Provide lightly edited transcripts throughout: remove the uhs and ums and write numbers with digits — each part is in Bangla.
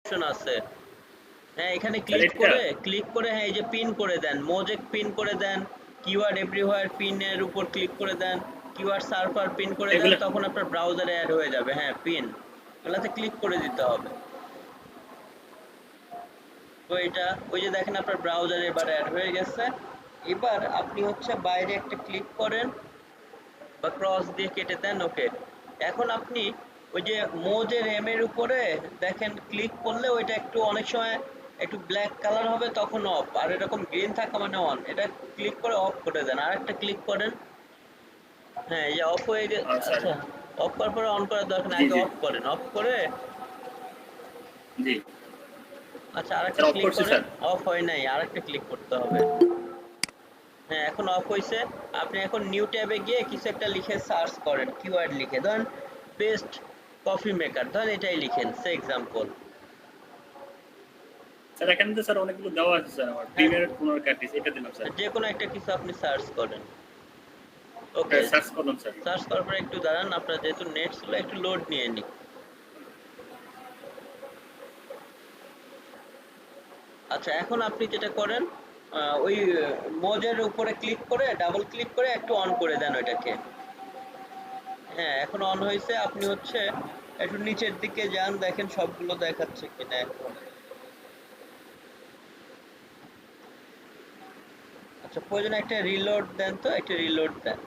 অপশন আছে। হ্যাঁ, এখানে স্যার এটা ক্লিক করে হ্যাঁ এই যে পিন করে দেন, মোজেক পিন করে দেন, কিওয়ার্ড এভরিওয়্যার পিনের উপর ক্লিক করে দেন, কিওয়ার্ড সার্ভার পিন করে দেন, এগুলা তখন আপনার ব্রাউজারে অ্যাড হয়ে যাবে। হ্যাঁ, পিন এগুলাতে ক্লিক করে দিতে হবে। তো এটা ওই যে দেখেন আপনার ব্রাউজারে এবার অ্যাড হয়ে গেছে। এবার আপনি হচ্ছে বাইরে একটা ক্লিক করেন বা ক্রস দিয়ে কেটে দেন, ওকে। এখন আপনি ওই যে মোজের এম এর উপরে দেখেন ক্লিক করলে ওইটা একটু অনেক সময় একটু ব্ল্যাক কালার হবে, তখন অফ, আর এরকম গ্রিন থাকা মানে অন। এটা ক্লিক করে অফ করে দেন, আর একটা ক্লিক করেন। হ্যাঁ, এই যে অফ হয়ে গেছে। স্যার আচ্ছা, অফ করার পরে অন করার দরকার নেই, জি আগে জি অফ করেন, অফ করে জি আচ্ছা আরেকটা স্যার অফ ক্লিক করছি করেন। স্যার। অফ হয় নাই, আরেকটা ক্লিক করতে হবে। হ্যাঁ, এখন অফ হইছে। আপনি এখন নিউ ট্যাবে গিয়ে কিছু একটা লিখে সার্চ করেন, কিওয়ার্ড লিখে ধরেন বেস্ট কফি মেকার, ধরেন এটাই লিখেন সে এক্সাম্পল। স্যার এখানে তো স্যার অনেকগুলো দেওয়া আছে স্যার, আমার হ্যাঁ, প্রিমিয়ার পুনর ক্যাপিস এটা দিলাম স্যার। যে কোনো একটা কিছু আপনি সার্চ করেন, ওকে। সার্চ করলাম স্যার। সার্চ করার পরে একটু দাঁড়ান, আপনার যেহেতু নেট ছিল একটু লোড নিয়ে নিই। আচ্ছা, এখন আপনি যেটা করেন ওই মোজের উপরে ক্লিক করে ডাবল ক্লিক করে একটু অন করে দেন ওইটাকে। হ্যাঁ, এখন অন হয়েছে। আপনি হচ্ছে একটু নিচের দিকে যান, দেখেন সবগুলো দেখাচ্ছে কিনা এখন। আচ্ছা, প্রয়োজনে একটা রিলোড দেন, তো একটা রিলোড দেন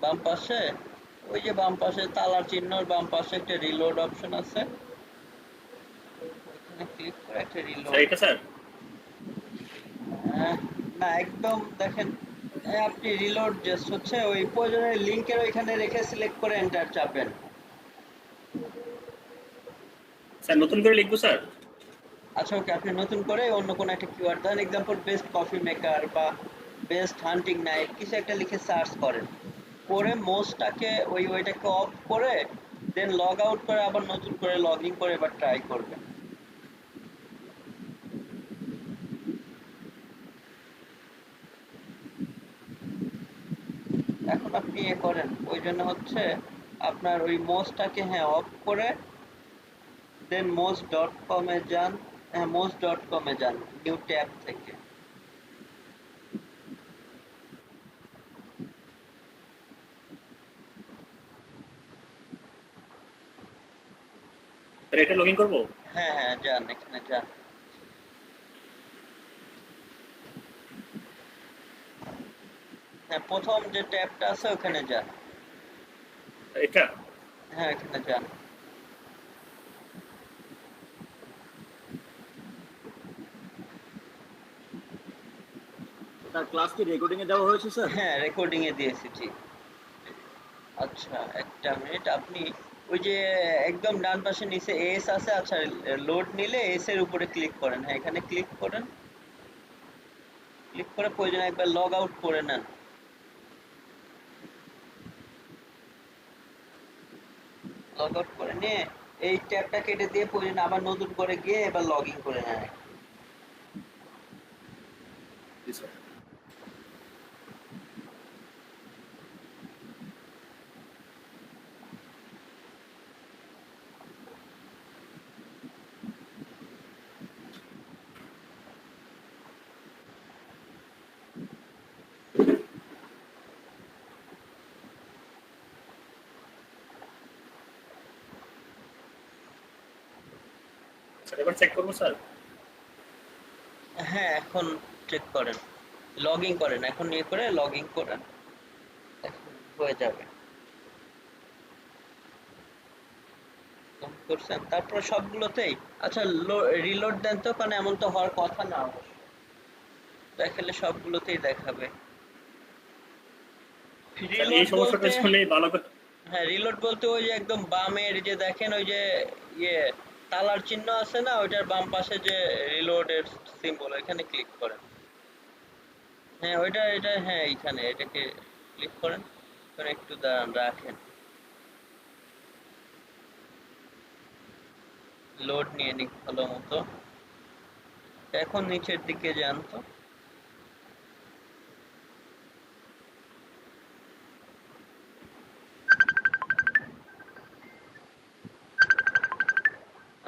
বাম পাশে। ওই যে বাম পাশে তালার চিহ্নর বাম পাশে একটা রিলোড অপশন আছে, ওইখানে ক্লিক করে একটা স্যার রিলোড। এটা স্যার না, একদম দেখেন আপনি রিলোড জাস্ট হচ্ছে ওই প্রয়োজনের লিংকের ওইখানে রেখে সিলেক্ট করে এন্টার চাপেন। স্যার নতুন করে লিখবো স্যার। আচ্ছা, ওকে, আপনি নতুন করে অন্য কোনো একটা কিওয়ার্ড দেন, এক্সাম্পল বেস্ট কফি মেকার বা বেস্ট হান্টিং নাইফ কিছু একটা লিখে সার্চ করেন। করে মোস্টটাকে ওইটাকে অফ করে দেন লগ আউট করে আবার নতুন করে লগ ইন করে এবার ট্রাই করবেন। এখন আপনি করেন ওই জন্য হচ্ছে আপনার ওই মোস্টটাকে হ্যাঁ অফ করে দেন মোস্ট ডট কমে যান। হ্যাঁ, মোস্ট ডট কমে যান নিউ ট্যাব থেকে। স্যার এটা লগ ইন করবো। হ্যাঁ হ্যাঁ, যান এখানে যান। হ্যাঁ, প্রথম যে ট্যাবটা আছে ওখানে যান। এটা হ্যাঁ, এখানে যান। স্যার ক্লাস কি রেকর্ডিং এ দেওয়া হয়েছে স্যার? হ্যাঁ, রেকর্ডিং এ দিয়েছি, জি। আচ্ছা, একটা মিনিট, আপনি ওই যে একদম ডান পাশে নিচে এস আছে, আচ্ছা লোড নিলে এস এর উপরে ক্লিক করেন। হ্যাঁ, এখানে ক্লিক করেন, ক্লিক করে প্রয়োজনে একবার লগ আউট করে নেন। লগ আউট করে নিয়ে এই ট্যাবটা কেটে দিয়ে প্রয়োজনে আবার নতুন করে গিয়ে এবার লগ ইন করে নেন। জি স্যার। স্যার এবার চেক করবো স্যার। হ্যাঁ, এখন চেক করেন, লগ ইন করেন, এখন ইয়ে করে লগ ইন করেন, এখন হয়ে যাবে। করছেন তারপর সবগুলোতেই। আচ্ছা, রিলোড দেন তো, কারণ এমন তো হওয়ার কথা না, দেখালে সবগুলোতেই দেখাবে। স্যার এই রিলোড সমস্যাটা বলতে শুনলে ভালো করে। হ্যাঁ, রিলোড বলতে ওই যে একদম বামের যে দেখেন ওই যে ইয়ে তালার চিহ্ন আছে না, ওইটার বাম পাশে যে রিলোডের সিম্বল, এখানে ক্লিক করেন। হ্যাঁ, ওইটা এটা হ্যাঁ এইখানে এটাকে ক্লিক করেন, করে একটু দাঁড়ান রাখেন, লোড নিয়ে নিক ভালো মতো। এখন নিচের দিকে যান তো।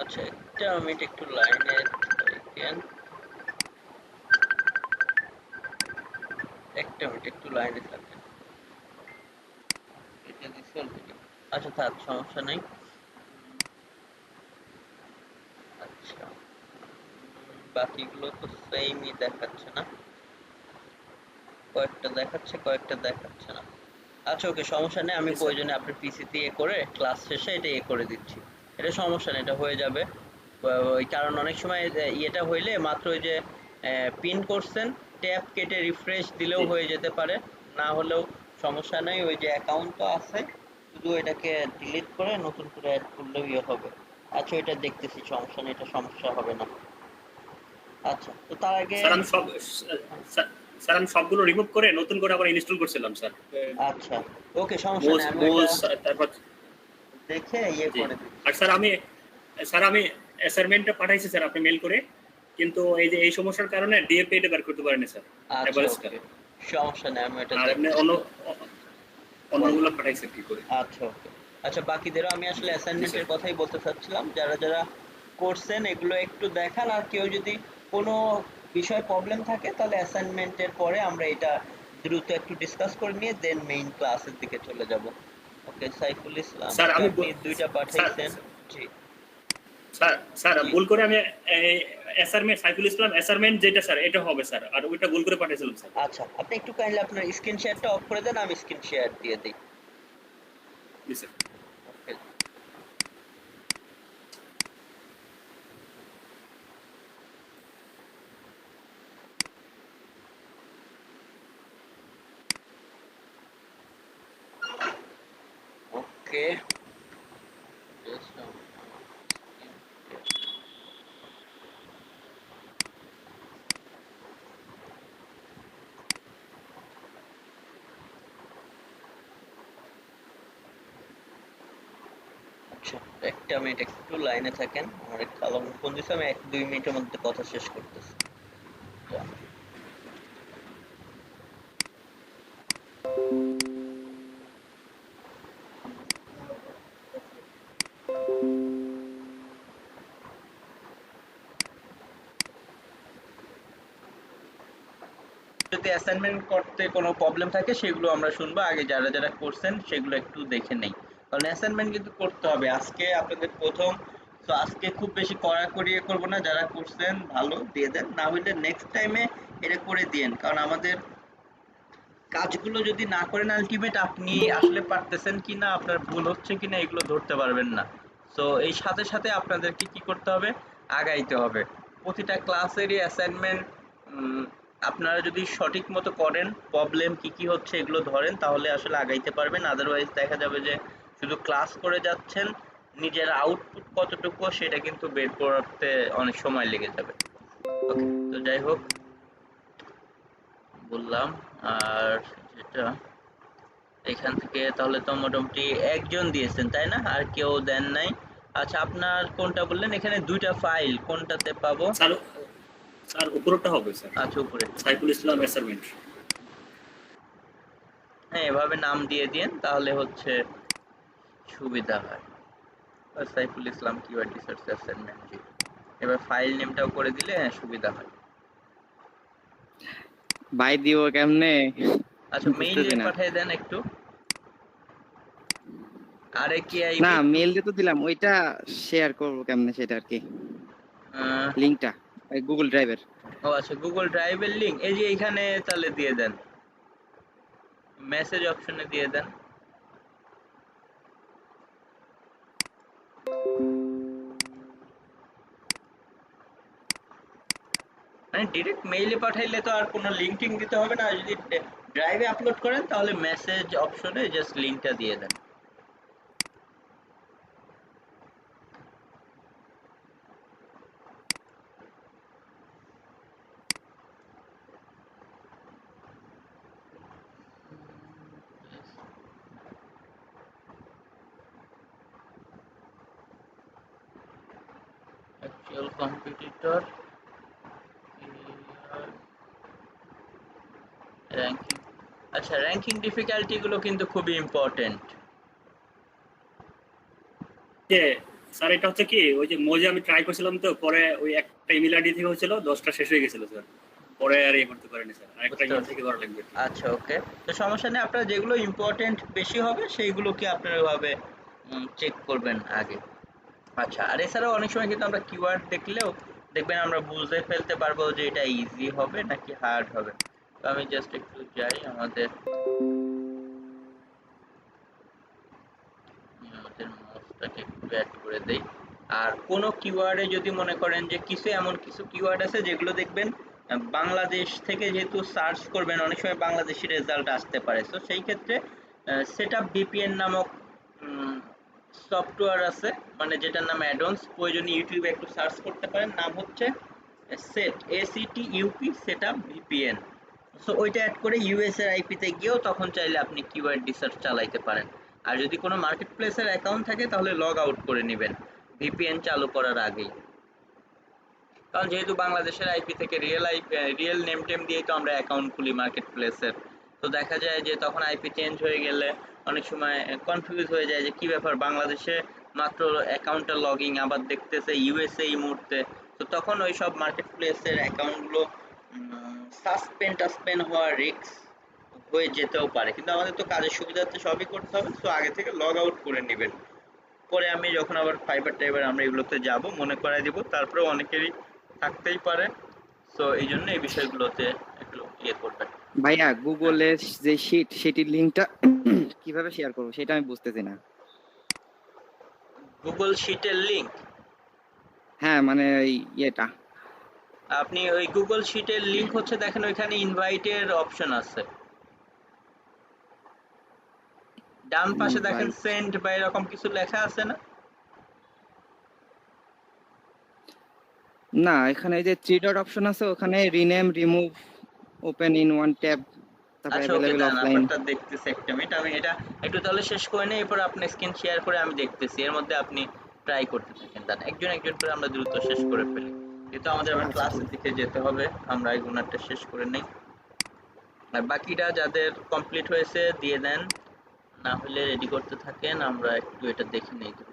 আচ্ছা, আচ্ছা একটা মিনিট একটু লাইনে থাকেন, একটা মিনিট একটু লাইনে থাকেন। এটা দিছি অলরেডি। আচ্ছা থাক, সমস্যা নাই। আচ্ছা বাকিগুলো তো সেমই দেখাচ্ছে না, কয়েকটা দেখাচ্ছে কয়েকটা দেখাচ্ছে না। আচ্ছা ওকে, সমস্যা নেই, আমি Okay, sir. প্রয়োজনে আপনার পিসিতে করে ক্লাস শেষে এটা করে দিচ্ছি। এটা সমস্যা নেই, এটা হয়ে যাবে। ওই কারণ অনেক সময় ইয়েটা হইলে মাত্র ওই যে পিন করছেন, ট্যাব কেটে রিফ্রেশ দিলেও জি। হয়ে যেতে পারে, না হলেও সমস্যা নেই। ওই যে অ্যাকাউন্ট তো আছে, শুধু এটাকে ডিলিট করে নতুন করে অ্যাড করলেও ইয়ে হবে। আচ্ছা এটা দেখতেছি, সমস্যা নেই, এটা সমস্যা হবে না। আচ্ছা তো তার আগে স্যার আমি সব স্যার আমি সবগুলো রিমুভ করে নতুন করে আবার ইনস্টল করছিলাম স্যার। আচ্ছা ওকে, সমস্যা মোজ নেই, আমি মোজ এটা তারপর দেখে ইয়ে জি। করে দিচ্ছি। আর স্যার আমি অ্যাসাইনমেন্টটা পাঠাইছি স্যার আপনি মেল করে, কিন্তু এই যে এই সমস্যার কারণে ডিএপি এটা বের করতে পারেনি স্যার আচ্ছা এভারেজটা। ওকে, সমস্যা নেই, আমি এটা আর এমনি দেখতেছি। অন্যগুলো পাঠাইছে কি করে। আচ্ছা ওকে। আচ্ছা বাকিদেরও আমি আসলে জি অ্যাসাইনমেন্টের স্যার। কথাই বলতে চাচ্ছিলাম, যারা যারা করছেন এগুলো একটু দেখান, আর কেউ যদি কোনো বিষয় প্রবলেম থাকে তাহলে অ্যাসাইনমেন্টের পরে আমরা এটা দ্রুত একটু ডিসকাস করে নিয়ে দেন মেইন ক্লাসের দিকে চলে যাব। ওকে সাইফুল ইসলাম, স্যার ওকে আমি আপনি দুইটা স্যার পাঠাইছেন। জি স্যার স্যার জি ভুল করে আমি অ্যাসাইনমেন্ট সাইফুল ইসলাম অ্যাসাইনমেন্ট যেটা স্যার এটা হবে স্যার, আর ওইটা ভুল করে পাঠিয়েছিলাম স্যার। আচ্ছা, আপনি একটু কাইন্ডলি আপনার স্ক্রিন শেয়ারটা অফ করে দেন, আমি স্ক্রিন শেয়ার দিয়ে দিই। জি স্যার। ওকে ওকে আচ্ছা একটা মিনিট একটু লাইনে থাকেন, আমার এক খালাম ফোন দিছে, আমি 1-2 মিনিটের মধ্যে কথা শেষ করতেছি। যদি অ্যাসাইনমেন্ট করতে কোনো প্রবলেম থাকে সেগুলো আমরা শুনবো, আগে যারা যারা করছেন সেগুলো একটু দেখে নেই, কারণ অ্যাসাইনমেন্ট কিন্তু করতে হবে। আজকে আপনাদের প্রথম, তো আজকে খুব বেশি কড়াকড়ি করবো না, যারা করছেন ভালো দিয়ে দেন, না হলে নেক্সট টাইমে এটা করে দিয়েন, কারণ আমাদের কাজগুলো যদি না করেন আলটিমেট আপনি আসলে পারতেছেন কিনা, আপনার ভুল হচ্ছে কিনা এগুলো ধরতে পারবেন না। সো এই সাথে সাথে আপনাদেরকে কি করতে হবে, আগাইতে হবে। প্রতিটা ক্লাসেরই অ্যাসাইনমেন্ট আপনারা যদি সঠিক মতো করেন, প্রবলেম কি কি হচ্ছে এগুলো ধরেন, তাহলে আসলে আগাইতে পারবেন। আদারওয়াইজ দেখা যাবে যে শুধু ক্লাস করে যাচ্ছেন, নিজের আউটপুট কতটুকু সেটা কিন্তু বের করতে অনেক সময় লেগে যাবে। ওকে তো যাই হোক বললাম, আর যেটা এখান থেকে তাহলে তো মোটামুটি একজন দিয়েছেন তাই না, আর কেউ দেন নাই। আচ্ছা আপনার কোনটা বললেন, এখানে দুইটা ফাইল, কোনটাতে পাবো? স্যার স্যার উপরটা হবে স্যার আচ্ছা উপরে, সাইফুল ইসলাম অ্যাসাইনমেন্ট। হ্যাঁ এভাবে নাম দিয়ে দিন তাহলে হচ্ছে সুবিধা হয়। Saiful Islam keyword research assignment, জি। এবার ফাইল নেমটাও করে দিলে হ্যাঁ সুবিধা হয়। ভাই দিব কেমনে আচ্ছা মেইলে বুঝতেছি না। পাঠিয়ে দেন একটু, আরে কি না আইবি মেল দিয়ে তো দিলাম, ওইটা শেয়ার করব কেমনে সেটা আর কি, লিংকটা গুগল ড্রাইভের। ও আচ্ছা গুগল ড্রাইভের লিংক এই যে এইখানে তাহলে দিয়ে দেন, মেসেজ অপশনে দিয়ে দেন। মানে ডিরেক্ট মেইলে পাঠাইলে তো আর কোনো লিঙ্ক টিঙ্ক দিতে হবে না, আর যদি ড্রাইভে আপলোড করেন তাহলে মেসেজ অপশনে জাস্ট লিঙ্কটা দিয়ে দেন। অ্যাকচুয়াল কম্পিটিটর র্যাঙ্কিং, আচ্ছা র্যাঙ্কিং ডিফিকাল্টি গুলো কিন্তু খুবই ইম্পর্টেন্ট। যে স্যার এটা হচ্ছে কি ওই যে মোজে আমি ট্রাই করছিলাম, তো পরে ওই একটা ইমেল আইডি থেকে হয়েছিল 10টা শেষ হয়ে গেছিল স্যার, পরে আর এই করতে পারিনি স্যার, আরেকটা বুঝতে ইমেল পারছি। থেকে করা লাগবে। আচ্ছা, ওকে। তো সমস্যা নেই, আপনার যেগুলো ইম্পর্টেন্ট বেশি হবে সেইগুলোকে আপনারা ওইভাবে চেক করবেন আগে। আচ্ছা, আর এছাড়াও অনেক সময় কিন্তু আমরা কিওয়ার্ড দেখলেও দেখবেন আমরা বুঝে ফেলতে পারবো যে এটা ইজি হবে নাকি হার্ড হবে। তো আমি জাস্ট একটু যাই আমাদের মাউসটাকে একটু অ্যাড করে দেই। আর কোনো কিওয়ার্ডে যদি মনে করেন যে এমন কিছু কিওয়ার্ড আছে যেগুলো দেখবেন বাংলাদেশ থেকে যেহেতু সার্চ করবেন অনেক সময় বাংলাদেশি রেজাল্ট আসতে পারে, তো সেই ক্ষেত্রে সেটআপ ভিপিএন নামক সফটওয়্যার আছে, মানে যেটার নাম অ্যাডন্স, প্রয়োজনে ইউটিউবে একটু সার্চ করতে পারেন, নাম হচ্ছে সেটআপ সেটআপ ভিপিএন। সো ওইটা অ্যাড করে ইউএস এর আইপিতে গিয়েও তখন চাইলে আপনি কিওয়ার্ড রিসার্চ চালাইতে পারেন। আর যদি কোনো মার্কেট প্লেসের অ্যাকাউন্ট থাকে তাহলে লগ আউট করে নেবেন ভিপিএন চালু করার আগেই, কারণ যেহেতু বাংলাদেশের আইপি থেকে রিয়েল নেম টেম দিয়েই তো আমরা অ্যাকাউন্ট খুলি মার্কেট প্লেসের। তো দেখা যায় যে তখন আইপি চেঞ্জ হয়ে গেলে অনেক সময় কনফিউজ হয়ে যায় যে কি ব্যাপার, বাংলাদেশে মাত্র অ্যাকাউন্টটা লগইন, আবার দেখতেছে ইউএসএ এই মুহূর্তে। তো তখন ওই সব মার্কেট প্লেসের অ্যাকাউন্টগুলো টাসপেন্ড হওয়ার রিস্ক হয়ে যেতেও পারে, কিন্তু আমাদের তো কাজের সুবিধার্থে সবই করতে হবে, তো আগে থেকে লগ আউট করে নেবেন। পরে আমি যখন আবার ফাইবার টাইবার আমরা এগুলোতে যাব মনে করাই দিব, তারপরে অনেকেরই থাকতেই পারে। সো এই জন্য এই বিষয়গুলোতে একটু ইয়ে করবেন। ভাইয়া গুগলের যে সেটির লিংকটা কিভাবে শেয়ার করবো সেটা আমি বুঝতেছি না। গুগল শিটের লিংক হ্যাঁ মানে ওই ইয়েটা। আপনি ওই গুগল শিটের লিংক হচ্ছে দেখেন ওইখানে ইনভাইটের অপশন আছে, ডান পাশে দেখেন Invite। সেন্ড বা এরকম কিছু লেখা আছে না? না এখানে এই যে থ্রি ডট অপশন আছে, ওখানে rename remove open in one tab, তারপর আচ্ছা, ওকে, অ্যাভেলেবল দাঁড়ান অফলাইন। আপনারটা দেখতেছি, একটা মিনিট আমি এটা একটু তাহলে শেষ করে নিই, এরপর আপনি স্ক্রিন শেয়ার করে আমি দেখতেছি, এর মধ্যে আপনি ট্রাই করতে থাকেন, দাঁড়ান একজন একজন করে আমরা দ্রুত শেষ করে ফেলি, যেহেতু আমাদের আবার আচ্ছা ঠিক ক্লাসের আছে। দিকে যেতে হবে, আমরা এই গুণারটা শেষ করে নেই। আর বাকিটা যাদের কমপ্লিট হয়েছে দিয়ে দেন, না হলে রেডি করতে থাকেন, আমরা একটু এটা দেখে নেই দ্রুত।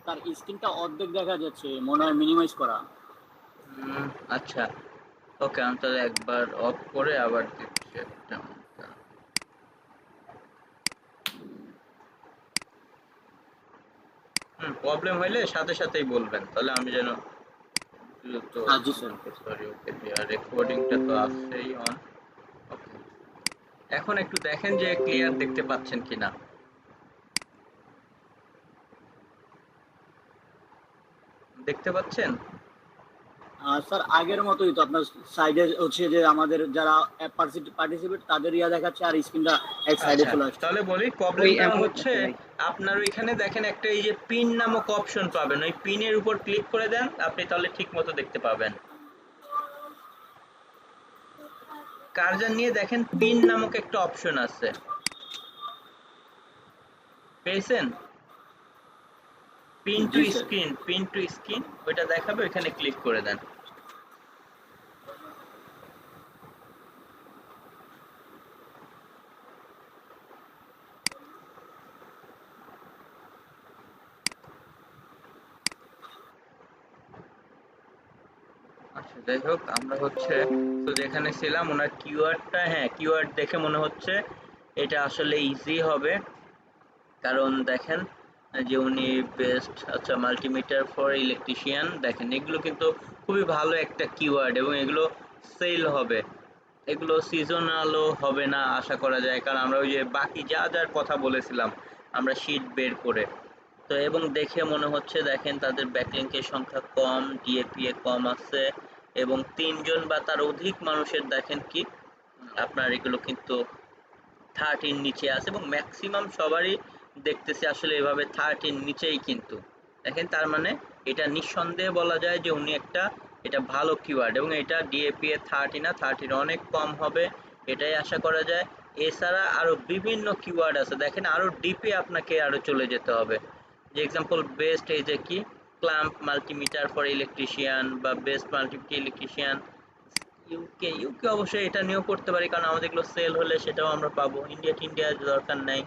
তার স্ক্রিনটা অর্ধেক দেখা যাচ্ছে, মনে হয় মিনিমাইজ করা। আচ্ছা, ওকে, আমি তাহলে একবার অফ করে আবার দিচ্ছি একটা। প্রবলেম হইলে সাথে সাথেই বলবেন, তাহলে আমি যেন দ্রুত। হ্যাঁ জি স্যার। সরি, ওকে, রেকর্ডিংটা তো আছেই অন। ওকে, এখন একটু দেখেন যে ক্লিয়ার দেখতে পাচ্ছেন কিনা, দেখতে পাচ্ছেন? স্যার আগের মতোই তো, আপনার সাইডে হচ্ছে যে আমাদের যারা পার্টিসিপেট তাদের ইয়া দেখাচ্ছে, আর স্ক্রিনটা এক সাইডে আচ্ছা, চলে আসছে। তাহলে বলি ওই প্রবলেমটা এমন হচ্ছে আপনার ওইখানে দেখেন একটা এই যে পিন নামক অপশন পাবেন, ওই পিনের উপর ক্লিক করে দেন, আপনি তাহলে ঠিক মতো দেখতে পাবেন। কার্সার নিয়ে দেখেন পিন নামক একটা অপশন আছে, পেয়েছেন? পিন টু জি স্যার। স্ক্রিন ওইটা দেখাবে, ওইখানে ক্লিক করে দেন। আচ্ছা, যাই হোক, আমরা হচ্ছে তো যেখানে ছিলাম ওনার কিওয়ার্ডটা, হ্যাঁ কিওয়ার্ড দেখে মনে হচ্ছে এটা আসলে ইজি হবে, কারণ দেখেন যে উনি বেস্ট, আচ্ছা, মাল্টিমিটার ফর ইলেকট্রিশিয়ান, দেখেন এগুলো কিন্তু খুবই ভালো একটা কিওয়ার্ড এবং এগুলো সেল হবে, এগুলো সিজনালও হবে না আশা করা যায়, কারণ আমরা ওই যে বাকি যা যার কথা বলেছিলাম আমরা শীট বের করে, তো এবং দেখে মনে হচ্ছে দেখেন তাদের ব্যাকলিংকের সংখ্যা কম, ডিএপিএ কম আছে, এবং 3 জন বা তার অধিক মানুষের দেখেন কি আপনার এগুলো কিন্তু 30 নিচে আছে, এবং ম্যাক্সিমাম সবারই দেখতেছি আসলে এভাবে 30 নিচেই, কিন্তু দেখেন তার মানে এটা নিঃসন্দেহে বলা যায় যে উনি একটা এটা ভালো কিওয়ার্ড এবং এটা ডিএপি এ 30 না 30 অনেক কম হবে, এটাই আশা করা যায়। এছাড়া আরো বিভিন্ন কিওয়ার্ড আছে, দেখেন আরো ডিপে আপনাকে আরো চলে যেতে হবে। যে এক্সাম্পল বেস্ট, এই যে কি ক্ল্যাম্প মাল্টিমিটার ফর ইলেকট্রিশিয়ান বা বেস্ট মাল্টিমিটার ইলেকট্রিশিয়ান ইউকে অবশ্যই এটা নিয়েও করতে পারি, কারণ আমাদের এগুলো সেল হলে সেটাও আমরা পাবো। ইন্ডিয়া দরকার নাই।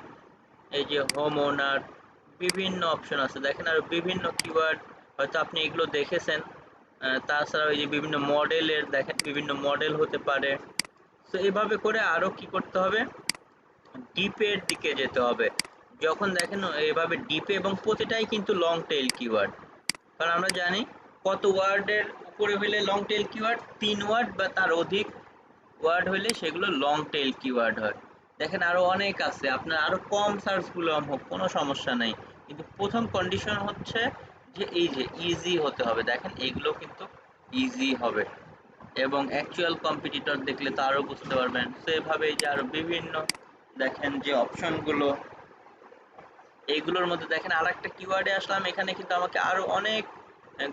এই যে হোম ওনার, বিভিন্ন অপশন আছে দেখেন, আর বিভিন্ন কিওয়ার্ড হয়তো আপনি এগুলো দেখেছেন। তাছাড়াও এই যে বিভিন্ন মডেলের দেখেন, বিভিন্ন মডেল হতে পারে। তো এভাবে করে আরো কি করতে হবে, ডিপের দিকে যেতে হবে। যখন দেখেন এভাবে ডিপে, এবং প্রতিটাই কিন্তু লং টেইল কিওয়ার্ড, কারণ আমরা জানি কত ওয়ার্ডের উপরে হলে লং টেইল কিওয়ার্ড, 3 ওয়ার্ড বা তার অধিক ওয়ার্ড হলে সেগুলো লং টেইল কিওয়ার্ড হয়। দেখেন আরো অনেক আছে, আপনার আরো কম সার্চগুলো হোক কোনো সমস্যা নেই, কিন্তু প্রথম কন্ডিশন হচ্ছে যে এই যে ইজি হতে হবে। দেখেন এইগুলো কিন্তু ইজি হবে, এবং অ্যাকচুয়াল কম্পিটিটর দেখলে তো আরো বুঝতে পারবেন। তো এভাবে এই যে আরো বিভিন্ন দেখেন যে অপশনগুলো, এইগুলোর মধ্যে দেখেন আরেকটা কিওয়ার্ডে আসলাম, এখানে কিন্তু আমাকে আরো অনেক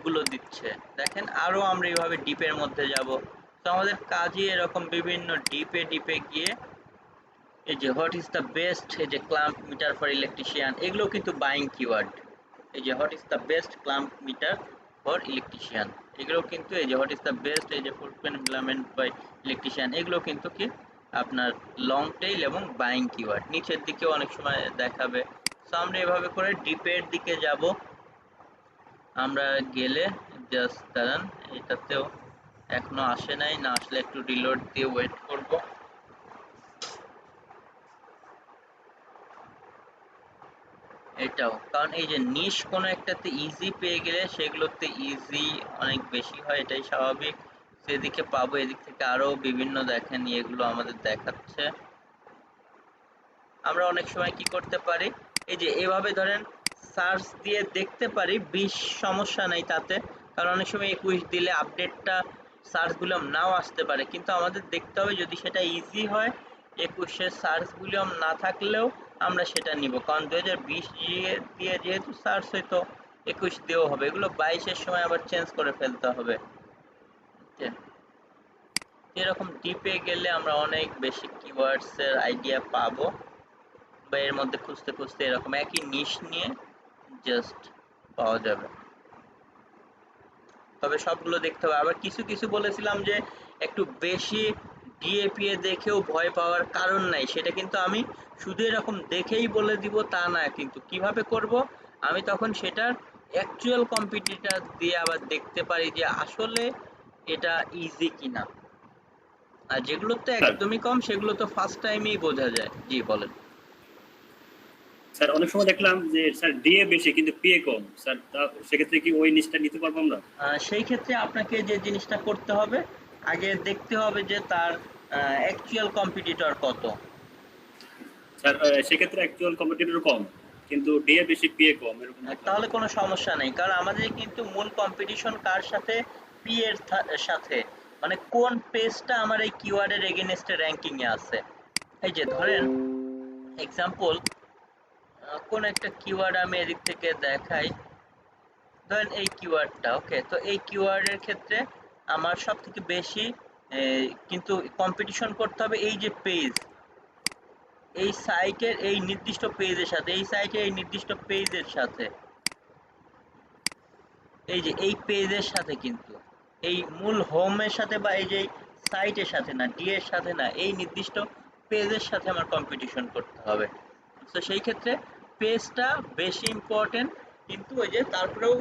গুলো দিচ্ছে। দেখেন আরো আমরা এইভাবে ডিপের মধ্যে যাব। তো আমাদের কাজই এরকম বিভিন্ন ডিপে গিয়ে এই যে হোয়াট ইজ দ্য বেস্ট, এই যে ক্ল্যাম্প মিটার ফর ইলেকট্রিশিয়ান, এগুলো কিন্তু বাইং কিওয়ার্ড। এই যে what is the best clamp meter for electrician, এগুলো কিন্তু এই যে হোয়াট ইজ দ্য বেস্ট, এই যে ফুটপ্যান ফিলামেন্ট বাই ইলেকট্রিশিয়ান, এগুলো কিন্তু কি আপনার লং টেইল এবং বাইং কিওয়ার্ড। নিচের দিকেও অনেক সময় দেখাবে। তো আমরা এভাবে করে ডিপের দিকে যাব। আমরা গেলে জাস্ট দাঁড়ান, এটাতেও এখনো আসে নাই, না আসলে একটু রিলোড দিয়ে ওয়েট করব। এটাও কারণ এই যে নিশ কোনো একটাতে ইজি পেয়ে গেলে সেগুলোতে ইজি অনেক বেশি হয়, এটাই স্বাভাবিক। সেদিকে পাবো, এদিক থেকে আরো বিভিন্ন দেখেন এগুলো আমাদের দেখাচ্ছে। আমরা অনেক সময় কি করতে পারি, এই যে এভাবে ধরেন সার্চ দিয়ে দেখতে পারি, 20 সমস্যা নাই তাতে, কারণ অনেক সময় 21 দিলে আপডেটটা সার্চগুলো নাও আসতে পারে, কিন্তু আমাদের দেখতে হবে যদি সেটা ইজি হয়, 21-এর সার্চগুলো না থাকলেও আমরা সেটা নিব, কারণ 2020 দিয়ে যেহেতু সার্চ হয়তো 21 দিয়েও হবে, এগুলো 22-এর সময় আবার চেঞ্জ করে ফেলতে হবে। এরকম ডিপে গেলে আমরা অনেক বেশি কিওয়ার্ডস এর আইডিয়া পাবো, বা এর মধ্যে খুঁজতে খুঁজতে এরকম একই নিশ নিয়ে জাস্ট পাওয়া যাবে। তবে সবগুলো দেখতে হবে। আবার কিছু কিছু বলেছিলাম যে একটু বেশি ডিএপি এ দেখেও ভয় পাওয়ার কারণ নাই, সেটা কিন্তু আমি শুধু এরকম দেখেই বলে দিব তা না, কিন্তু কিভাবে করব আমি তখন সেটার অ্যাকচুয়াল কম্পিটিটর দিয়ে আবার দেখতে পারি যে আসলে এটা ইজি কিনা। আর যেগুলো তো একদমই কম সেগুলো তো ফার্স্ট টাইমেই বোঝা যায়। জি বলেন। স্যার অনেক সময় দেখলাম যে স্যার ডিএ বেশি কিন্তু পিএ কম স্যার, সেক্ষেত্রে কি ওই নিচটা নিতে পারবো আমরা? সেই ক্ষেত্রে আপনাকে যে জিনিসটা করতে হবে, আগে দেখতে হবে যে তার অ্যাকচুয়াল কম্পিটিটর কত। স্যার সেক্ষেত্রে অ্যাকচুয়াল কম্পিটিটর কম কিন্তু ডিএ বেশি পিএ কম, এরকম তাহলে কোনো সমস্যা নেই, কারণ আমাদের কিন্তু মূল কম্পিটিশন কার সাথে, পি এর সাথে, মানে কোন পেজটা আমার এই কিওয়ার্ডের এগেইনস্টে র‍্যাঙ্কিং এ আছে। এই যে ধরেন এক্সাম্পল কোন একটা কিওয়ার্ড আমি এদিক থেকে দেখাই, ধরেন এই কিওয়ার্ডটা, ওকে, তো এই কিওয়ার্ডের ক্ষেত্রে আমার সব থেকে বেশি কিন্তু কম্পিটিশন করতে হবে এই যে পেজ, এই সাইটের এই নির্দিষ্ট পেজের সাথে, এই সাইটের এই নির্দিষ্ট পেজের সাথে, এই যে এই পেজের সাথে, কিন্তু এই মূল হোমের সাথে বা এই যে সাইটের সাথে না, ডি এর সাথে না, এই নির্দিষ্ট পেজের সাথে আমার কম্পিটিশন করতে হবে। তো সেই ক্ষেত্রে পেজটা বেশি ইম্পর্টেন্ট, কিন্তু ওই যে তারপরেও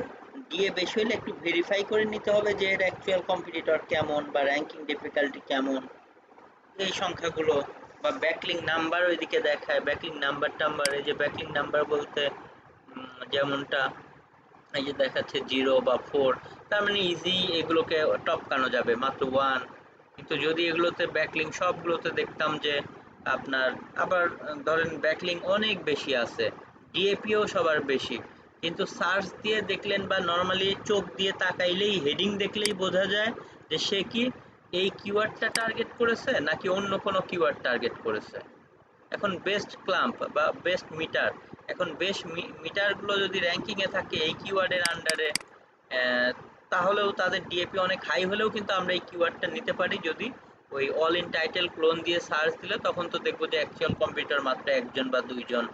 ডিএ বেশি হলে একটু ভেরিফাই করে নিতে হবে যে এর অ্যাকচুয়াল কম্পিটিটর কেমন বা র্যাঙ্কিং ডিফিকাল্টি কেমন, এই সংখ্যাগুলো। বা ব্যাকলিং নাম্বার ওইদিকে দেখায়, ব্যাকলিং নাম্বার টাম্বার, এই যে ব্যাকলিং নাম্বার বলতে যেমনটা এই যে দেখাচ্ছে 0 বা 4, তার মানে ইজি এগুলোকে টপকানো যাবে মাত্র 1। কিন্তু যদি এগুলোতে ব্যাকলিং সবগুলোতে দেখতাম যে আপনার আবার ধরেন ব্যাকলিং অনেক বেশি আছে, ডিএপিও সবার বেশি, কিন্তু সার্চ দিয়ে দেখলেন বা নর্মালি চোখ দিয়ে তাকাইলেই হেডিং দেখলেই বোঝা যায় যে সে কি এই কিওয়ার্ডটা টার্গেট করেছে নাকি অন্য কোনো কিওয়ার্ড টার্গেট করেছে। এখন বেস্ট ক্লাম্প বা বেস্ট মিটার, এখন বেস্ট মিটারগুলো যদি র্যাঙ্কিংয়ে থাকে এই কিওয়ার্ডের আন্ডারে, তাহলেও তাদের ডিএপি অনেক হাই হলেও কিন্তু আমরা এই কিওয়ার্ডটা নিতে পারি যদি ওই অল ইন টাইটেল ক্লোন দিয়ে সার্চ দিলে তখন তো দেখবো যে অ্যাকচুয়াল কম্পিউটার মাত্র একজন বা দুইজন।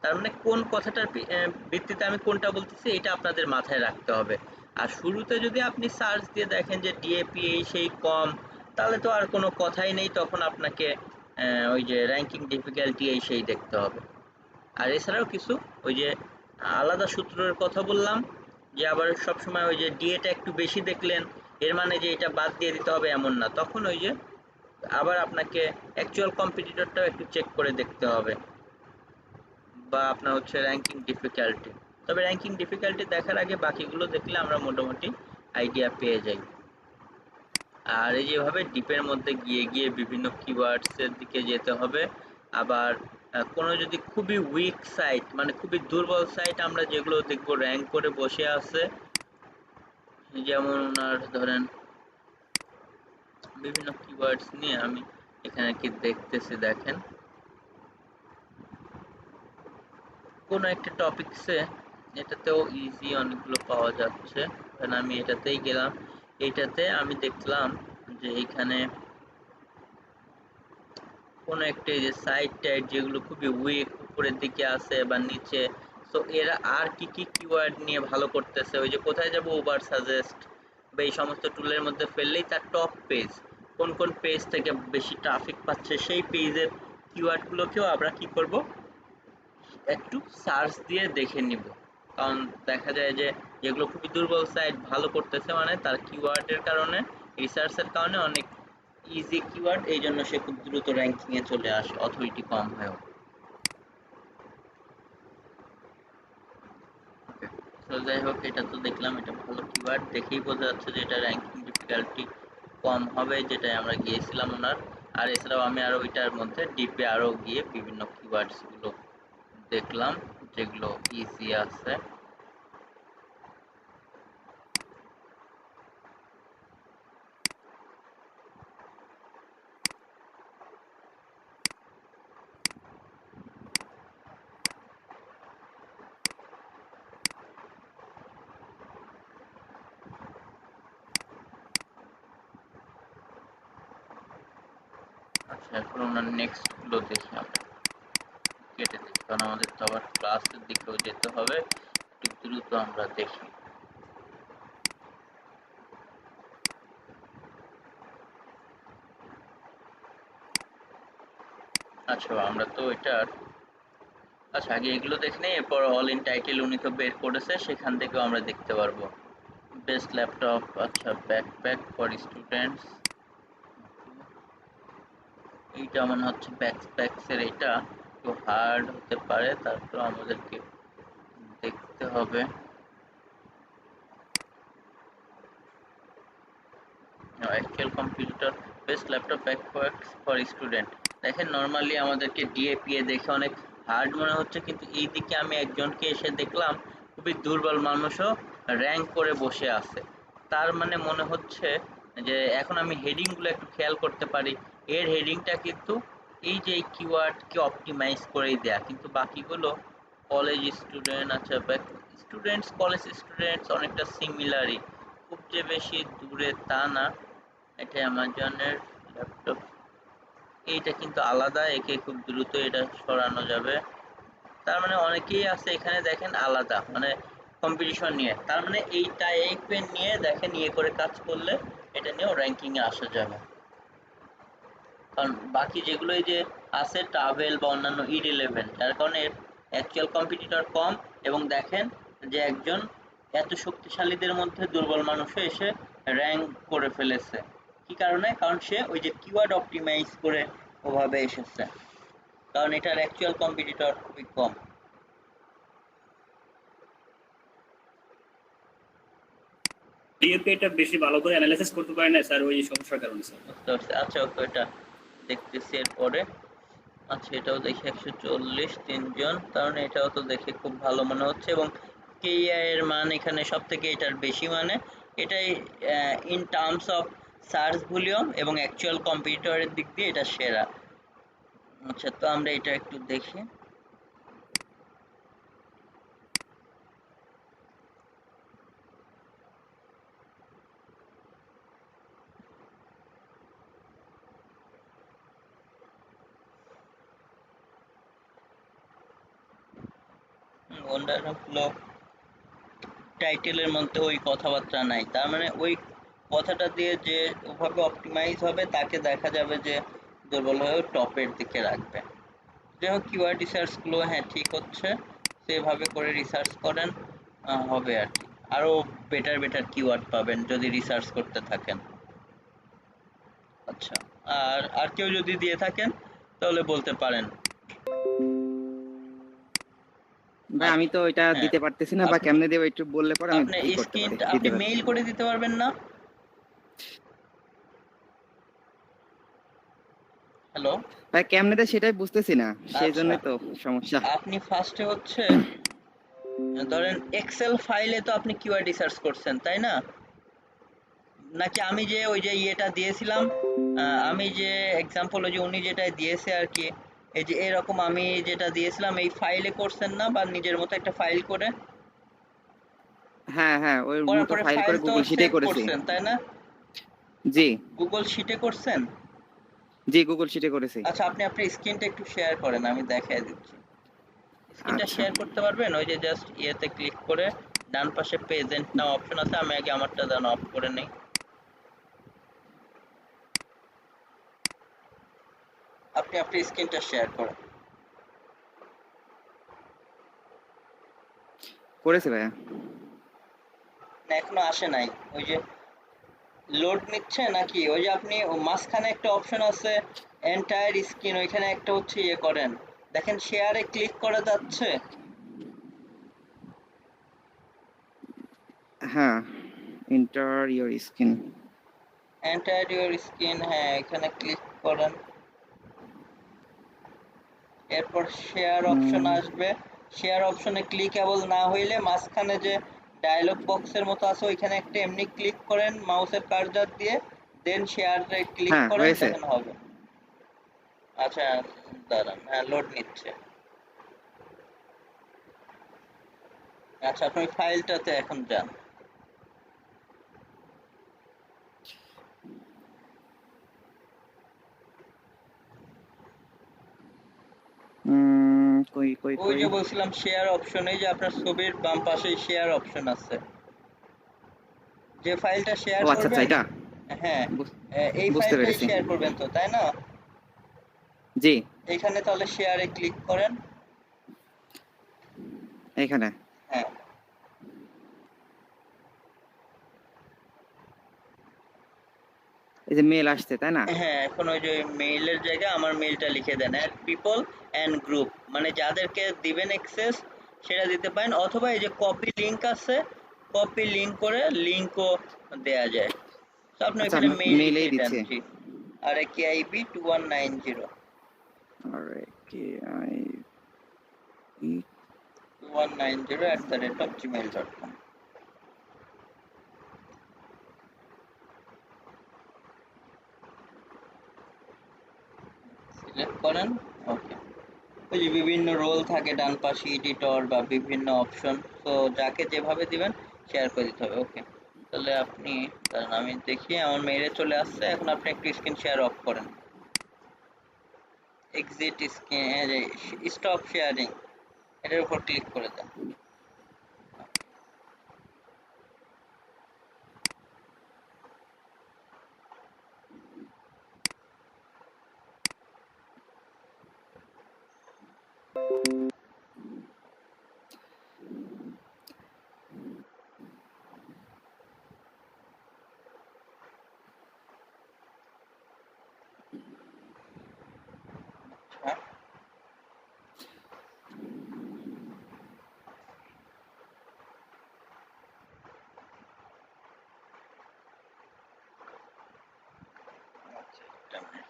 তার মানে কোন কথাটার ভিত্তিতে আমি কোনটা বলতেছি এটা আপনাদের মাথায় রাখতে হবে। আর শুরুতে যদি আপনি সার্চ দিয়ে দেখেন যে ডিএপি এই সেই কম, তাহলে তো আর কোনো কথাই নেই, তখন আপনাকে ওই যে র্যাঙ্কিং ডিফিকাল্টি এই সেই দেখতে হবে। আর এছাড়াও কিছু ওই যে আলাদা সূত্রের কথা বললাম, যে আবার সবসময় ওই যে ডিএটা একটু বেশি দেখলেন এর মানে যে এটা বাদ দিয়ে দিতে হবে এমন না, তখন ওই যে আবার আপনাকে অ্যাকচুয়াল কম্পিটিটরটাও একটু চেক করে দেখতে হবে, বা আপনার হচ্ছে র্যাঙ্কিং ডিফিকাল্টি। তবে র্যাঙ্কিং ডিফিকাল্টি দেখার আগে বাকিগুলো দেখলে আমরা মোটামুটি আইডিয়া পেয়ে যাই। আর এই যেভাবে ডিপের মধ্যে গিয়ে গিয়ে বিভিন্ন কিওয়ার্ডসের দিকে যেতে হবে। আবার কোনো যদি খুবই উইক সাইট মানে খুবই দুর্বল সাইট আমরা যেগুলো দেখবো র্যাঙ্ক করে বসে আছে, যেমন ওনার ধরেন বিভিন্ন কিওয়ার্ডস নিয়ে আমি এখানে কি দেখতেছি, দেখেন কোনো একটা টপিকসে এটাতেও ইজি অনেকগুলো পাওয়া যাচ্ছে, কারণ আমি এটাতেই গেলাম। এইটাতে আমি দেখলাম যে এখানে কোনো একটা এই যে সাইড টাইড যেগুলো খুবই উইক উপরের দিকে আছে বা নিচে, সো এরা আর কি কি কিওয়ার্ড নিয়ে ভালো করতেছে, ওই যে কোথায় যাব ওভার সাজেস্ট বা এই সমস্ত টুলের মধ্যে ফেললেই তার টপ পেজ কোন কোন পেজ থেকে বেশি ট্রাফিক পাচ্ছে সেই পেজের কিওয়ার্ডগুলোকেও আমরা কি করব একটু সার্চ দিয়ে দেখে নিব। কারণ দেখা যায় যে যেগুলো খুবই দুর্বল সাইট ভালো করতেছে মানে তার কিওয়ার্ডের কারণে, রিসার্চের কারণে অনেক ইজি কিওয়ার্ড, এই জন্য সে খুব দ্রুত র্যাঙ্কিং এ চলে আসে অথরিটি কম হয়েও। তো যাই হোক, এটা তো দেখলাম এটা ভালো কিওয়ার্ড, দেখেই বোঝা যাচ্ছে যে এটা র্যাঙ্কিং ডিফিকাল্টি কম হবে, যেটাই আমরা গিয়েছিলাম ওনার। আর এছাড়াও আমি আরো ওইটার মধ্যে ডিপে আরো গিয়ে বিভিন্ন কিওয়ার্ডস গুলো দেখলাম যেগুলো ইজি আছে। আচ্ছা, এখন ওনার নেক্সট গুলো দেখি আমরা, কেটে দেখি, কারণ আমাদের তো আবার ক্লাসের দিকেও যেতে হবে, একটু দ্রুত আমরা দেখি। আচ্ছা, আমরা তো এটার আচ্ছা আগে এগুলো দেখে নেই, এরপর অল ইন টাইটেল উনি তো বের করেছে, সেখান থেকেও আমরা দেখতে পারবো। বেস্ট ল্যাপটপ, আচ্ছা ব্যাকপ্যাক ফর স্টুডেন্টস, এইটা মনে হচ্ছে ব্যাকপ্যাকস এর, এটা একটু হার্ড হতে পারে, তারপর আমাদেরকে দেখতে হবে। Actual computer best laptop backpacks for student, দেখেন নর্মালি আমাদেরকে ডিএপিএ দেখে অনেক হার্ড মনে হচ্ছে, কিন্তু এই দিকে আমি একজনকে এসে দেখলাম খুবই দুর্বল মানুষও র্যাঙ্ক করে বসে আছে। তার মানে মনে হচ্ছে যে এখন আমি হেডিংগুলো একটু খেয়াল করতে পারি, এর হেডিংটা কিন্তু এই যে এই কিওয়ার্ডকে অপটিমাইজ করেই দেয়া, কিন্তু বাকিগুলো কলেজ স্টুডেন্ট, আচ্ছা স্টুডেন্টস কলেজ স্টুডেন্টস অনেকটা সিমিলারই, খুব যে বেশি দূরে তা না। এটা অ্যামাজনের ল্যাপটপ, এইটা কিন্তু আলাদা, একে খুব দ্রুত এটা সরানো যাবে। তার মানে অনেকেই আছে এখানে দেখেন আলাদা, মানে কম্পিটিশন নিয়ে, তার মানে এইটা এই পেন নিয়ে দেখেন ইয়ে করে কাজ করলে এটা নিয়েও র্যাঙ্কিং এ আসা যাবে। কারণ বাকি যেগুলো এই যে আছে ট্রাভেল বা অন্যান্য ইরিলেভেন্ট, যার কারণে এর অ্যাকচুয়াল কম্পিটিটর কম, এবং দেখেন যে একজন এত শক্তিশালীদের মধ্যে দুর্বল মানুষও এসে র্যাঙ্ক করে ফেলেছে। কি কারণে? কারণ সে ওই যে কিওয়ার্ড অপটিমাইজ করে ওভাবে এসেছে, কারণ এটার অ্যাকচুয়াল কম্পিটিটর খুবই কম। ডিএপি এটা বেশি ভালো করে অ্যানালাইসিস করতে পারে না স্যার, ওই সমস্যার কারণে স্যার। বুঝতে পারছি। আচ্ছা ওকে, এটা দেখতেছি এরপরে। আচ্ছা এটাও দেখি 140 তিনজন, কারণ এটাও তো দেখে খুব ভালো মনে হচ্ছে, এবং কেআই এর মান এখানে সব থেকে এটার বেশি, মানে এটাই in terms of search volume এবং অ্যাকচুয়াল কম্পিউটারের দিক দিয়ে এটা সেরা। আচ্ছা তো আমরা এটা একটু দেখি। ওয়ান্ডার ফ্লো টাইটেলের মধ্যে ওই কথাবার্তা নাই, তার মানে ওই কথাটা দিয়ে যে ওভাবে অপটিমাইজ হবে তাকে দেখা যাবে যে দুর্বল হয়ে টপের দিকে রাখবে। যাই হোক, কিওয়ার্ড রিসার্চগুলো হ্যাঁ ঠিক হচ্ছে, সেভাবে করে রিসার্চ করেন, হবে আর কি। আরো বেটার বেটার কিওয়ার্ড পাবেন যদি রিসার্চ করতে থাকেন। আচ্ছা, আর আর কেউ যদি দিয়ে থাকেন তাহলে বলতে পারেন। ভাই আমি তো এটা হ্যাঁ, দিতে পারতেছি না, বা আপনি কেমনে দেব একটু বললে পরে আমি আপনি ই করতে পারি, স্ক্রিনটা দিতে আপনি পারি। মেইল করে দিতে পারবেন না? হ্যালো, ভাই কেমনে দেয় সেটাই বুঝতেছি না, সেই আচ্ছা, জন্যই তো সমস্যা। আপনি ফার্স্টে হচ্ছে ধরেন এক্সেল ফাইলে তো আপনি কিওয়ার্ড রিসার্চ করছেন তাই না? নাকি আমি যে ওই যে ইয়েটা দিয়েছিলাম, আমি যে এক্সাম্পল ওই যে উনি যেটা দিয়েছে আর কি, এই যে এরকম আমি যেটা দিয়েছিলাম এই ফাইলে করছেন না, বা নিজের মতো একটা ফাইল করে হ্যাঁ হ্যাঁ, ওই করার মতো পরে ফাইল ফাইল করে তো গুগল সেভ শিটেই করেছি। করছেন তাই না? জি গুগল শিটে করছেন? জি, গুগল শিটে করেছি। আচ্ছা, আপনি আপনার স্ক্রিনটা একটু শেয়ার করেন, আমি দেখাই দিচ্ছি। স্ক্রিনটা আচ্ছা শেয়ার করতে পারবেন? ওই যে জাস্ট ইয়েতে ক্লিক করে ডান পাশে প্রেজেন্ট নাও অপশন আছে, আমি আগে আমারটা দেন অফ করে নেই। আপনি আপনার স্ক্রিনটা শেয়ার করেন। করেছি ভাইয়া। না, এখনো আসে নাই। ওই যে লোড নিচ্ছে নাকি? ওই যে আপনি মাঝখানে একটা অপশন আছে এন্টায়ার স্ক্রিন, ওইখানে একটা হচ্ছে ইয়ে করেন, দেখেন শেয়ারে ক্লিক করা যাচ্ছে। হ্যাঁ, enter your screen. Entire your screen, হ্যাঁ এখানে ক্লিক করেন, এরপর শেয়ার অপশন আসবে। শেয়ার অপশনে ক্লিকেবল না হইলে মাঝখানে যে ডায়লগ বক্সের মতো আছে ওইখানে একটা এমনি ক্লিক করেন মাউসের কার্সার দিয়ে, দেন শেয়ারে ক্লিক হ্যাঁ করেন, হয়েছে। দেখেন হবে। আচ্ছা, দাঁড়ান, হ্যাঁ লোড নিচ্ছে। আচ্ছা, আপনি ফাইলটাতে এখন যান। কই কই ওই কই। যে বলছিলাম শেয়ার অপশন, এই যে আপনার ছবির বাম পাশে শেয়ার অপশন আছে, যে ফাইলটা শেয়ার ও আচ্ছা আচ্ছা, করবেন। এটা হ্যাঁ, বুঝ- এই বুঝতে ফাইলটাই পেরেছি। শেয়ার করবেন তো তাই না? জি, এখানে তাহলে শেয়ারে ক্লিক করেন। এখানে। হ্যাঁ, এই যে মেল আসছে তাই না? হ্যাঁ, এখন ওই যে মেইলের জায়গায় আমার মেইলটা লিখে দেন, অ্যাড পিপল অ্যান্ড গ্রুপ, মানে যাদেরকে দিবেন অ্যাক্সেস সেটা দিতে পারেন, অথবা এই যে কপি লিংক আছে, কপি লিংক করে লিংকও দেয়া যায়। তো আপনি আচ্ছা, ওখানে মেইল মেলেই লিখে দেন, দিচ্ছে। জি। আর KIB 2190 আরে কে আই ই। 2190@gmail.com সিলেক্ট করেন। ওকে, ওই যে বিভিন্ন রোল থাকে ডান পাশে, এডিটর বা বিভিন্ন অপশন, তো যাকে যেভাবে দিবেন শেয়ার করে দিতে হবে। ওকে, তাহলে আপনি দাঁড়ান, আমি দেখি আমার মেইলে চলে আসছে। এখন আপনি একটু স্ক্রিন শেয়ার অফ করেন, এক্সিট স্ক্রিন, স্টপ শেয়ারিং, এটার উপর ক্লিক করে দেন। হ্যাঁ, আচ্ছা, একটা মিনিট।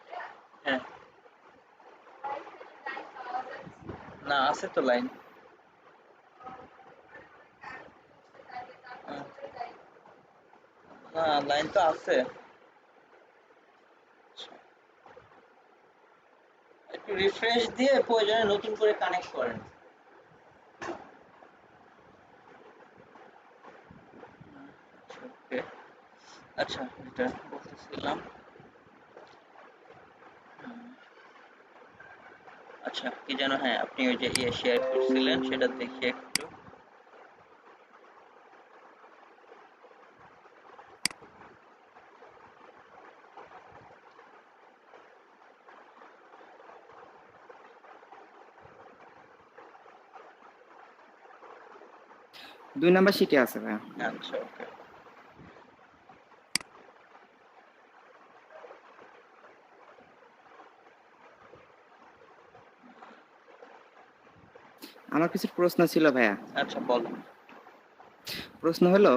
হ্যাঁ, না আছে তো লাইন। না, লাইন তো আছে। একটু রিফ্রেশ দিয়ে প্রয়োজনে নতুন করে কানেক্ট করেন। ওকে, আচ্ছা, এটা বলতেছিলাম। আচ্ছা কি যেন, হ্যাঁ আপনি ওই যে ইয়ে শেয়ার করছিলেন সেটা দেখি একটু। দুই নাম্বার শিটে আছে ভাইয়া। আচ্ছা ওকে। আমার কিছু প্রশ্ন ছিল ভাইয়া। আচ্ছা বলো। প্রশ্ন হলো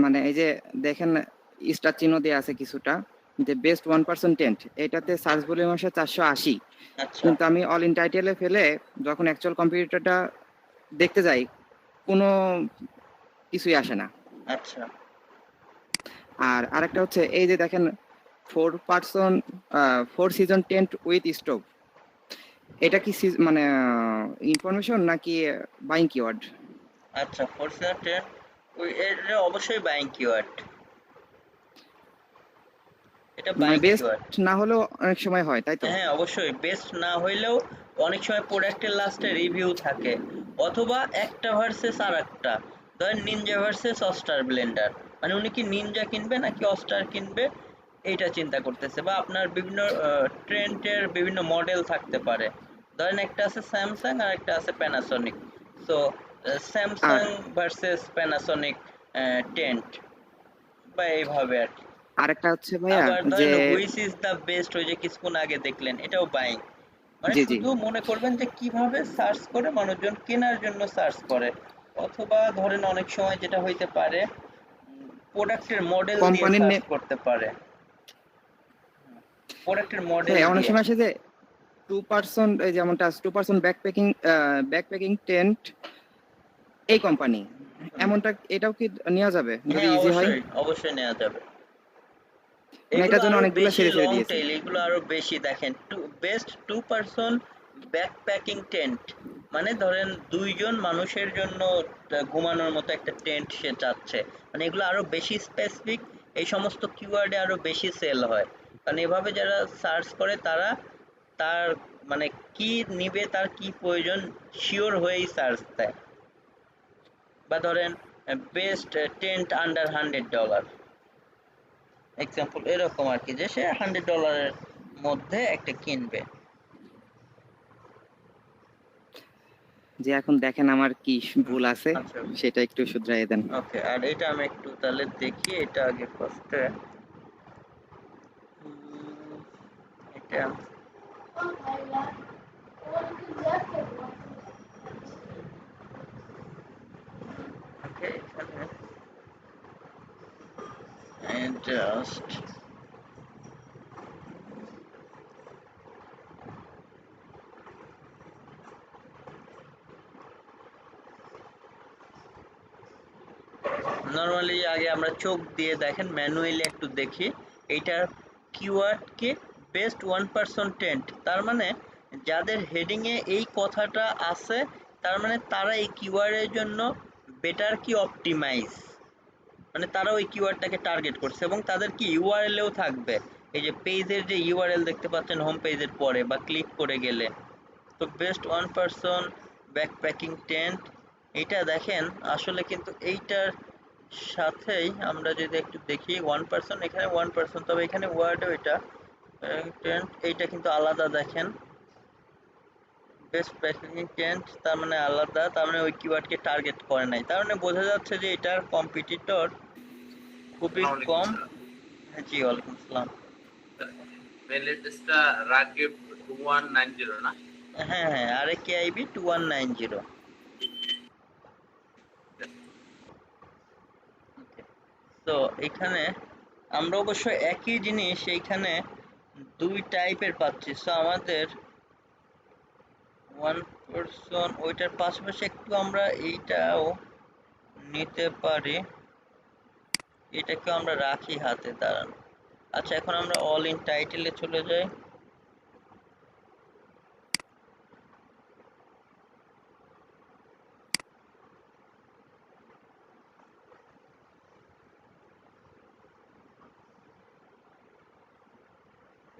মানে এই যে দেখেন স্টার চিহ্ন দেওয়া আছে কিছুটা, যে বেস্ট 1% টেন্ট, এটাতে সার্চ ভলিউম আসে 480, আচ্ছা কিন্তু আমি অল ইন টাইটেলে ফেলে যখন অ্যাকচুয়াল কম্পিউটারটা দেখতে যাই কোনো কিছুই আসে না। আচ্ছা আর আরেকটা হচ্ছে এই যে দেখেন 4 সিজন টেন্ট উইথ স্টোভ, এটা কি মানে ইনফরমেশন নাকি বাইং কিওয়ার্ড? আচ্ছা 410 ওই এটা অবশ্যই বাইং কিওয়ার্ড, এটা মানে বাইং বেস্ট কিওয়ার্ড। না হলেও অনেক সময় হয়, তাই তো? হ্যাঁ অবশ্যই, বেস্ট না হইলেও অনেক সময় প্রোডাক্টের লাস্টে রিভিউ থাকে, অথবা একটা ভার্সেস আর একটা, ধরেন নিনজা ভার্সেস অস্টার ব্লেন্ডার, মানে উনি কি নিনজা কিনবে নাকি অস্টার কিনবে এইটা চিন্তা করতেছে, বা আপনার বিভিন্ন ট্রেন্ডের বিভিন্ন মডেল থাকতে পারে, ধরেন একটা আছে স্যামসাং আর একটা আছে প্যানাসোনিক, সো আর স্যামসাং ভার্সেস প্যানাসোনিক টেন্ট, বা এইভাবে আর কি। আরেকটা হচ্ছে ভাইয়া আবার যে, ধরেন হুইচ ইজ দ্য বেস্ট, ওই যে কিছুক্ষণ আগে দেখলেন, এটাও বাইং, মানে জি জি, শুধু মনে করবেন যে কিভাবে সার্চ করে মানুষজন কেনার জন্য সার্চ করে, অথবা ধরেন অনেক সময় যেটা হইতে পারে প্রোডাক্টের মডেল দিয়ে কোম্পানির সার্চ নেম। করতে পারে, প্রোডাক্টের মডেল হ্যাঁ অনেক দিয়ে। সময় আসে যে 2%, এই যেমনটা 2% ব্যাকপ্যাকিং টেন্ট এই কোম্পানি, হুম। এমনটা এটাও কি নেওয়া যাবে যদি হ্যাঁ ইজি হয়? অবশ্যই অবশ্যই নেওয়া যাবে। মানে এগুলো এটার জন্য আরো অনেকগুলো বেশি সেরে সেরে লং দিয়েছে। টেইল, এগুলো আরো বেশি দেখেন, বেস্ট 2% ব্যাকপ্যাকিং টেন্ট, মানে ধরেন দুইজন মানুষের জন্য ঘুমানোর মতো একটা টেন্ট সে চাচ্ছে, মানে এগুলো আরো বেশি স্পেসিফিক, এই সমস্ত কিওয়ার্ডে আরো বেশি সেল হয়, কারণ এভাবে যারা সার্চ করে তারা তার মানে কি নিবে, তার কি প্রয়োজন শিওর হয়েই সার্চ দেয়। বা ধরেন বেস্ট টেন্ট আন্ডার $100, এক্সাম্পল এরকম আর কি, যে সে $100 মধ্যে একটা কিনবে। যে এখন দেখেন আমার কি হুম, ভুল আছে, আচ্ছা সেটা একটু শুধরাই দেন। ওকে। আর এটা আমি একটু তাহলে দেখি, এটা আগে ফার্স্টে এটা ওকে, এখানে জাস্ট নরমালি আগে আমরা চোখ দিয়ে দেখেন ম্যানুয়ালি একটু দেখি এইটার কিওয়ার্ড কি, বেস্ট 1% টেন্ট, তার মানে যাদের হেডিং এ এই কথাটা আছে, তার মানে তারা এই কিওয়ার্ডের জন্য বেটার কি অপটিমাইজ, মানে তারা ওই কিওয়ার্ডটাকে টার্গেট করছে, এবং তাদের কি ইউআরএল এও থাকবে, এই যে পেজের যে ইউআরএল দেখতে পাচ্ছেন হোম পেজের পরে বা ক্লিক করে গেলে। তো বেস্ট 1% ব্যাকপ্যাকিং টেন্ট, এইটা দেখেন আসলে কিন্তু এইটার সাথেই আমরা যদি একটু দেখি 1%, এখানে 1%, তবে এখানে ওয়ার্ডও এটা টেন্ট, এইটা কিন্তু আলাদা দেখেন, বেস্ট প্যাকেজিং টেন্ট তার মানে আলাদা, তার মানে ওই কিওয়ার্ডকে টার্গেট করে নাই, তার মানে বোঝা যাচ্ছে যে এটার কম্পিটিটর খুবই আসসালামু কম। স্যার। হ্যাঁ, জি ওয়ালাইকুম আসসালাম। মেল অ্যাড্রেসটা রাকিব 2190 না? হ্যাঁ হ্যাঁ, আর কে আইবি 2190। তো এখানে আমরা অবশ্য একই জিনিস এইখানে দুই টাইপের পাচ্ছি, সো আমাদের 1% ওইটার পাশাপাশি একটু আমরা এইটাও নিতে পারি, এটাকেও আমরা রাখি হাতে, দাঁড়ান। আচ্ছা এখন আমরা অল ইন টাইটেলে চলে যাই।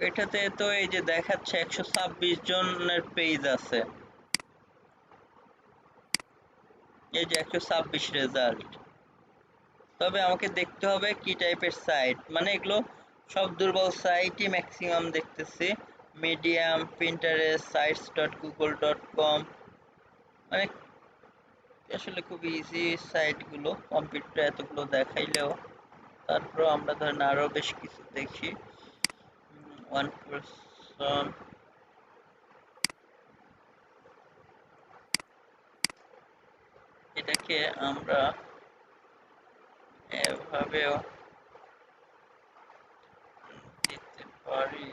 এটাতে তো এই যে দেখাচ্ছে 126 জনের পেজ আছে, এই যে 126 রেজাল্ট। তবে আমাকে দেখতে হবে কি টাইপের সাইট, মানে এগুলো সব দুর্বল সাইটই ম্যাক্সিমাম দেখতেছি। মিডিয়াম, পিন্টারেস্ট, sites.google.com, মানে আসলে খুব ইজি সাইট গুলো, কম্পিউটার এতগুলো দেখাইলেও। তারপর আমরা ধরেন আরো বেশ কিছু দেখি। ওয়ান পার্সন, এটাকে আমরা এভাবেও দিতে পারি।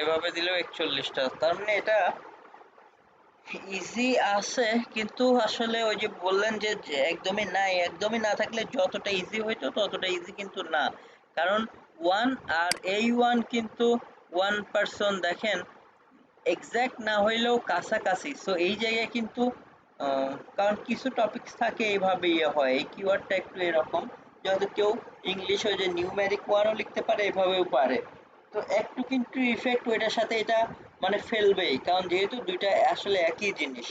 এভাবে দিলেও 41টা, তার মানে এটা ইজি আছে, কিন্তু আসলে ওই যে বললেন যে যে একদমই নাই, একদমই না থাকলে যতটা ইজি হইতো ততটা ইজি কিন্তু না। কারণ ওয়ান আর এই ওয়ান কিন্তু ওয়ান পার্সন দেখেন এক্সাক্ট না হইলেও কাছাকাছি। সো এই জায়গায় কিন্তু কারণ কিছু টপিকস থাকে এইভাবে ইয়ে হয়, এই কিওয়ার্ডটা একটু এরকম, যেহেতু কেউ ইংলিশ ওই যে নিউমেরিক ওয়ানও লিখতে পারে, এভাবেও পারে। তো একটু কিন্তু ইফেক্ট ওইটার সাথে এটা মানে ফেলবেই, কারণ যেহেতু দুইটা আসলে একই জিনিস।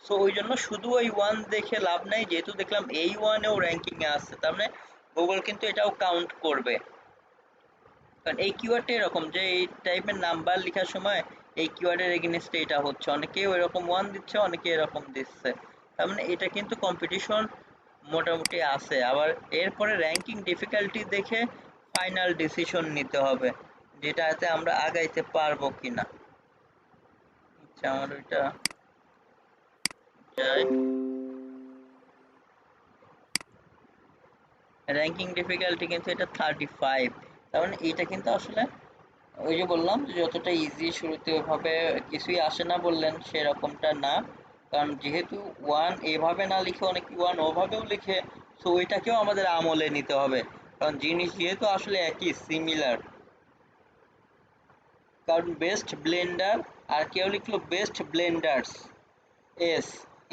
সো ওই জন্য শুধু ওই ওয়ান দেখে লাভ নাই, যেহেতু দেখলাম এই ওয়ানেও র্যাঙ্কিং এ আছে, তার মানে গুগল কিন্তু এটাও কাউন্ট করবে। কারণ এই কিওয়ার্ডটা এরকম যে এই টাইপের নাম্বার লেখার সময় এই কিওয়ার্ডের এগেইনস্টে এটা হচ্ছে, অনেকে ওইরকম ওয়ান দিচ্ছে, অনেকে এরকম দিচ্ছে। তার মানে এটা কিন্তু কম্পিটিশন মোটামুটি আছে। আবার এরপরে র্যাঙ্কিং ডিফিকাল্টি দেখে ফাইনাল ডিসিশন নিতে হবে যেটাতে আমরা আগাইতে পারবো কিনা। আচ্ছা, আমার ওইটা যাই, র্যাঙ্কিং ডিফিকাল্টি কিন্তু এটা 35। তার মানে এটা কিন্তু আসলে ওই যে বললাম যে যতটা ইজি শুরুতে ওইভাবে কিছুই আসে না বললেন, সেরকমটা না। কারণ যেহেতু ওয়ান এভাবে না লিখে অনেকে ওয়ান ওভাবেও লিখে, সো ওইটাকেও আমাদের আমলে নিতে হবে, কারণ জিনিস যেহেতু আসলে একই সিমিলার। কারণ বেস্ট ব্লেন্ডার আর কেউ লিখলো বেস্ট ব্লেন্ডার্স এস,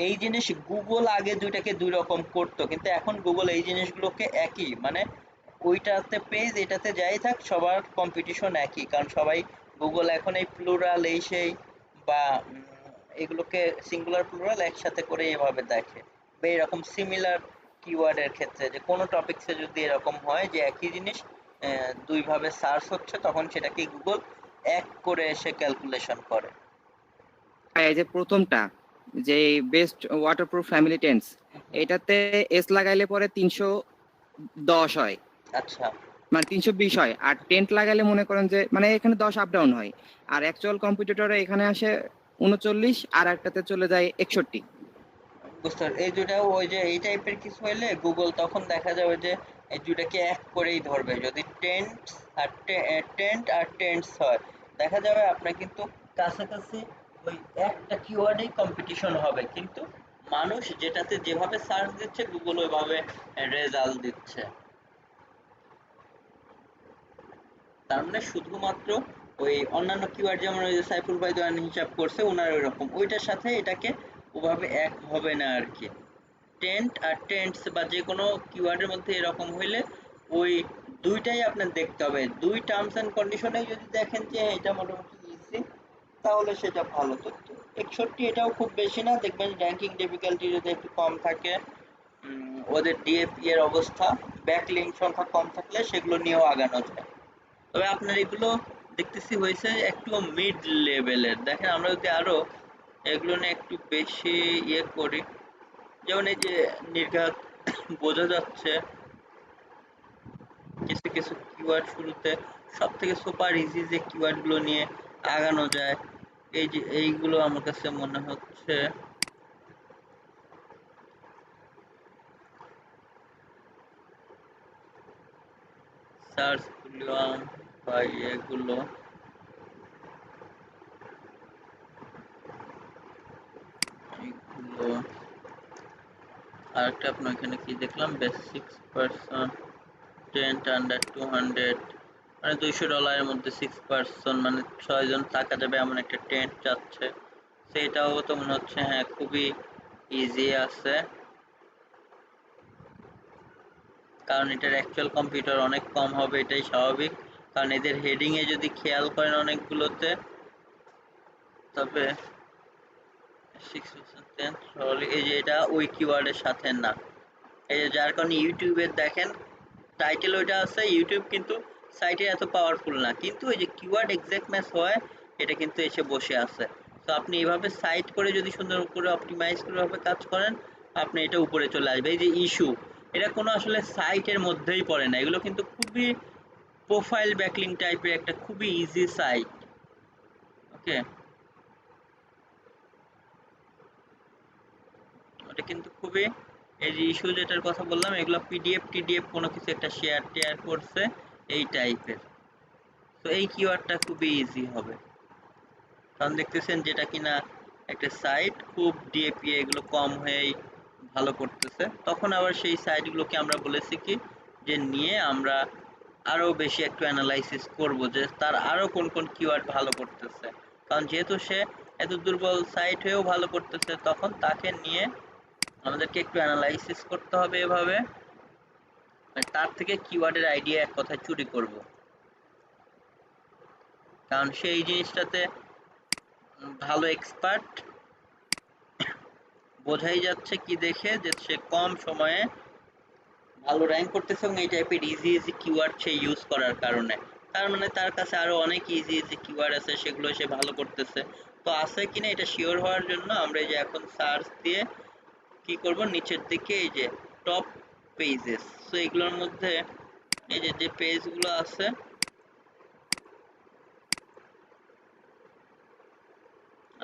এই জিনিস গুগল আগে দুইটাকে দুই রকম করতো, কিন্তু এখন গুগল এই জিনিসগুলোকে একই, মানে ওইটাতে পেজ এটাতে যাই থাক সবার কম্পিটিশন একই, কারণ সবাই গুগল এখন এই প্লুরাল এই সেই বা এগুলোকে সিঙ্গুলার প্লুরাল একসাথে করে এভাবে দেখে। বা এরকম সিমিলার কিওয়ার্ডের ক্ষেত্রে যে কোনো টপিকসে যদি এরকম হয় যে একই জিনিস দুইভাবে সার্চ হচ্ছে, তখন সেটাকে গুগল এক করে এসে ক্যালকুলেশন করে। এই যে প্রথমটা, যে বেস্ট ওয়াটারপ্রুফ ফ্যামিলি টেন্স, এটাতে এস লাগাইলে পরে 310 হয়, আচ্ছা, মানে 320 হয়। আর টেন্ট লাগাইলে মনে করেন যে মানে এখানে 10 আপ ডাউন হয়। আর অ্যাকচুয়াল কম্পিটিটরে এখানে আসে 39, আর একটাতে চলে যায় 61। বুঝতে পারছি। এই দুটা ওই যে এই টাইপের কিছু হইলে গুগল তখন দেখা যাবে যে এই দুটাকে এক করেই ধরবে। যদি টেন্ট আর টেন্টস হয়, দেখা যাবে আপনার কিন্তু কাছাকাছি ওই একটা কিওয়ার্ডেই কম্পিটিশন হবে, কিন্তু মানুষ যেটাতে যেভাবে সার্চ দিচ্ছে গুগল ওইভাবে রেজাল্ট দিচ্ছে। তার মানে শুধুমাত্র ওই অন্যান্য কিওয়ার্ড যেমন ওই যে সাইফুল ভাই দয়ান হিসাব করছে ওনার ওইরকম, ওইটার সাথে এটাকে ওভাবে এক হবে না আর কি। টেন্ট আর টেন্টস বা যে কোনো কিওয়ার্ডের মধ্যে এরকম হইলে ওই দুইটাই আপনার দেখতে হবে। দুই টার্মস এন্ড কন্ডিশনেই যদি দেখেন যে এটা মোটামুটি ইজি, তাহলে সেটা ভালো। তো 61 এটাও খুব বেশি না, দেখবেন র্যাঙ্কিং ডিফিকাল্টি যদি একটু কম থাকে, ওদের ডিএপি এর অবস্থা, ব্যাকলিঙ্ক সংখ্যা কম থাকলে সেগুলো নিয়েও আগানো যায়। তবে আপনার এগুলো দেখতেছি হয়েছে একটু মিড লেভেলের। দেখেন আমরা যদি আরো এগুলো নিয়ে একটু বেশি ইয়ে করি, যেমন এই যে নির্ঘাত বোঝা যাচ্ছে কিছু কিছু কিওয়ার্ড শুরুতে সব থেকে সুপার ইজি যে কিওয়ার্ড গুলো নিয়ে আগানো যায়, এই যে এইগুলো আমার কাছে মনে হচ্ছে। সার্চ করলাম বা এগুলো এইগুলো আরেকটা আপনার এখানে কি দেখলাম, বেসিক্স পারসন টেন্ট আন্ডার 200, মানে $200 মধ্যে 6 পার্সন মানে 6 জন থাকা যাবে এমন একটা টেন্ট যাচ্ছে। সেটাও তো মনে হচ্ছে হ্যাঁ খুবই ইজি আছে, কারণ এটার অ্যাকচুয়াল কম্পিউটার অনেক কম হবে, এটাই স্বাভাবিক। কারণ এদের হেডিং এ যদি খেয়াল করেন অনেকগুলোতে, তবে 6% এই যে এটা ওই কিওয়ার্ডের সাথে না, এই যে যার কারণে ইউটিউবের দেখেন টাইটেল ওইটা আছে ইউটিউব, কিন্তু সাইটে এত পাওয়ারফুল না, কিন্তু এই যে কিওয়ার্ড এক্সাক্ট ম্যাচ হয় এটা কিন্তু এসে বসে আছে। তো আপনি এইভাবে সাইট করে যদি সুন্দর করে অপটিমাইজ করে ভাবে কাজ করেন, আপনি এটা উপরে চলে আসবে। এই যে ইস্যু, এটা কোনো আসলে সাইটের মধ্যেই পড়ে না, এগুলো কিন্তু খুবই প্রোফাইল ব্যাকলিং টাইপের একটা খুবই ইজি সাইট। ওকে, ওটা কিন্তু খুবই, এই যে ইস্যু যেটার কথা বললাম এগুলো পিডিএফ টিডিএফ কোনো কিছু একটা শেয়ার টেয়ার করছে এই টাইপের। তো এই কিওয়ার্ডটা খুবই ইজি হবে, কারণ দেখতেছেন যেটা কিনা একটা সাইট খুব ডিএপি এগুলো কম হয়েই ভালো করতেছে। তখন আবার সেই সাইটগুলোকে আমরা বলেছি কি যে নিয়ে আমরা আরো বেশি একটু অ্যানালাইসিস করব যে তার আরো কোন কোন কিওয়ার্ড ভালো করতেছে, কারণ যেহেতু সে এত দুর্বল সাইট হয়েও ভালো করতেছে, তখন তাকে নিয়ে আমাদেরকে একটু অ্যানালাইসিস করতে হবে এভাবে, তার থেকে কিওয়ার্ডের আইডিয়া এক কথায় চুরি করব, কারণ সেই জিনিসটাতে ভালো এক্সপার্ট। বোঝাই যাচ্ছে কি দেখে যে সে কম সময়ে ভালো র্যাঙ্ক করতেছে এবং এই টাইপের ইজি ইজি কিওয়ার্ড সে ইউজ করার কারণে। তার মানে তার কাছে আরো অনেক ইজি ইজি কিওয়ার্ড আছে, সেগুলো সে ভালো করতেছে। তো আছে কিনা এটা শিওর হওয়ার জন্য আমরা এই যে এখন সার্চ দিয়ে কি করব, নিচের দিকে এই যে টপ পেজেস, তো এগুলোর মধ্যে এই যে যে পেজগুলো আছে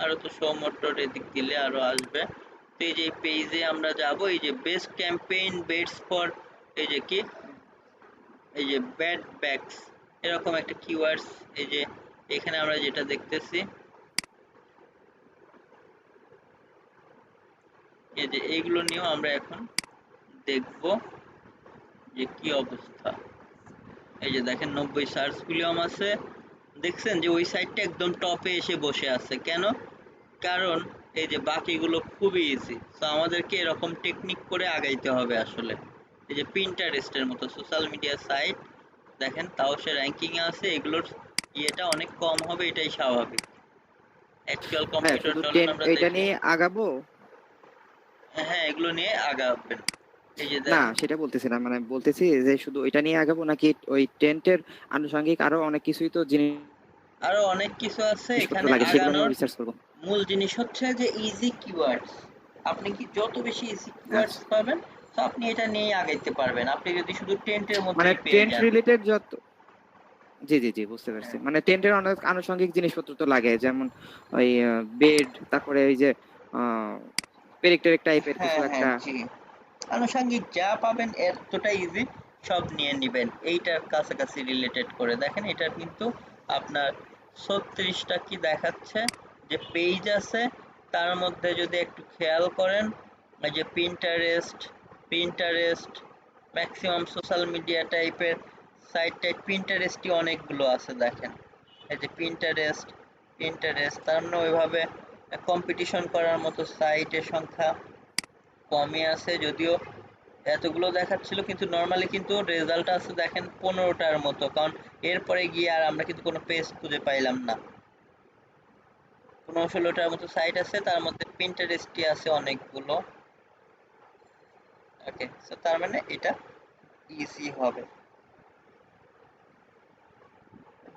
আরো তো সৌমট্টর এদিক দিলে আরো আসবে। তো এই যে পেজে আমরা যাব, এই যে বেস্ট ক্যাম্পেইন বেটস ফর এই যে কি এই যে ব্যাড ব্যাকস এরকম একটা কিওয়ার্ডস, এই যে এখানে আমরা যেটা দেখতেছি এই যে এইগুলো নিয়েও আমরা এখন দেখব যে কি অবস্থা। এই যে দেখেন 90 সার্চ ভলিউম আছে, দেখছেন যে ওই সাইটটা একদম টপে এসে বসে আছে কেন, কারণ এই যে বাকিগুলো খুবই ইজি। তো আমাদেরকে এরকম টেকনিক করে আগাইতে হবে আসলে। এই যে পিন্টারেস্টের মতো সোশ্যাল মিডিয়া সাইট দেখেন তাও সে র্যাঙ্কিং এ আছে, এগুলোর ইয়েটা অনেক কম হবে, এটাই স্বাভাবিক। অ্যাকচুয়াল হ্যাঁ, কম্পিউটার শুধু চলেন 10 আমরা এটা দেখি। নিয়ে আগাবো? হ্যাঁ এগুলো নিয়ে আগাবেন। এই যে না, দেখেন সেটা বলতেছি না, মানে বলতেছি যে শুধু এটা নিয়ে আগাবো নাকি ওই টেন্টের আনুষঙ্গিক আরো অনেক কিছুই তো আরো অনেক কিছু আছে জিনিসপত্র এখানে লাগে, সেগুলো আগানোর। নিয়েও রিসার্চ করবো। মূল জিনিস হচ্ছে যে ইজি কিওয়ার্ডস, আপনি কি যত বেশি ইজি কিওয়ার্ডস আচ্ছা, পাবেন তো আপনি এটা নিয়ে আগাইতে পারবেন। আপনি যদি শুধু টেন্টের মানে মধ্যেই পেয়ে টেন্ট যান। রিলেটেড যত, জি জি জি বুঝতে পারছি, হ্যাঁ মানে টেন্টের অনেক আনুষঙ্গিক জিনিসপত্র তো লাগে, যেমন ওই বেড, তারপরে ওই যে পেরেক টাইপের কিছু হ্যাঁ হ্যাঁ একটা। জি, আনুষঙ্গিক যা পাবেন এতটা ইজি সব নিয়ে নেবেন এইটার কাছাকাছি রিলেটেড করে। দেখেন এটা কিন্তু আপনার 36টা কি দেখাচ্ছে যে পেজ আছে, তার মধ্যে যদি একটু খেয়াল করেন এই যে পিন্টারেস্ট ম্যাক্সিমাম সোশ্যাল মিডিয়া টাইপের সাইট টাইপ পিন্টারেস্টই অনেকগুলো আছে দেখেন। এই যে পিন্টারেস্ট তার মানে ওইভাবে কম্পিটিশন করার মতো সাইটের সংখ্যা কমই আছে, যদিও এতগুলো দেখাচ্ছিল, কিন্তু নর্মালি কিন্তু রেজাল্ট আছে দেখেন 15টার মতো, কারণ এরপরে গিয়ে আর আমরা কিন্তু কোনো পেজ খুঁজে পাইলাম না। 15-16টার মতো সাইট আছে, তার মধ্যে পিন্টারেস্টই আছে অনেকগুলো। ওকে, সো তার মানে এটা ইজি হবে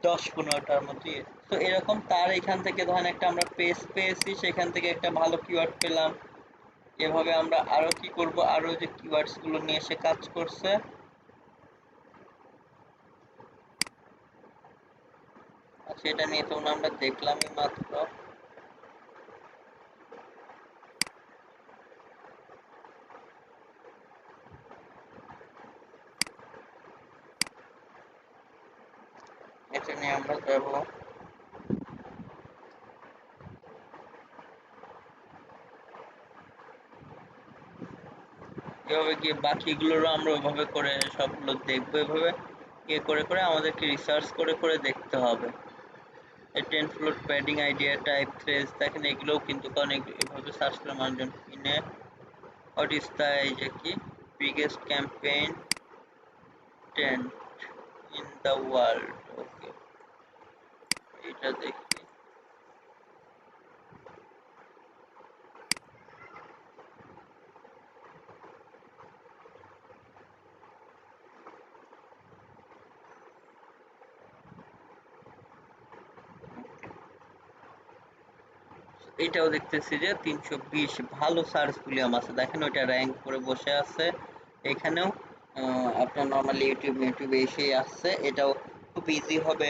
10-15টার মতো। তো এরকম তার এখান থেকে ধরেন একটা আমরা পেজ পেয়েছি, সেখান থেকে একটা ভালো কিওয়ার্ড পেলাম। এভাবে আমরা আরো কি করব, আরো যে কিওয়ার্ডস গুলো নিয়ে এসে কাজ করছে আচ্ছা এটা নিয়ে তো আমরা দেখলামই মাত্র। এটা নিয়ে আমরা যাব এভাবে গিয়ে বাকিগুলোরও আমরা ওইভাবে করে সবগুলো দেখবো এভাবে। ইয়ে করে করে আমাদেরকে রিসার্চ করে করে দেখতে হবে। এই 10 ফ্লোট প্যাডিং আইডিয়া টাইপ থ্রেজ দেখেন এগুলোও কিন্তু অনেক এভাবে সার্চ করে মানুষজন কিনে। হোয়াট ইজ দ্য এই যে কি biggest campaign tent in the world. Okay, এটা দেখি। এটাও দেখতেছি যে 320 ভালো সার্চ ভলিউম আছে দেখেন, ওইটা র্যাঙ্ক করে বসে আছে। এখানেও আপনার নর্মালি ইউটিউবে এসেই আসছে, এটাও খুব ইজি হবে,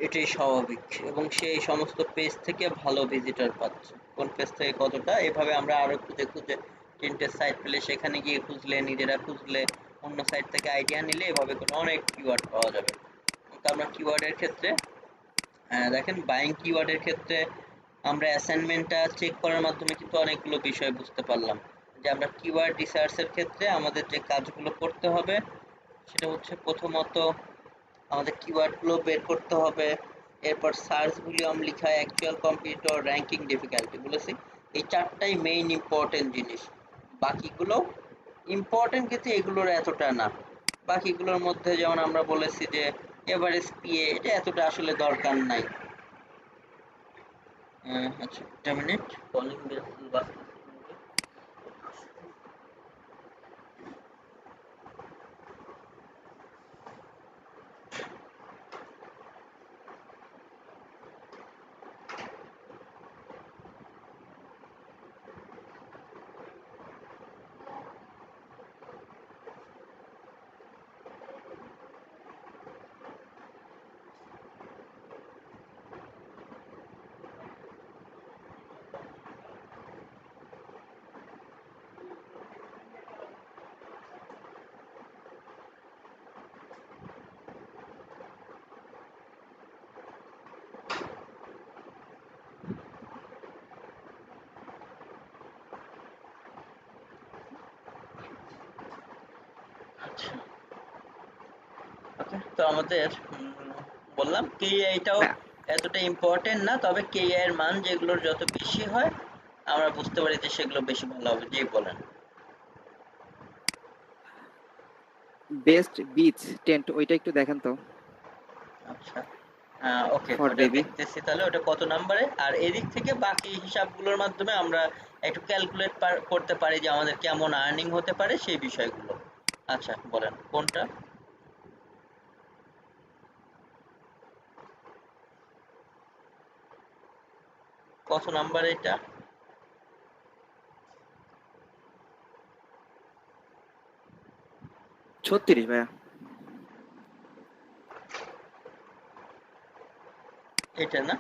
এটাই স্বাভাবিক। এবং সেই সমস্ত পেজ থেকে ভালো ভিজিটর পাচ্ছে, কোন পেজ থেকে কতটা, এভাবে আমরা আরো খুঁজে খুঁজে টেন্টের সাইট পেলে সেখানে গিয়ে খুঁজলে, নিজেরা খুঁজলে, অন্য সাইট থেকে আইডিয়া নিলে এভাবে করে অনেক কিওয়ার্ড পাওয়া যাবে। তো আমরা কিওয়ার্ডের ক্ষেত্রে দেখেন বাইং কিওয়ার্ডের ক্ষেত্রে আমরা অ্যাসাইনমেন্টটা চেক করার মাধ্যমে কিন্তু অনেকগুলো বিষয় বুঝতে পারলাম যে আমরা কিওয়ার্ড রিসার্চের ক্ষেত্রে আমাদের যে কাজগুলো করতে হবে সেটা হচ্ছে প্রথমত আমাদের কিওয়ার্ডগুলো বের করতে হবে, এরপর সার্চ ভলিউম লিখা, অ্যাকচুয়াল কম্পিটিটর, র্যাঙ্কিং ডিফিকাল্টি বলেছি, এই চারটাই মেইন ইম্পর্টেন্ট জিনিস। বাকিগুলো ইম্পর্টেন্ট কিন্তু এগুলোর এতটা না। বাকিগুলোর মধ্যে যেমন আমরা বলেছি যে এভারেজ পিএ, এটা এতটা আসলে দরকার নাই। আচ্ছা, একটা মিনিট, কলিং বেল বাজতেছে। আচ্ছা, ওকে, তো আমাদের বললাম কেইআইটাও এতটা ইম্পর্টেন্ট না, তবে কেইআই এর মান যেগুলোর যত বেশি হয় আমরা বুঝতে পারি যে সেগুলো বেশি ভালো হবে। যেই বলেন। বেস্ট বিচ টেন্ট ওইটা একটু দেখেন তো আচ্ছা, ওকে, ফর ওটা বেবি। দেখতেছি তাহলে ওটা কত নাম্বারে। আর এদিক থেকে বাকি হিসাবগুলোর মাধ্যমে আমরা একটু ক্যালকুলেট করতে পারি যে আমাদের কেমন আর্নিং হতে পারে সেই বিষয়গুলো। আচ্ছা, বলেন কোনটা কত নাম্বার এটা? 36 ভাইয়া। এটা না?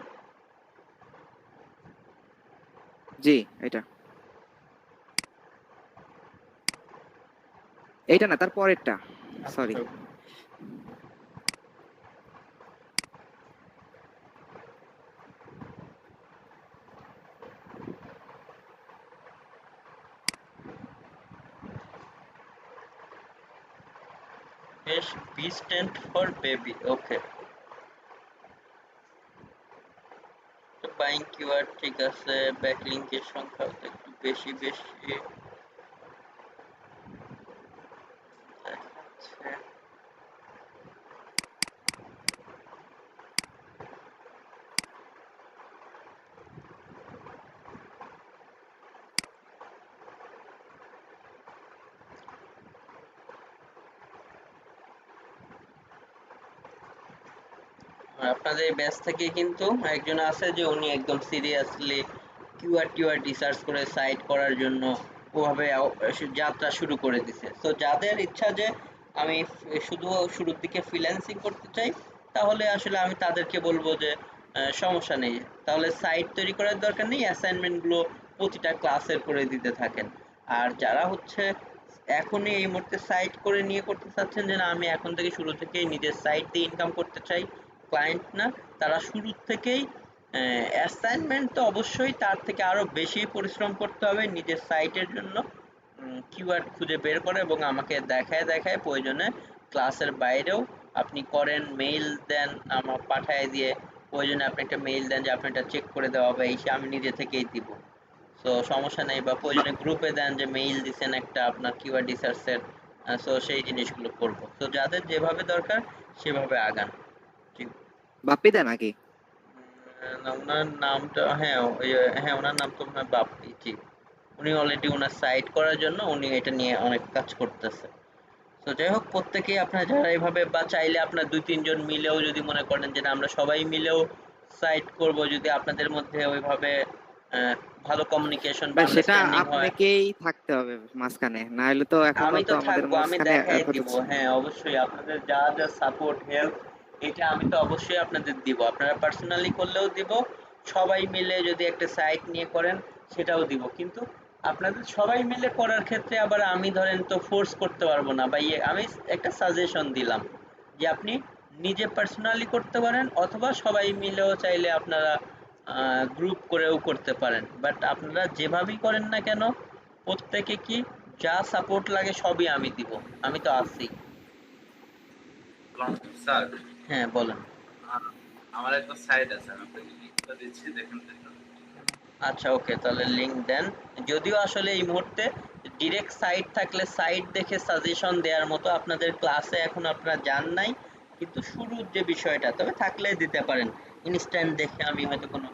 জি, এটা এইটা না, তার পরেরটা, সরি। আচ্ছা, বেশ, বি স্ট্যান্ড ফর বেবি। ওকে, তো বাইং কিওয়ার্ড ঠিক আছে, ব্যাকলিংকের সংখ্যা তো একটু বেশি বেশি দেখাচ্ছে। আর আপনাদের ব্যাচ থেকে কিন্তু একজন আছে যে উনি একদম সিরিয়াসলি কিওয়ার্ড টিওয়ার্ড রিসার্চ করে সাইট করার জন্য ওভাবে যাত্রা শুরু করে দিছে। তো যাদের ইচ্ছা যে আমি শুধু শুরুর দিকে ফ্রিল্যান্সিং করতে চাই, তাহলে আসলে আমি তাদেরকে বলবো যে সমস্যা নেই, তাহলে সাইট তৈরি করার দরকার নেই, অ্যাসাইনমেন্টগুলো প্রতিটা ক্লাসের করে দিতে থাকেন। আর যারা হচ্ছে এখনই এই মুহূর্তে সাইট করে নিয়ে করতে চাচ্ছেন যে না আমি এখন থেকে শুরু থেকেই নিজের সাইট দিয়ে ইনকাম করতে চাই, ক্লায়েন্ট না, তারা শুরু থেকেই অ্যাসাইনমেন্ট তো অবশ্যই, তার থেকে আরো বেশি পরিশ্রম করতে হবে নিজের সাইটের জন্য, কিওয়ার্ড খুঁজে বের করে এবং আমাকে দেখায় দেখায় প্রয়োজনে ক্লাসের বাইরেও আপনি করেন, মেইল দেন, আমার পাঠায় দিয়ে প্রয়োজনে আপনি একটা মেইল দেন যে আপনি এটা চেক করে দেওয়া হবে, এই আমি নিজে থেকেই দিব। সো সমস্যা নেই, বা প্রয়োজনে গ্রুপে দেন যে মেইল দিছেন একটা আপনার কিওয়ার্ড রিসার্চের, সো সেই জিনিসগুলো করব। তো যাদের যেভাবে দরকার সেভাবে আগান। জি। বাপ্পিদা নাকি? না, ওনার নামটা হ্যাঁ ওনার নাম তো মনে হয় বাপ্পি। জি, উনি অলরেডি ওনার সাইট করার জন্য উনি এটা নিয়ে অনেক কাজ করতেছে। তো যাই হোক, প্রত্যেকেই আপনার যারা এইভাবে, বা চাইলে আপনার ২-৩ জন মিলেও যদি মনে করেন যে না আমরা সবাই মিলেও সাইট করব, যদি আপনাদের মধ্যে ওইভাবে আহ, ভালো কমিউনিকেশন বা ভাই সেটা আন্ডারস্ট্যান্ডিং হয়। আপনাকেই থাকতে হবে মাঝখানে, না হলে তো আমি এখনো তো তো আমাদের থাকবো, আমি মাঝখানে দেখাই এত দিব। কিছু। হ্যাঁ অবশ্যই আপনাদের যা যা সাপোর্ট হেল্প, এটা আমি তো অবশ্যই আপনাদের দিব। আপনারা পার্সোনালি করলেও দিব, সবাই মিলে যদি একটা সাইট নিয়ে করেন সেটাও দিব। কিন্তু আপনাদের সবাই মিলে করার ক্ষেত্রে আবার আমি ধরেন তো ফোর্স করতে পারবো না, বা আমি একটা সাজেশন দিলাম যে আপনি নিজে পার্সোনালি করতে পারেন, অথবা সবাই মিলেও চাইলে আপনারা গ্রুপ করেও করতে পারেন। বাট আপনারা যেভাবেই করেন না কেন, প্রত্যেকে কি যা সাপোর্ট লাগে সবই আমি দিব, আমি তো আছি। স্যার, হ্যাঁ বলেন। আমার একটা সাইট আছে, আমি আপনাকে লিঙ্কটা দিচ্ছি, দেখেন দেখেন। আচ্ছা ওকে, তাহলে লিংক দেন। যদিও আসলে এই মুহূর্তে ডিরেক্ট সাইট থাকলে সাইট দেখে সাজেশন দেওয়ার মতো আপনাদের ক্লাসে এখন আপনারা যান নাই, কিন্তু শুরুর যে বিষয়টা তবে থাকলে দিতে পারেন। ইনস্ট্যান্ট দেখে আমি হয়তো কোনো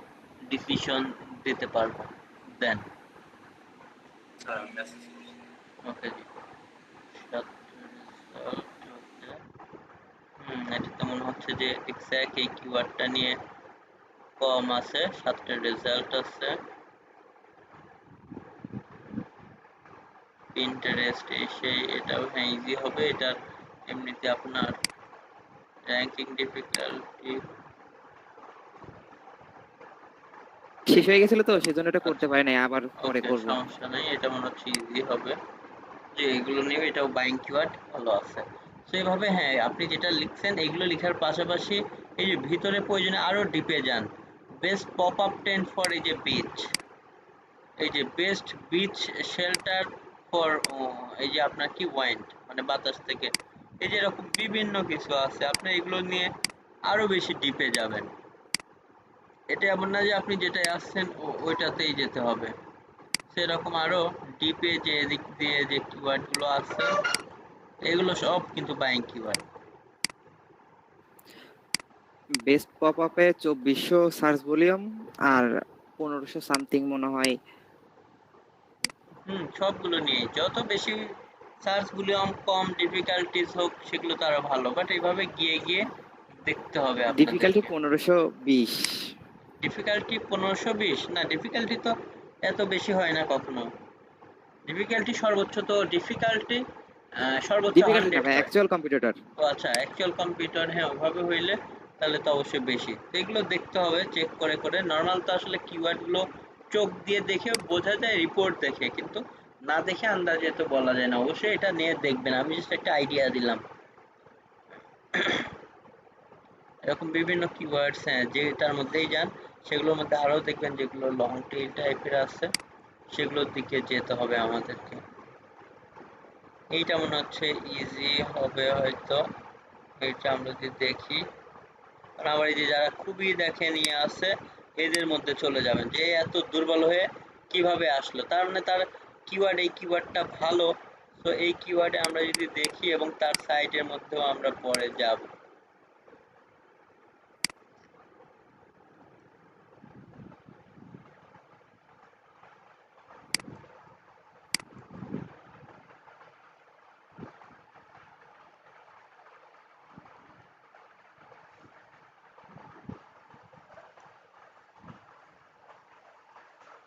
ডিসিশন দিতে পারবো। দেন। স্যার আমি মেসেজ করছি। ওকে জি। এটা তো মনে হচ্ছে যে এক্স্যাক্ট এই কিওয়ার্ডটা নিয়ে কম আছে, 7টা রেজাল্ট আছে। পিন্টারেস্ট সেই, এটাও হ্যাঁ ইজি হবে। এটার এমনিতে আপনার র্যাঙ্কিং ডিফিকাল্টি শেষ হয়ে গেছিল তো সেজন্য এটা করতে আচ্ছা পারি নাই, আবার পরে ওকে, করব। সমস্যা নাই, এটা মনে হচ্ছে ইজি হবে। যে এগুলো নিয়ে এটাও বাইং কিওয়ার্ড ভালো আছে। তো এইভাবে হ্যাঁ আপনি যেটা লিখছেন এগুলো লেখার পাশাপাশি এই যে ভিতরে প্রয়োজনে আরো ডিপে যান। Best pop up tent for এই যে বিচ, এই যে বেস্ট বিচ শেল্টার ফর, এই যে আপনার কি ওয়াইন্ড মানে বাতাস থেকে, এই যে এরকম বিভিন্ন কিছু আছে, আপনি এগুলো নিয়ে আরো বেশি ডিপে যাবেন। এটা এমন না যে আপনি যেটাই আসছেন ওইটাতেই যেতে হবে, সেরকম আরো ডিপে যে এদিক দিয়ে যে কিওয়ার্ড গুলো আছে এগুলো সব কিন্তু বাইং কিওয়ার্ড। বেস্ট পপ আপে 2400 সার্চ ভলিউম আর 1500 সামথিং মনে হয়। সবগুলো নিয়ে যত বেশি সার্চ ভলিউম কম ডিফিকাল্টিস হোক সেগুলো তো আরো ভালো, বাট এইভাবে গিয়ে গিয়ে দেখতে হবে ডিফিকাল্টি আপনাদেরকে। 1520। ডিফিকাল্টি 1520 না, ডিফিকাল্টি তো এত বেশি হয় না কখনো। ডিফিকাল্টি সর্বোচ্চ তো ডিফিকাল্টি সর্বোচ্চ ডিফিকাল্টি না 100 ভাই, হয়। Actual computer. ও আচ্ছা, অ্যাকচুয়াল কম্পিউটার, হ্যাঁ ওভাবে হইলে তাহলে তো অবশ্যই বেশি। তো এগুলো দেখতে হবে চেক করে করে। নর্মাল তো আসলে কিওয়ার্ড গুলো চোখ দিয়ে দেখে বোঝা যায়, রিপোর্ট দেখে, কিন্তু না দেখে আন্দাজে তো বলা যায় না। অবশ্যই এটা নিয়ে দেখবেন, আমি জাস্ট একটা আইডিয়া দিলাম। এরকম বিভিন্ন কিওয়ার্ডস হ্যাঁ যেটার মধ্যেই যান সেগুলোর মধ্যে আরো দেখবেন যেগুলো লং টেইল টাইপের আছে সেগুলোর দিকে যেতে হবে আমাদেরকে। এইটা মনে হচ্ছে ইজি হবে হয়তো, এইটা আমরা যদি দেখি। আর আবার এই যে যারা খুবই দেখে নিয়ে আসে এদের মধ্যে চলে যাবেন যে এত দুর্বল হয়ে কিভাবে আসলো, তার মানে তার কিওয়ার্ড এই কিওয়ার্ডটা ভালো। তো এই কিওয়ার্ডে আমরা যদি দেখি এবং তার সাইটের মধ্যেও আমরা পরে যাব।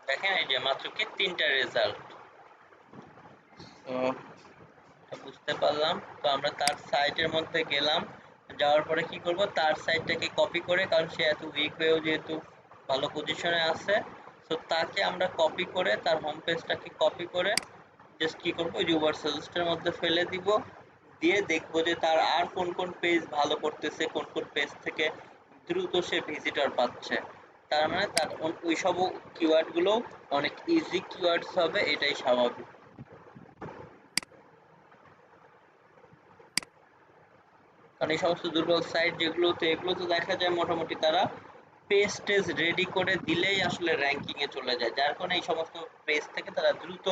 দেখেন এই যে মাত্র কি 3টা রেজাল্ট। তো এটা বুঝতে পারলাম। তো আমরা তার সাইটের মধ্যে গেলাম, যাওয়ার পরে কি করব, তার সাইটটাকে কপি করে, কারণ সে এত উইক হয়েও যেহেতু ভালো পজিশনে আছে, তো তাকে আমরা কপি করে তার হোম পেজটাকে কপি করে জাস্ট কি করব, ওই যে উবার সাজেস্টের মধ্যে ফেলে দিব। দিয়ে দেখবো যে তার আর কোন কোন পেজ ভালো করতেছে, কোন কোন পেজ থেকে দ্রুত সে ভিজিটর পাচ্ছে। তার মানে তার ওই সব কিওয়ার্ড গুলো অনেক ইজি কিওয়ার্ডস হবে, এটাই স্বাভাবিক। কারণ এই সমস্ত দুর্বল সাইট যেগুলোতে এগুলো তো দেখা যায় মোটামুটি তারা পেজ টেজ রেডি করে দিলেই আসলে র্যাঙ্কিং এ চলে যায়, যার কারণে এই সমস্ত পেজ থেকে তারা দ্রুত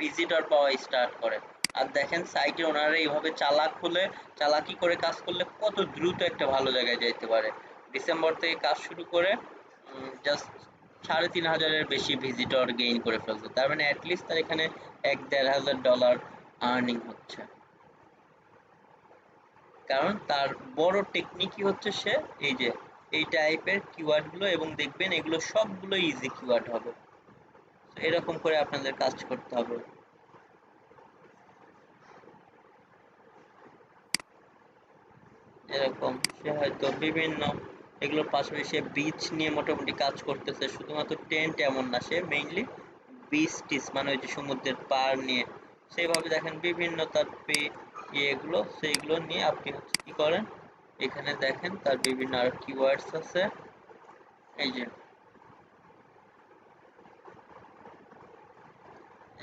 ভিজিটর পাওয়া স্টার্ট করে। আর দেখেন সাইটে ওনারা এইভাবে চালাকি করে কাজ করলে কত দ্রুত একটা ভালো জায়গায় যাইতে পারে। ডিসেম্বর থেকে কাজ শুরু করে জাস্ট $3,500-এর বেশি ভিজিটর গেইন করে ফেলছে, তার মানে অ্যাটলিস্ট তার এখানে $1,000-1,500 আর্নিং হচ্ছে। কারণ তার বড় টেকনিকই হচ্ছে সে এই যে এই টাইপের কিওয়ার্ড গুলো, এবং দেখবেন এগুলো সবগুলো ইজি কিওয়ার্ড হবে। এরকম করে আপনাদের কাজ করতে হবে। এরকম সে হয়তো বিভিন্ন এগুলোর পাশাপাশি সে বিচ নিয়ে মোটামুটি কাজ করতেছে, শুধুমাত্র টেন্ট এমন না, সে মেইনলি বিচ টিচ মানে ওই যে সমুদ্রের পাড় নিয়ে সেইভাবে দেখেন বিভিন্ন তার ইয়েগুলো, সেইগুলো নিয়ে আপনি হচ্ছে কি করেন, এখানে দেখেন তার বিভিন্ন আর কিওয়ার্ডস আছে, এই যে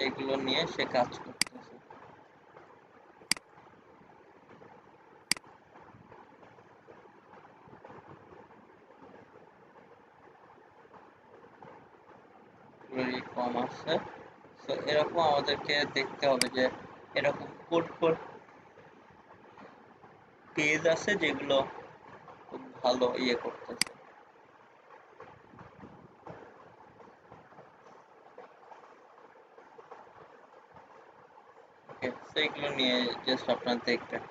এগুলো নিয়ে সে কাজ করতেছে। কম আছে, তো এরকম আমাদেরকে দেখতে হবে যে এরকম কোড পেজ আছে যেগুলো খুব ভালো ইয়ে করতেছে। সেইগুলো নিয়ে জাস্ট আপনারা দেখবেন।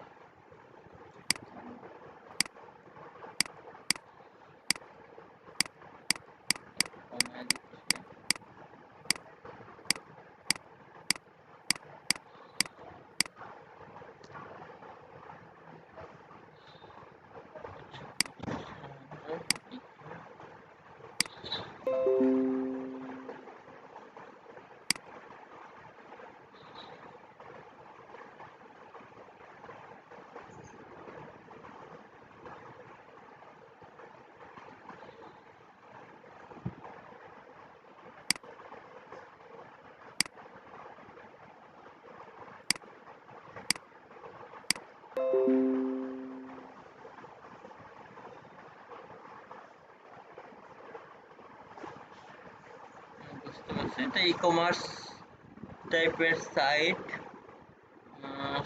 বুঝতে পারছি, এটা ই-কমার্স টাইপের সাইট।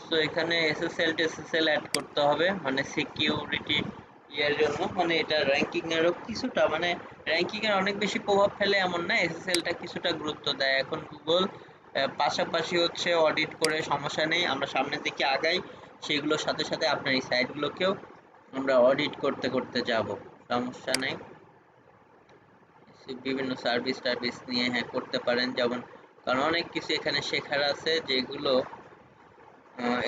সো এখানে এসএসএল অ্যাড করতে হবে, মানে সিকিউরিটি ইয়ের জন্য, মানে এটা র্যাঙ্কিং এরও কিছুটা, মানে র্যাঙ্কিং এর অনেক বেশি প্রভাব ফেলে এমন না, এসএসএলটা কিছুটা গুরুত্ব দেয় এখন গুগল। পাশাপাশি হচ্ছে অডিট করে সমস্যা নেই, আমরা সামনের দিকে আগাই, সেগুলোর সাথে সাথে আপনার এই সাইটগুলোকেও আমরা অডিট করতে করতে যাব, সমস্যা নেই। বিভিন্ন সার্ভিস নিয়ে হ্যাঁ করতে পারেন, যেমন কারণ অনেক কিছু এখানে শেখার আছে যেগুলো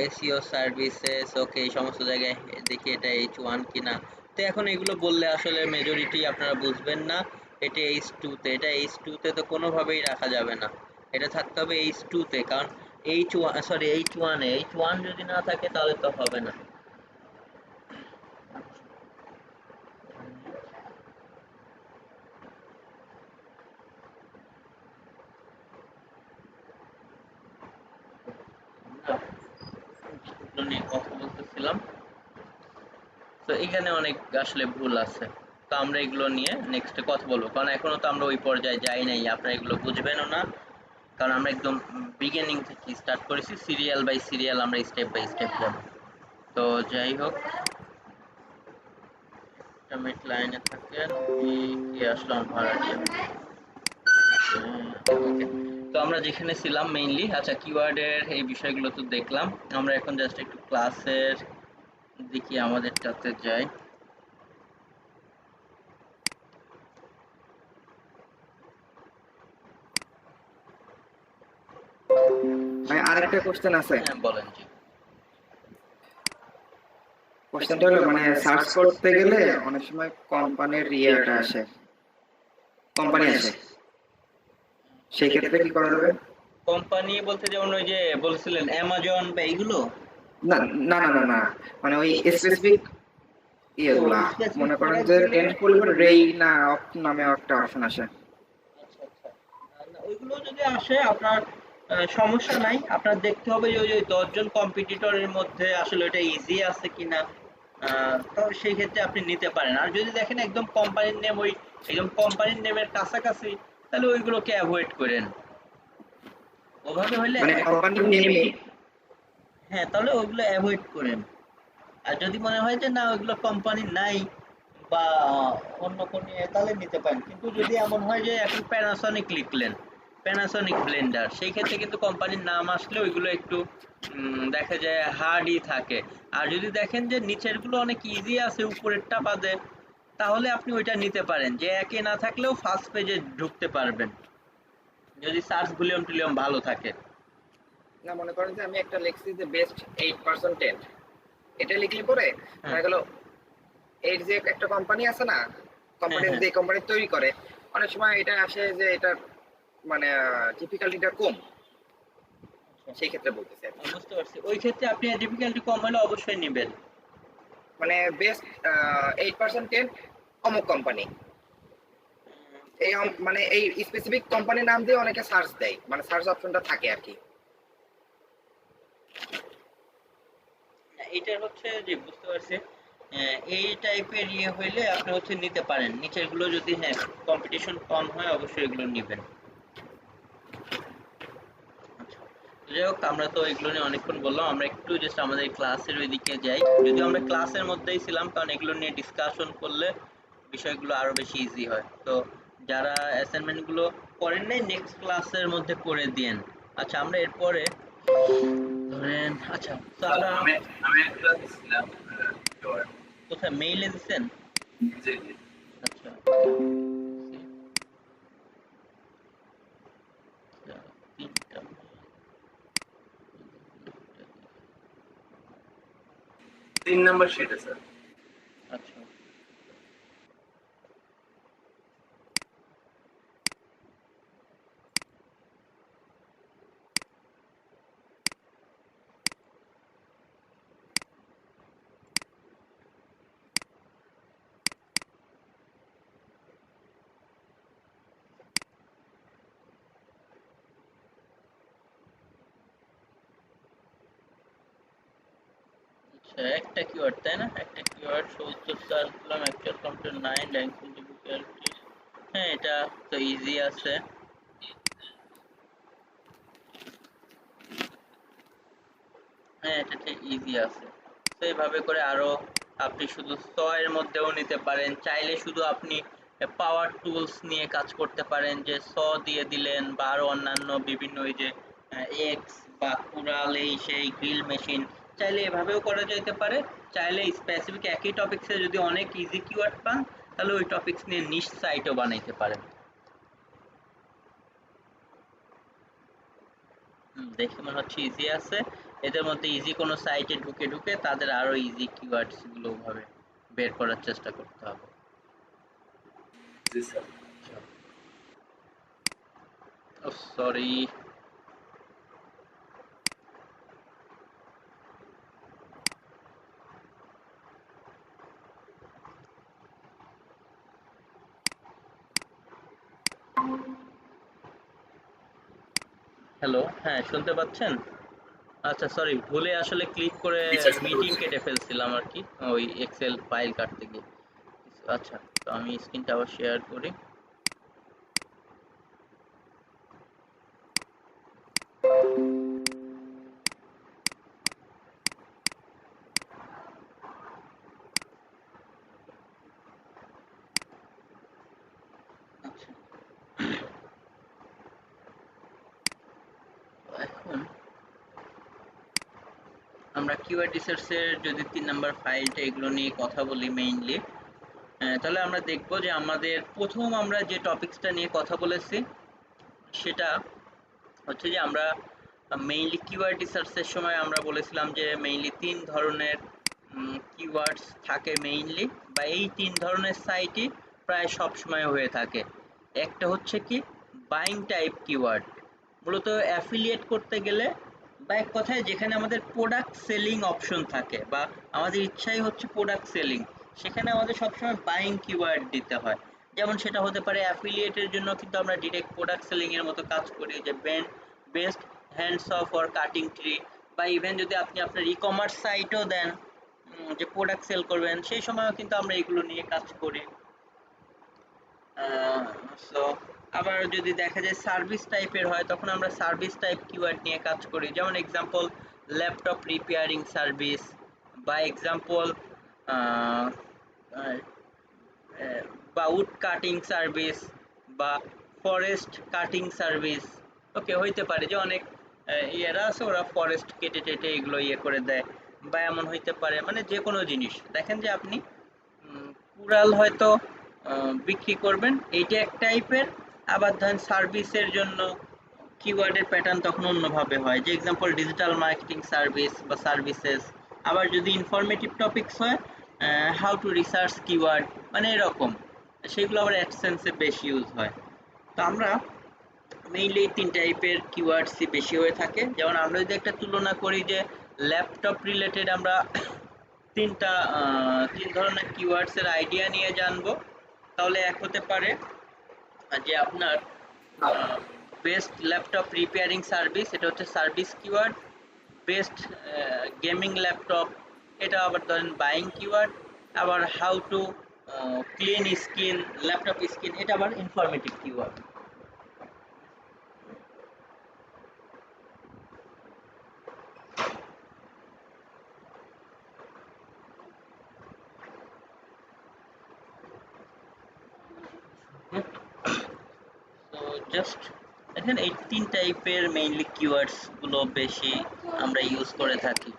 এসইও সার্ভিসেস, ওকে এই সমস্ত জায়গায় দেখি এটা H1 কিনা, তো এখন এগুলো বললে আসলে মেজরিটি আপনারা বুঝবেন না। এটা H2 তে, এটা H2 তে তো কোনোভাবেই রাখা যাবে না, এটা থাকতে হবে H2 তে, কারণ H1 এ H1 যদি না থাকে তাহলে তো হবে না। নিয়ে কথা বলতেছিলাম, তো এখানে অনেক আসলে ভুল আছে, তো আমরা এগুলো নিয়ে নেক্সটে কথা বলবো, কারণ এখনো তো আমরা ওই পর্যায়ে যাই নাই, আপনারা এগুলো বুঝবেনও না, কারণ আমরা একদম বিগিনিং থেকে স্টার্ট করেছি, সিরিয়াল বাই সিরিয়াল আমরা স্টেপ বাই স্টেপ যাব। তো যাই হোক, মিড লাইনে থাকেন, কি আসলাম ভাড়াটিয়া। ওকে, তো আমরা যেখানে ছিলাম মেইনলি, আচ্ছা কিওয়ার্ডের এই বিষয়গুলো তো দেখলাম, আমরা এখন জাস্ট একটু ক্লাসের দিকে আমাদেরটাতে যাই। ভাই আরেকটা কোশ্চেন আছে। হ্যাঁ বলেন। জি, কোশ্চেনটা হলো মানে সার্চ করতে গেলে অনেক সময় কোম্পানির ইয়েটা আসে, কোম্পানি আসে, সেই ক্ষেত্রে কি করা যাবে? কোম্পানি বলতে যেমন ওই যে বলছিলেন অ্যামাজন বা এইগুলো, না না না না না, মানে ওই স্পেসিফিক ইয়েগুলা, মনে করেন যে টেন্ট করলে রেই না অফ নামে একটা অপশন আসে। আচ্ছা আচ্ছা, ওইগুলো যদি আসে আপনার সমস্যা নাই, আপনার দেখতে হবে যে ওই 10 জন কম্পিটিটরের মধ্যে আসলে এটা ইজি আছে কিনা, তো সেই ক্ষেত্রে আপনি নিতে পারেন। আর যদি দেখেন একদম কোম্পানির নেম ওই একদম কোম্পানির নেমের কাছাকাছি, তাহলে ওইগুলোকে অ্যাভয়েড করেন। ওভাবে হইলে মানে কোম্পানির নেমে হ্যাঁ, তাহলে ওইগুলো অ্যাভয়েড করেন। আর যদি মনে হয় যে না ওইগুলো কোম্পানি নাই বা অন্য কোনো তাহলে নিতে পারেন। কিন্তু যদি এমন হয় যে এখন প্যানাসনিক লিখলেন, প্যানাসনিক ব্লেন্ডার, সেই ক্ষেত্রে কিন্তু কোম্পানির নাম আসলে ওইগুলো একটু দেখা যায় হার্ডই থাকে। আর যদি দেখেন যে নিচেরগুলো অনেক ইজি আছে উপরেরটা বাদে, তাহলে আপনি ওইটা নিতে পারেন, যে একে না থাকলেও ফার্স্ট পেজে ঢুকতে পারবেন যদি সার্চ ভলিউম টিলিউম ভালো থাকে। না, মনে করেন যে আমি একটা লিখছি যে বেস্ট 8% এটা লিখলে পরে হ্যাঁ দেখা গেল এর যে একটা কোম্পানি আছে না, কোম্পানি হ্যাঁ যে কোম্পানি তৈরি করে, অনেক সময় এটা আসে যে এটা মানে ডিফিকাল্টিটা কম, সেই ক্ষেত্রে বলতেছি আর কি। বুঝতে পারছি। ওই ক্ষেত্রে আপনি ডিফিকাল্টি কম হলে অবশ্যই নেবেন। মানে বেস্ট 8% অমুক কোম্পানি, এই মানে এই স্পেসিফিক কোম্পানির নাম দিয়ে অনেকে সার্চ দেয়, মানে সার্চ অপশনটা থাকে আর কি। এইটার হচ্ছে যে বুঝতে পারছি, এই টাইপের ইয়ে হইলে আপনি হচ্ছে নিতে পারেন। নিচের গুলো যদি হ্যাঁ কম্পিটিশন কম হয় অবশ্যই এগুলো নেবেন। আচ্ছা, যাই হোক, আমরা তো এগুলো নিয়ে অনেকক্ষণ বললাম, আমরা একটু জাস্ট আমাদের ক্লাসের ওইদিকে যাই। যদিও আমরা ক্লাসের মধ্যেই ছিলাম, কারণ এগুলো নিয়ে ডিসকাশন করলে বিষয়গুলো আরো বেশি ইজি হয়। তো যারা অ্যাসাইনমেন্ট গুলো করেন নাই নেক্সট ক্লাসের মধ্যে করে দিয়েন। আচ্ছা, আমরা এরপরে ধরেন, আচ্ছা তো স্যার আমরা আমি একটা দিছিলাম কোথায় মেইলে দিচ্ছেন? জি আচ্ছা, তিনটা। 3 নাম্বার শিটে স্যার। আচ্ছা, আচ্ছা, একটা কিওয়ার্ড তাই না? একটা কিওয়ার্ড 70 সার্চ করলাম, অ্যাকচুয়াল কম্পিউটার 9 ল্যাঙ্গুয়েজ ডিফিকাল্টিস। হ্যাঁ, এটা তো ইজি আছে। হ্যাঁ, এটা ঠিক ইজি আছে। তো এইভাবে করে আরো আপনি শুধু স এর মধ্যেও নিতে পারেন, চাইলে শুধু আপনি পাওয়ার টুলস নিয়ে কাজ করতে পারেন, যে স দিয়ে দিলেন বা আরো অন্যান্য বিভিন্ন ওই যে এক্স বা কুড়াল এই সেই গ্রিল মেশিন, চাইলে এভাবেও করা যেতে পারে। চাইলে স্পেসিফিক একই টপিকসে যদি অনেক ইজি কিওয়ার্ড পান, তাহলে ওই টপিকস নিয়ে নিশ সাইটও বানাইতে পারেন। দেখে মনে হচ্ছে ইজি আছে। এদের মধ্যে ইজি কোনো সাইটে ঢুকে ঢুকে তাদের আরো ইজি কিওয়ার্ডস গুলো ভাবে বের করার চেষ্টা করতে হবে। জি স্যার। ও সরি, হ্যালো, হ্যাঁ শুনতে পাচ্ছেন? আচ্ছা সরি, ভুলে আসলে ক্লিক করে জি স্যার, শুনতে মিটিং পাচ্ছি। কেটে ফেলছিলাম আর কি, ওই এক্সেল ফাইল কাটতে গিয়ে। আচ্ছা, তো আমি স্ক্রিনটা আবার শেয়ার করি। আচ্ছা, তো এখন আমরা কিওয়ার্ড রিসার্চের যদি 3 নাম্বার ফাইলটা এগুলো নিয়ে কথা বলি মেইনলি, তাহলে আমরা দেখব যে আমাদের প্রথম আমরা যে টপিকসটা নিয়ে কথা বলেছি সেটা হচ্ছে যে আমরা মেইনলি কিওয়ার্ড রিসার্চের সময় আমরা বলেছিলাম যে মেইনলি 3 ধরনের কিওয়ার্ডস থাকে মেইনলি, বা এই 3 ধরনের সাইটই প্রায় সব সময় হয়ে থাকে। একটা হচ্ছে কি বাইং টাইপ কিওয়ার্ড, মূলত অ্যাফিলিয়েট করতে গেলে বা এক কথায় যেখানে আমাদের প্রোডাক্ট সেলিং অপশন থাকে বা আমাদের ইচ্ছাই হচ্ছে প্রোডাক্ট সেলিং, সেখানে আমাদের সবসময় বাইং কিওয়ার্ড দিতে হয়। যেমন সেটা হতে পারে অ্যাফিলিয়েটের জন্য কিন্তু আমরা ডিরেক্ট প্রোডাক্ট সেলিং এর মতো কাজ করি, যে best hands of or cutting tree, বা ইভেন যদি আপনি আপনার ই কমার্স সাইটও দেন, যে প্রোডাক্ট সেল করবেন সেই সময়ও কিন্তু আমরা এগুলো নিয়ে কাজ করি। সো আবার যদি দেখা যায় সার্ভিস টাইপের হয় তখন আমরা সার্ভিস টাইপ কিওয়ার্ড নিয়ে কাজ করি, যেমন এক্সাম্পল ল্যাপটপ রিপেয়ারিং সার্ভিস, বা এক্সাম্পল বা উড কাটিং সার্ভিস, বা ফরেস্ট কাটিং সার্ভিস। ওকে, হইতে পারে যে অনেক ইয়েরা আছে ওরা ফরেস্ট কেটে টেটে এগুলো ইয়ে করে দেয়, বা এমন হইতে পারে মানে যে কোনো জিনিস দেখেন যে আপনি কুড়াল হয়তো বিক্রি করবেন, এইটা এক টাইপের। আবার ধরেন সার্ভিসের জন্য কিওয়ার্ডের প্যাটার্ন তখন অন্যভাবে হয়, যে এক্সাম্পল ডিজিটাল মার্কেটিং সার্ভিস বা সার্ভিসেস। আবার যদি ইনফরমেটিভ টপিকস হয় হাউ টু রিসার্চ কিওয়ার্ড, মানে এরকম, সেগুলো আবার অ্যাডসেন্সে বেশি ইউজ হয়। তো আমরা মেইনলি 3 টাইপের কিওয়ার্ডসই বেশি হয়ে থাকে। যেমন আমরা যদি একটা তুলনা করি যে ল্যাপটপ রিলেটেড আমরা 3 ধরনের কিওয়ার্ডসের আইডিয়া নিয়ে জানবো, তাহলে এক হতে পারে যে আপনার বেস্ট ল্যাপটপ রিপেয়ারিং সার্ভিস, এটা হচ্ছে service keyword. Best gaming laptop, এটা আবার ধরেন বাইং কিওয়ার্ড। আবার how to clean skin, laptop skin, এটা আবার ইনফরমেটিভ কিওয়ার্ড। তো জাস্ট দেখেন এই 3 টাইপের মেইনলি কিওয়ার্ডস গুলো বেশি আমরা ইউজ করে থাকি।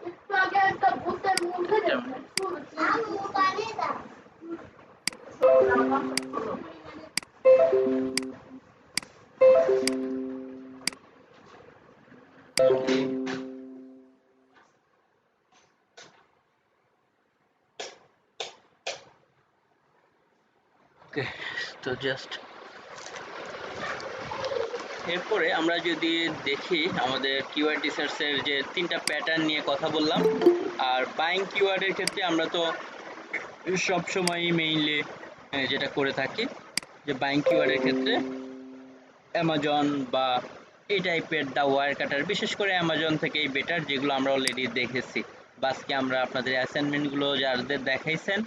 ওকে, তো জাস্ট এরপরে আমরা যদি দেখি আমাদের কিওয়ার্ড রিসার্চের যে 3টা প্যাটার্ন নিয়ে কথা বললাম, আর বাইং কিওয়ার্ডের ক্ষেত্রে আমরা তো সবসময়ই মেইনলি যেটা করে থাকি যে বাইং কিওয়ার্ডের ক্ষেত্রে অ্যামাজন বা এই টাইপের দা ওয়ার কাটার, বিশেষ করে অ্যামাজন থেকেই বেটার, যেগুলো আমরা অলরেডি দেখেছি। বা আজকে আমরা আপনাদের অ্যাসাইনমেন্টগুলো যাদের দেখাইছেন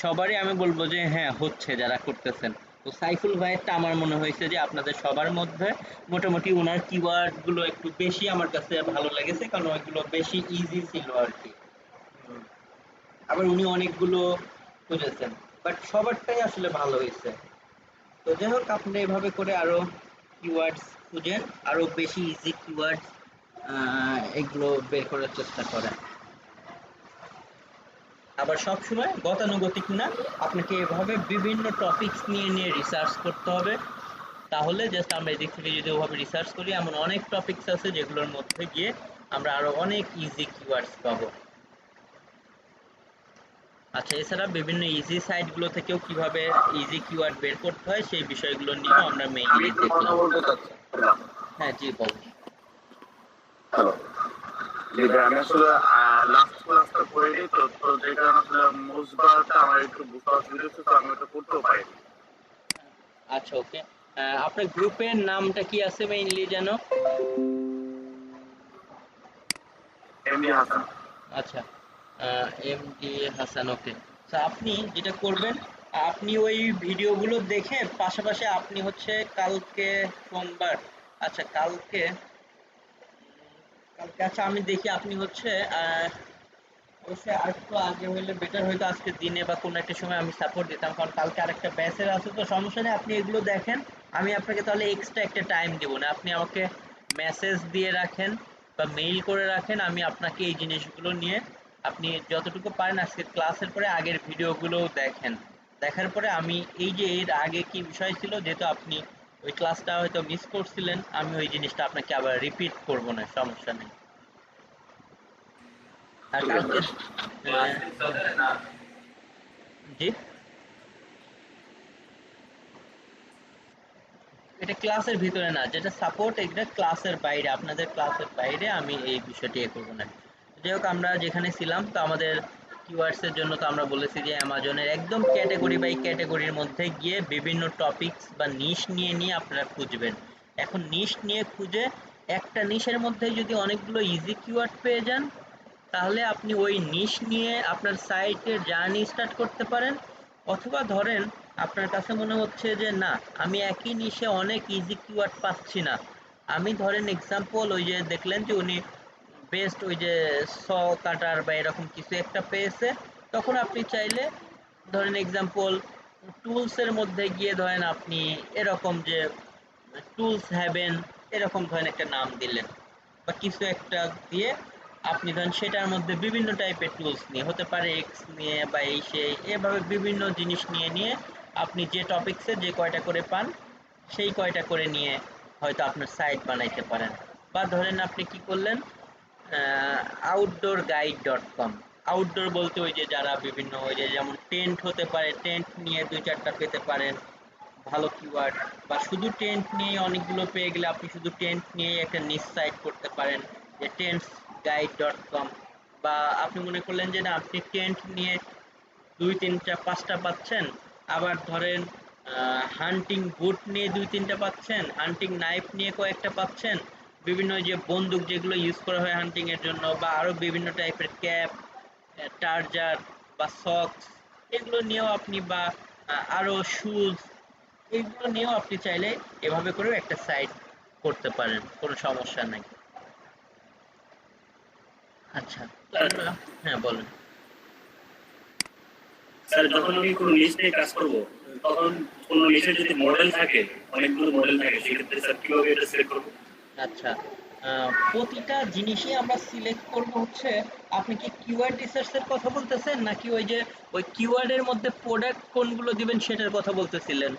সবারই আমি বলবো যে হ্যাঁ হচ্ছে, যারা করতেছেন। তো সাইফুল ভাইয়েরটা আমার মনে হয়েছে যে আপনাদের সবার মধ্যে মোটামুটি ওনার কিওয়ার্ডগুলো একটু বেশি আমার কাছে ভালো লেগেছে, কারণ ওইগুলো বেশি ইজি ছিল আর কি। আবার উনি অনেকগুলো খুঁজেছেন, বাট সবারটাই আসলে ভালো হয়েছে। তো যাই হোক, আপনি এভাবে করে আরো কিওয়ার্ডস খুঁজেন, আরো বেশি ইজি কিওয়ার্ডস এগুলো বের করার চেষ্টা করেন। আবার সবসময় গতানুগতিক না, আপনাকে এভাবে বিভিন্ন টপিকস নিয়ে নিয়ে রিসার্চ করতে হবে। তাহলে জাস্ট আমরা এদিক থেকে যদি ওভাবে রিসার্চ করি, এমন অনেক টপিকস আছে যেগুলোর মধ্যে গিয়ে আমরা আরো অনেক ইজি কিওয়ার্ডস পাবো। আচ্ছা, এছাড়া বিভিন্ন ইজি সাইটগুলো থেকেও কিভাবে ইজি কিওয়ার্ড বের করতে হয় সেই বিষয়গুলো নিয়েও আমরা মেইনলি দেখলাম। হ্যাঁ জি, বলুন। হ্যালো, জি ভাই, আমি আসলে লাস্ট ক্লাসটা করিনি তো, তো যে কারণে আসলে মুসবারটা আমার একটু বুঝতে অসুবিধা হচ্ছে, তো আমি ওটা করতেও পারিনি। আচ্ছা, ওকে। আপনার গ্রুপের নামটা কি আছে মেইনলি যেন? এমডি হাসান। আচ্ছা, এমডি হাসান, ওকে। তো আপনি যেটা করবেন, আপনি ওই ভিডিওগুলো দেখে পাশাপাশি আপনি হচ্ছে কালকে সোমবার, আচ্ছা কালকে আচ্ছা আমি দেখি আপনি হচ্ছে অবশ্যই আরেকটু আগে হইলে বেটার হইতো, আজকে দিনে বা কোনো একটা সময় আমি সাপোর্ট দিতাম, কারণ কালকে আরেকটা ব্যাচের আছে। তো সমস্যা নেই, আপনি এগুলো দেখেন, আমি আপনাকে তাহলে এক্সট্রা একটা টাইম দিব না, আপনি আমাকে মেসেজ দিয়ে রাখেন বা মেইল করে রাখেন, আমি আপনাকে এই জিনিসগুলো নিয়ে আপনি যতটুকু পারেন আজকে ক্লাসের পরে আগের ভিডিওগুলোও দেখেন। দেখার পরে আমি এই যে এর আগে কি বিষয় ছিল, যেহেতু আপনি ওই ক্লাসটা হয়তো মিস করছিলেন, আমি ওই জিনিসটা আপনাকে আবার রিপিট করব না, সমস্যা নেই। আর কালকে জি, এটা ক্লাসের ভিতরে না, যেটা সাপোর্ট এটা ক্লাসের বাইরে, আপনাদের ক্লাসের বাইরে আমি এই বিষয়টি করব না। যাই হোক, আমরা যেখানে ছিলাম, তো আমাদের কিওয়ার্ডস এর জন্য তো আমরা বলেছি যে অ্যামাজনের একদম ক্যাটাগরি বাই ক্যাটাগরির মধ্যে গিয়ে বিভিন্ন টপিকস বা নিশ নিয়ে নিয়ে আপনারা খুঁজবেন। এখন নিশ নিয়ে খুঁজে একটা নিশের মধ্যে যদি অনেকগুলো ইজি কিওয়ার্ড পেয়ে যান, তাহলে আপনি ওই নিশ নিয়ে আপনার সাইটের জার্নি স্টার্ট করতে পারেন। অথবা ধরেন আপনার কাছে মনে হচ্ছে যে না, আমি একই নিশে অনেক ইজি কিওয়ার্ড পাচ্ছি না, আমি ধরেন এক্সাম্পল ওই যে দেখলেন যে উনি বেস্ট ওই যে স কাটার বা এরকম কিছু একটা পেয়েছে, তখন আপনি চাইলে ধরেন এক্সাম্পল টুলসের মধ্যে গিয়ে ধরেন আপনি এরকম যে টুলস হ্যাভেন এরকম ধরেন একটা নাম দিলেন বা কিছু একটা দিয়ে আপনি ধরেন সেটার মধ্যে বিভিন্ন টাইপের টুলস নিয়ে হতে পারে এক্স নিয়ে বা এই সেই এভাবে বিভিন্ন জিনিস নিয়ে নিয়ে আপনি যে টপিকসে যে কয়টা করে পান সেই কয়টা করে নিয়ে হয়তো আপনার সাইট বানাইতে পারেন। বা ধরেন আপনি কি করলেন, outdoorguide.com, আউটডোর বলতে ওই যে যারা বিভিন্ন ওই যে যেমন টেন্ট হতে পারে, টেন্ট নিয়ে 2-4টা পেতে পারেন ভালো কিওয়ার্ড, বা শুধু টেন্ট নিয়ে অনেকগুলো পেয়ে গেলে আপনি শুধু টেন্ট নিয়ে একটা নিচ সাইট করতে পারেন যে tentsguide.com। বা আপনি মনে করলেন যে না, আপনি টেন্ট নিয়ে 2-3টা 5টা পাচ্ছেন, আবার ধরেন হান্টিং বুট নিয়ে 2-3টা পাচ্ছেন, হান্টিং নাইফ নিয়ে কয়েকটা পাচ্ছেন, বিভিন্ন যে বন্দুক যেগুলো ইউজ করা হয় হান্টিং এর জন্য, বা আরো বিভিন্ন টাইপের ক্যাপ, টার্জার বা সক্স এগুলো নিয়েও আপনি, বা আরো শুজ এগুলো নিয়েও আপনি চাইলে এভাবে করেও একটা সাইট করতে পারেন, কোনো সমস্যা নাই। আচ্ছা, তো আমরা হ্যাঁ বলেন। স্যার যখন আমি কোনো লিস্ট নিয়ে কাজ করব, তখন কোনো লিস্টের যদি মডেল থাকে, অনেকগুলো মডেল থাকে, সেক্ষেত্রে স্যার কিভাবে এটা সিলেক্ট করবো? আচ্ছা, প্রতিটা জিনিসই আমরা সিলেক্ট করব হচ্ছে, আপনি কি কিওয়ার্ড রিসার্চের কথা বলতেছেন নাকি ওই যে ওই কিওয়ার্ডের মধ্যে প্রোডাক্ট কোনগুলো দিবেন সেটার কথা বলতেছিলেন?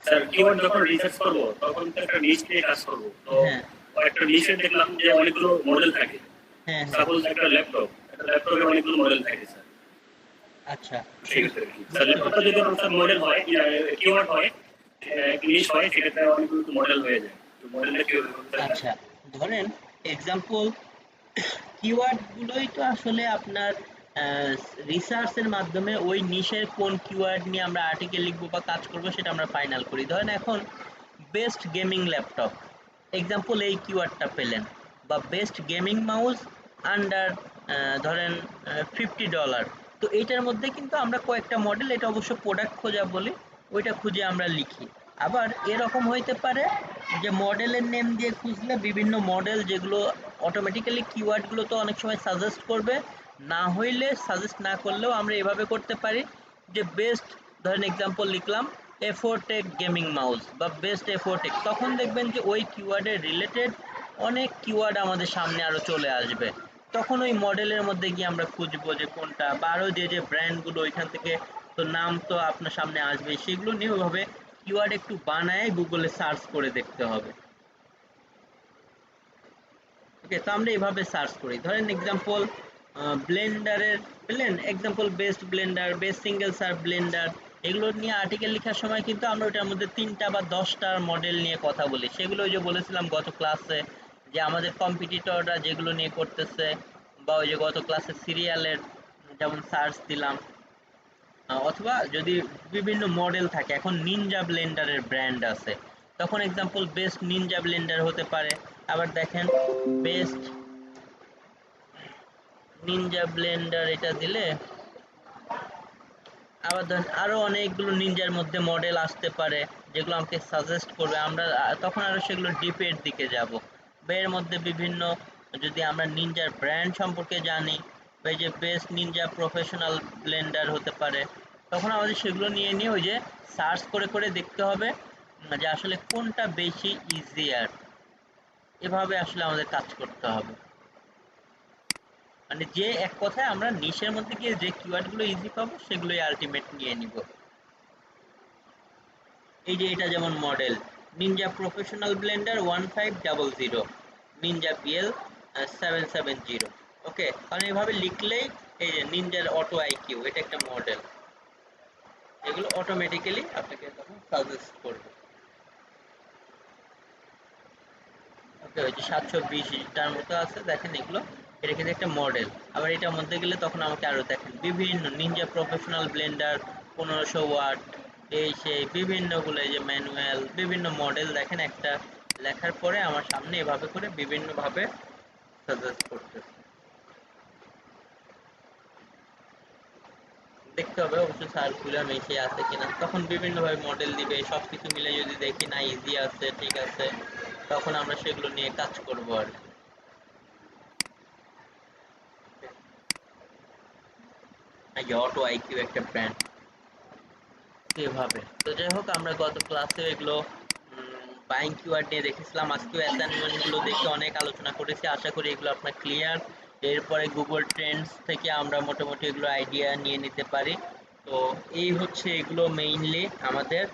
স্যার কিওয়ার্ড যখন রিসার্চ করব, তখন তো একটা লিস্ট নিয়ে কাজ করব। তো হ্যাঁ একটা লিস্টে দেখলাম যে অনেকগুলো মডেল থাকে। হ্যাঁ হ্যাঁ। সাপোজ একটা ল্যাপটপে অনেকগুলো মডেল থাকে স্যার। আচ্ছা সেক্ষেত্রে কি স্যার ল্যাপটপটা যদি আমার স্যার মডেল হয়, কিওয়ার্ড হয়, লিস্ট হয়, সেক্ষেত্রে অনেকগুলো মডেল হয়ে যায়। তো মডেলটা কিভাবে করতে হয়? আচ্ছা, ধরেন এক্সাম্পল কিওয়ার্ড গুলোই তো আসলে আপনার রিসার্চের মাধ্যমে ওই নিশের কোন কিওয়ার্ড নিয়ে আমরা আর্টিকেল লিখবো বা কাজ করব সেটা আমরা ফাইনাল করি। ধরেন এখন বেস্ট গেমিং ল্যাপটপ এক্সাম্পল এই কিওয়ার্ডটা পেলেন, বা বেস্ট গেমিং মাউস আন্ডার ধরেন $50, তো এইটার মধ্যে কিন্তু আমরা কয়েকটা মডেল, এটা অবশ্য প্রোডাক্ট খোঁজা বলি, ওইটা খুঁজে আমরা লিখি। আবার এরকম হইতে পারে যে মডেলের নেম দিয়ে খুঁজলে বিভিন্ন মডেল যেগুলো অটোমেটিক্যালি কিওয়ার্ডগুলো তো অনেক সময় সাজেস্ট করবে, না হইলে সাজেস্ট না করলেও আমরা এভাবে করতে পারি যে বেস্ট ধরেন এক্সাম্পল লিখলাম এফোটেক গেমিং মাউস বা বেস্ট এফোটেক, তখন দেখবেন যে ওই কিওয়ার্ডের রিলেটেড অনেক কিওয়ার্ড আমাদের সামনে আরো চলে আসবে। তখন ওই মডেলের মধ্যে গিয়ে আমরা খুঁজবো যে কোনটা, বা আরো যে যে ব্র্যান্ডগুলো ওইখান থেকে তো নাম তো আপনার সামনে আসবে, সেগুলো নিয়ে ওইভাবে কিওয়ার্ড একটু বানায় গুগলে সার্চ করে দেখতে হবে। ওকে, তো আমরা এভাবে সার্চ করি। ধরেন এক্সাম্পল ব্লেন্ডারের পেলেন, example best Blender, best single serve Blender, এগুলো নিয়ে আর্টিকেল লেখার সময় কিন্তু আমরা ওটার মধ্যে 3টা বা 10টার মডেল নিয়ে কথা বলি। সেগুলো ওই যে বলেছিলাম গত ক্লাসে যে আমাদের কম্পিটিটররা যেগুলো নিয়ে করতেছে, বা ওই যে গত ক্লাসে সিরিয়ালের যেমন সার্চ দিলাম, অথবা যদি বিভিন্ন মডেল থাকে, এখন নিনজা ব্লেন্ডারের ব্র্যান্ড আছে, তখন এক্সাম্পল বেস্ট নিনজা ব্লেন্ডার হতে পারে। আবার দেখেন বেস্ট নিনজা ব্লেন্ডার এটা দিলে আবার ধরেন আরো অনেকগুলো নিনজার মধ্যে মডেল আসতে পারে যেগুলো আমাকে সাজেস্ট করবে, আমরা তখন আরো সেগুলো ডিপের দিকে যাব। বা এর মধ্যে বিভিন্ন, যদি আমরা নিনজার ব্র্যান্ড সম্পর্কে জানি, বা এই যে বেস্ট নিনজা প্রফেশনাল ব্লেন্ডার হতে পারে, তখন আমাদের সেগুলো নিয়ে নিয়ে ওই যে সার্চ করে করে দেখতে হবে যে আসলে কোনটা বেশি ইজিয়ার, এভাবে আসলে আমাদের কাজ করতে হবে। মানে যে এক কথায় আমরা নিশের মধ্যে গিয়ে যে কিওয়ার্ড গুলো ইজি পাবো সেগুলোই আলটিমেট নিয়ে নিব। এই যে এটা যেমন model Ninja professional Blender 1500, Ninja PL 770। ওকে, কারণ এভাবে লিখলেই এই যে নিনজার অটো আইকিউ এটা একটা মডেল, এগুলো অটোমেটিক্যালি আপনাকে তখন সাজেস্ট করবে। ওকে, ওই যে 720টার মতো আছে দেখেন, এগুলো এটা কিন্তু একটা মডেল। আবার এটার মধ্যে গেলে তখন আমাকে আরো দেখেন বিভিন্ন নিনজা প্রফেশনাল ব্লেন্ডার 1500 ওয়াট, এই সেই বিভিন্নগুলো, এই যে ম্যানুয়াল বিভিন্ন মডেল দেখেন, একটা লেখার পরে আমার সামনে এভাবে করে বিভিন্ন ভাবে সাজেস্ট করতেছে। দেখতে হবে অবশ্যই সার্কুলার মেশে আছে কিনা, তখন বিভিন্নভাবে মডেল দিবে, সবকিছু মিলে যদি দেখি না ইজি আছে ঠিক আছে, তখন আমরা সেগুলো নিয়ে কাজ করবো আর কি। অটো আইকিউ একটা ব্র্যান্ড সেভাবে। তো যাই হোক, আমরা গত ক্লাসে এগুলো বাইং কিওয়ার্ড নিয়ে দেখেছিলাম, আজকেও অ্যাসাইনমেন্ট গুলো দেখে অনেক আলোচনা করেছি, আশা করি এগুলো আপনার ক্লিয়ার। এরপরে গুগল ট্রেন্ডস থেকে আমরা মোটামুটি এগুলো আইডিয়া নিয়ে নিতে পারি। তো এই হচ্ছে এগুলো মেইনলি আমাদের।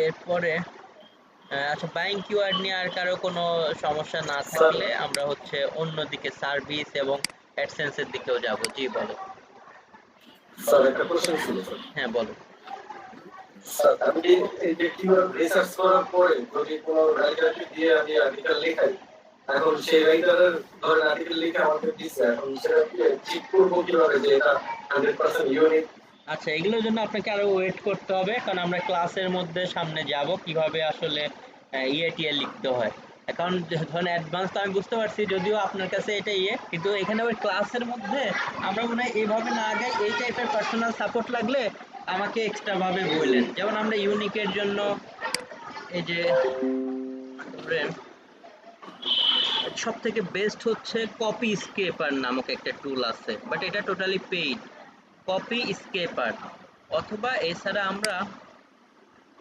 এরপরে আচ্ছা, বাইং কিওয়ার্ড নিয়ে আর কারো কোনো সমস্যা না থাকলে আমরা হচ্ছে অন্যদিকে সার্ভিস এবং অ্যাডসেন্সের দিকেও যাব। জি বলো। স্যার একটা প্রশ্ন ছিল স্যার। হ্যাঁ বলো। স্যার আমি এই যে কিওয়ার্ড রিসার্চ করার পরে যদি কোনো রাইটারকে দিয়ে আমি আর্টিকেল লেখাই, এখন সেই রাইটারের ধরেন আর্টিকেল লিখে আমাকে দিচ্ছে, এখন সেটা ঠিক করবো কিভাবে যে এটা 100% ইউনিক? আচ্ছা, এগুলোর জন্য আপনাকে আরো ওয়েট করতে হবে, কারণ আমরা ক্লাসের মধ্যে সামনে যাব কিভাবে আসলে ইএটিএল লিখতে হয়। এখন ধরেন অ্যাডভান্স তো আমি বুঝতে পারছি, যদিও আপনার কাছে এটা কিন্তু এখানে ওই ক্লাসের মধ্যে আমরা মনে হয় এইভাবে না আগাই, এই টাইপের পার্সোনাল সাপোর্ট লাগলে আমাকে এক্সট্রা ভাবে বললেন। যেমন আমরা ইউনিকের জন্য এই যে সব থেকে বেস্ট হচ্ছে কপি স্কেপার নামক একটা টুল আছে, বাট এটা টোটালি পেইড। কপি স্কেপার, অথবা এছাড়া আমরা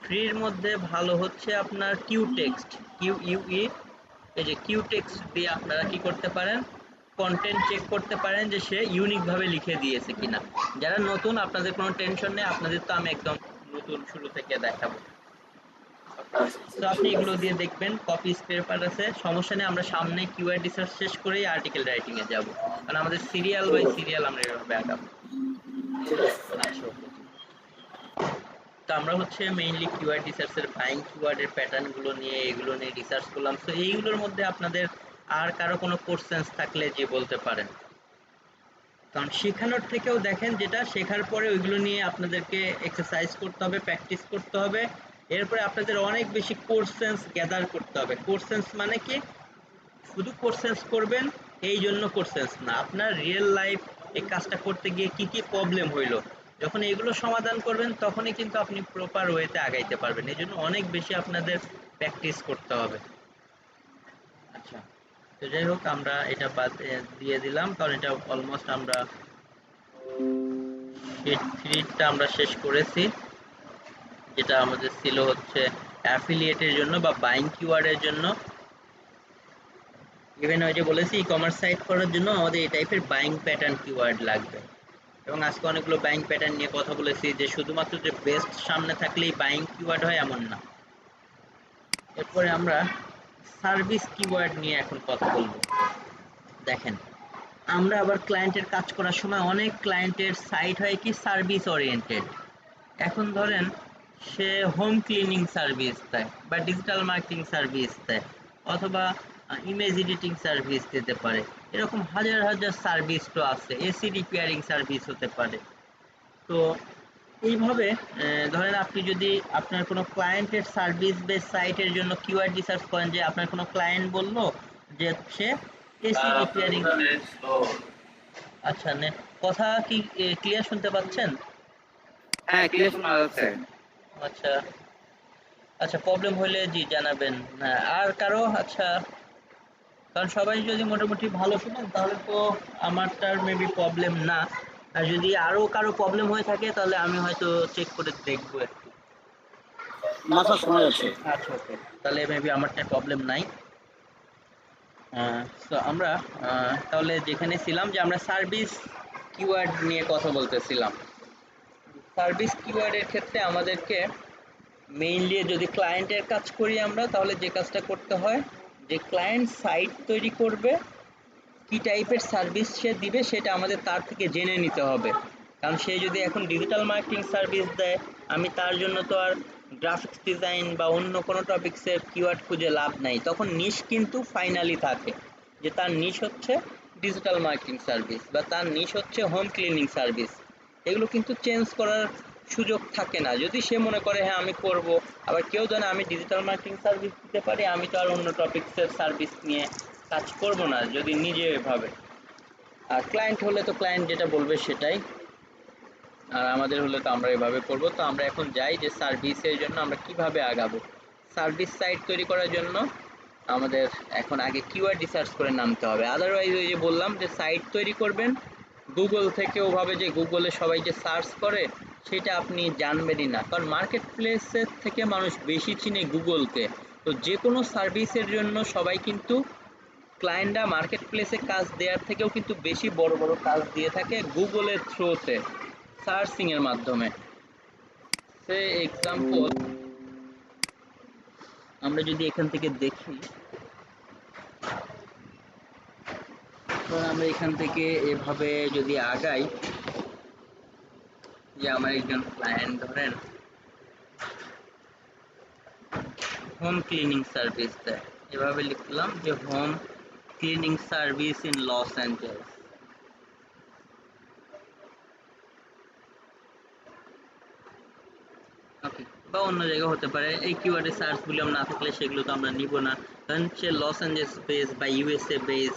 ফ্রির মধ্যে ভালো হচ্ছে আপনার কিউটেক্সট, কিউইউই, এই যে কিউটেক্সট দিয়ে আপনারা কি করতে পারেন, কন্টেন্ট চেক করতে পারেন যে সে ইউনিকভাবে লিখে দিয়েছে কিনা। যারা নতুন আপনাদের কোনো টেনশন নেই, আপনাদের তো আমি একদম নতুন শুরু থেকে দেখাবো। তো আপনি এগুলো দিয়ে দেখবেন, কপি স্কেপার আছে, সমস্যা নেই। আমরা সামনে কিওয়ার্ড রিসার্চ শেষ করেই আর্টিকেল রাইটিং এ যাব, কারণ আমাদের সিরিয়াল বাই সিরিয়াল আমরা এভাবে আগাবো। আচ্ছা, তো আমরা হচ্ছে মেইনলি কিওয়ার্ড রিসার্চের বাইং কিওয়ার্ডের প্যাটার্ন গুলো নিয়ে এগুলো নিয়ে রিসার্চ করলাম। তো এইগুলোর মধ্যে আপনাদের আর কারো কোনো কোশ্চেন্স থাকলে যে বলতে পারেন, কারণ শেখানোর থেকেও দেখেন যেটা শেখার পরে ওইগুলো নিয়ে আপনাদেরকে এক্সারসাইজ করতে হবে, প্র্যাকটিস করতে হবে। এরপরে আপনাদের অনেক বেশি কোর্সেন্স গ্যাদার করতে হবে। কোর্সেন্স মানে কি, শুধু কোর্সেন্স করবেন এই জন্য কোর্সেন্স না, আপনার রিয়েল লাইফ এই কাজটা করতে গিয়ে কি কি প্রবলেম হইলো, যখন এগুলো সমাধান করবেন তখনই কিন্তু আপনি প্রপার ওয়েতে আগাইতে পারবেন। এই জন্য অনেক বেশি আপনাদের প্র্যাকটিস করতে হবে। আচ্ছা, তো যাই হোক, আমরা এটা বাদ দিয়ে দিলাম, কারণ এটা অলমোস্ট আমরা শিট 3টা আমরা শেষ করেছি, যেটা আমাদের ছিল হচ্ছে অ্যাফিলিয়েটের জন্য বা বাইং কিওয়ার্ডের জন্য। ইভেন ওই যে বলেছি ই কমার্স সাইট করার জন্য আমাদের এই টাইপের বাইং প্যাটার্ন কিওয়ার্ড লাগবে। এবং আজকে অনেকগুলো বাইং প্যাটার্ন নিয়ে কথা বলেছি, যে শুধুমাত্র যে বেস্ট সামনে থাকলেই বাইং কিওয়ার্ড হয় এমন না। এরপরে আমরা সার্ভিস কিওয়ার্ড নিয়ে এখন কথা বলবো। দেখেন, আমরা আবার ক্লায়েন্টের কাজ করার সময় অনেক ক্লায়েন্টের সাইট হয় কি সার্ভিস ওরিয়েন্টেড। এখন ধরেন সে হোম ক্লিনিং সার্ভিস দেয় বা ডিজিটাল মার্কেটিং সার্ভিস দেয়, অথবা ইমেজ এডিটিং সার্ভিস দিতে পারে, এরকম হাজার হাজার সার্ভিস তো আছে, এসি রিপেয়ারিং সার্ভিস হতে পারে। তো এইভাবে ধরেন আপনি যদি আপনার কোনো ক্লায়েন্টের সার্ভিস বেস সাইটের জন্য কিওয়ার্ড রিসার্চ করেন, যে আপনার কোনো ক্লায়েন্ট বললো যে সে এসি রিপেয়ারিং। আচ্ছা, কথা কি ক্লিয়ার শুনতে পাচ্ছেন? হ্যাঁ, ক্লিয়ার শোনা যাচ্ছে। আচ্ছা আচ্ছা, প্রবলেম হলে জি জানাবেন। হ্যাঁ, আর কারো? আচ্ছা, কারণ সবাই যদি মোটামুটি ভালো শুনেন তাহলে তো আমারটার মেবি প্রবলেম না, আর যদি আরো কারো প্রবলেম হয়ে থাকে তাহলে আমি হয়তো চেক করে দেখবো একটু। না স্যার, শোনা যাচ্ছে। আচ্ছা, ওকে, তাহলে মেবি আমারটার প্রবলেম নাই। তো আমরা তাহলে যেখানে ছিলাম, যে আমরা সার্ভিস কিওয়ার্ড নিয়ে কথা বলতেছিলাম। সার্ভিস কিওয়ার্ডের ক্ষেত্রে আমাদেরকে মেইনলি যদি ক্লায়েন্টের কাজ করি আমরা, তাহলে যে কাজটা করতে হয়, যে ক্লায়েন্ট সাইট তৈরি করবে, কি টাইপের সার্ভিস সে দিবে সেটা আমাদের তার থেকে জেনে নিতে হবে। কারণ সে যদি এখন ডিজিটাল মার্কেটিং সার্ভিস দেয়, আমি তার জন্য তো আর গ্রাফিক্স ডিজাইন বা অন্য কোনো টপিক্সের কিওয়ার্ড খুঁজে লাভ নাই। তখন নিশ কিন্তু ফাইনালি থাকে, যে তার নিশ হচ্ছে ডিজিটাল মার্কেটিং সার্ভিস বা তার নিশ হচ্ছে হোম ক্লিনিং সার্ভিস। এগুলো কিন্তু চেঞ্জ করার সুযোগ থাকে না, যদি সে মনে করে হ্যাঁ আমি করব। আবার কেউ জানে আমি ডিজিটাল মার্কেটিং সার্ভিস দিতে পারি, আমি তো আর অন্য টপিক্সের সার্ভিস নিয়ে কাজ করব না যদি নিজে ভাবে। আর ক্লায়েন্ট হলে তো ক্লায়েন্ট যেটা বলবে সেটাই, আর আমাদের হলে তো আমরা এভাবে করব। তো আমরা এখন যাই যে সার্ভিসের জন্য আমরা কিভাবে আগাবো। সার্ভিস সাইট তৈরি করার জন্য আমাদের এখন আগে কিওয়ার্ড রিসার্চ করে নামতে হবে। আদারওয়াইজ ওই যে বললাম যে সাইট তৈরি করবেন গুগল থেকে, ওভাবে যে গুগলে সবাই যে সার্চ করে সেটা আপনি জানবেনই না, কারণ মার্কেট প্লেসের থেকে মানুষ বেশি চিনে গুগলকে। তো যে কোনো সার্ভিসের জন্য সবাই কিন্তু ক্লায়েন্টরা মার্কেট প্লেসে কাজ দেওয়ার থেকেও কিন্তু বেশি বড় বড় কাজ দিয়ে থাকে গুগলের থ্রুতে, সার্চিংয়ের মাধ্যমে। সে এক্সাম্পল আমরা যদি এখান থেকে দেখি, ধরুন আমরা এখান থেকে এভাবে যদি আগাই, যে আমার একজন ক্লায়েন্ট ধরেন হোম ক্লিনিং সার্ভিস দেয়, এভাবে লিখলাম যে home cleaning service in Los Angeles. Okay, okay অন্য জায়গায় হতে পারে। এই কিওয়ার্ডে সার্চ ভলিউম না থাকলে সেগুলো তো আমরা নিব না, কারণ সে লস অ্যাঞ্জেলস বেস বা ইউএসএ বেস,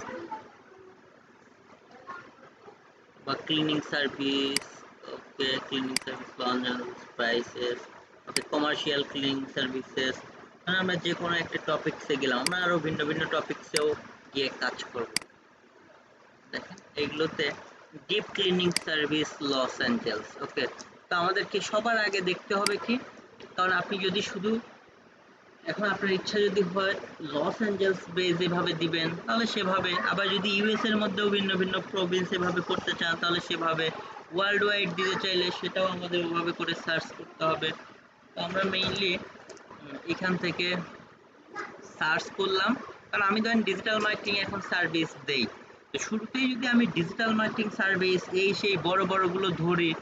বা cleaning service. Okay, cleaning service Los Angeles prices. Okay, commercial cleaning services. মানে আমরা যে কোনো একটা টপিক্সে গেলাম, আমরা আরও ভিন্ন ভিন্ন টপিক্সেও গিয়ে কাজ করব। দেখেন এইগুলোতে deep cleaning service Los Angeles. Okay, তো আমাদেরকে সবার আগে দেখতে হবে কি, কারণ আপনি যদি শুধু এখন আপনার ইচ্ছা যদি হয় লস অ্যাঞ্জেলস বেস এভাবে দিবেন তাহলে সেভাবে, আবার যদি ইউএস এর মধ্যেও ভিন্ন ভিন্ন প্রভিন্স এভাবে করতে চান তাহলে সেভাবে, ওয়ার্ল্ড ওয়াইড দিতে চাইলে সেটাও আমাদের ওভাবে করে সার্চ করতে হবে। তো আমরা মেইনলি এখান থেকে সার্চ করলাম, কারণ আমি ধরেন ডিজিটাল মার্কেটিং এখন সার্ভিস দেই। তো শুরুতেই যদি আমি ডিজিটাল মার্কেটিং সার্ভিস এই সেই বড় বড়গুলো ধরি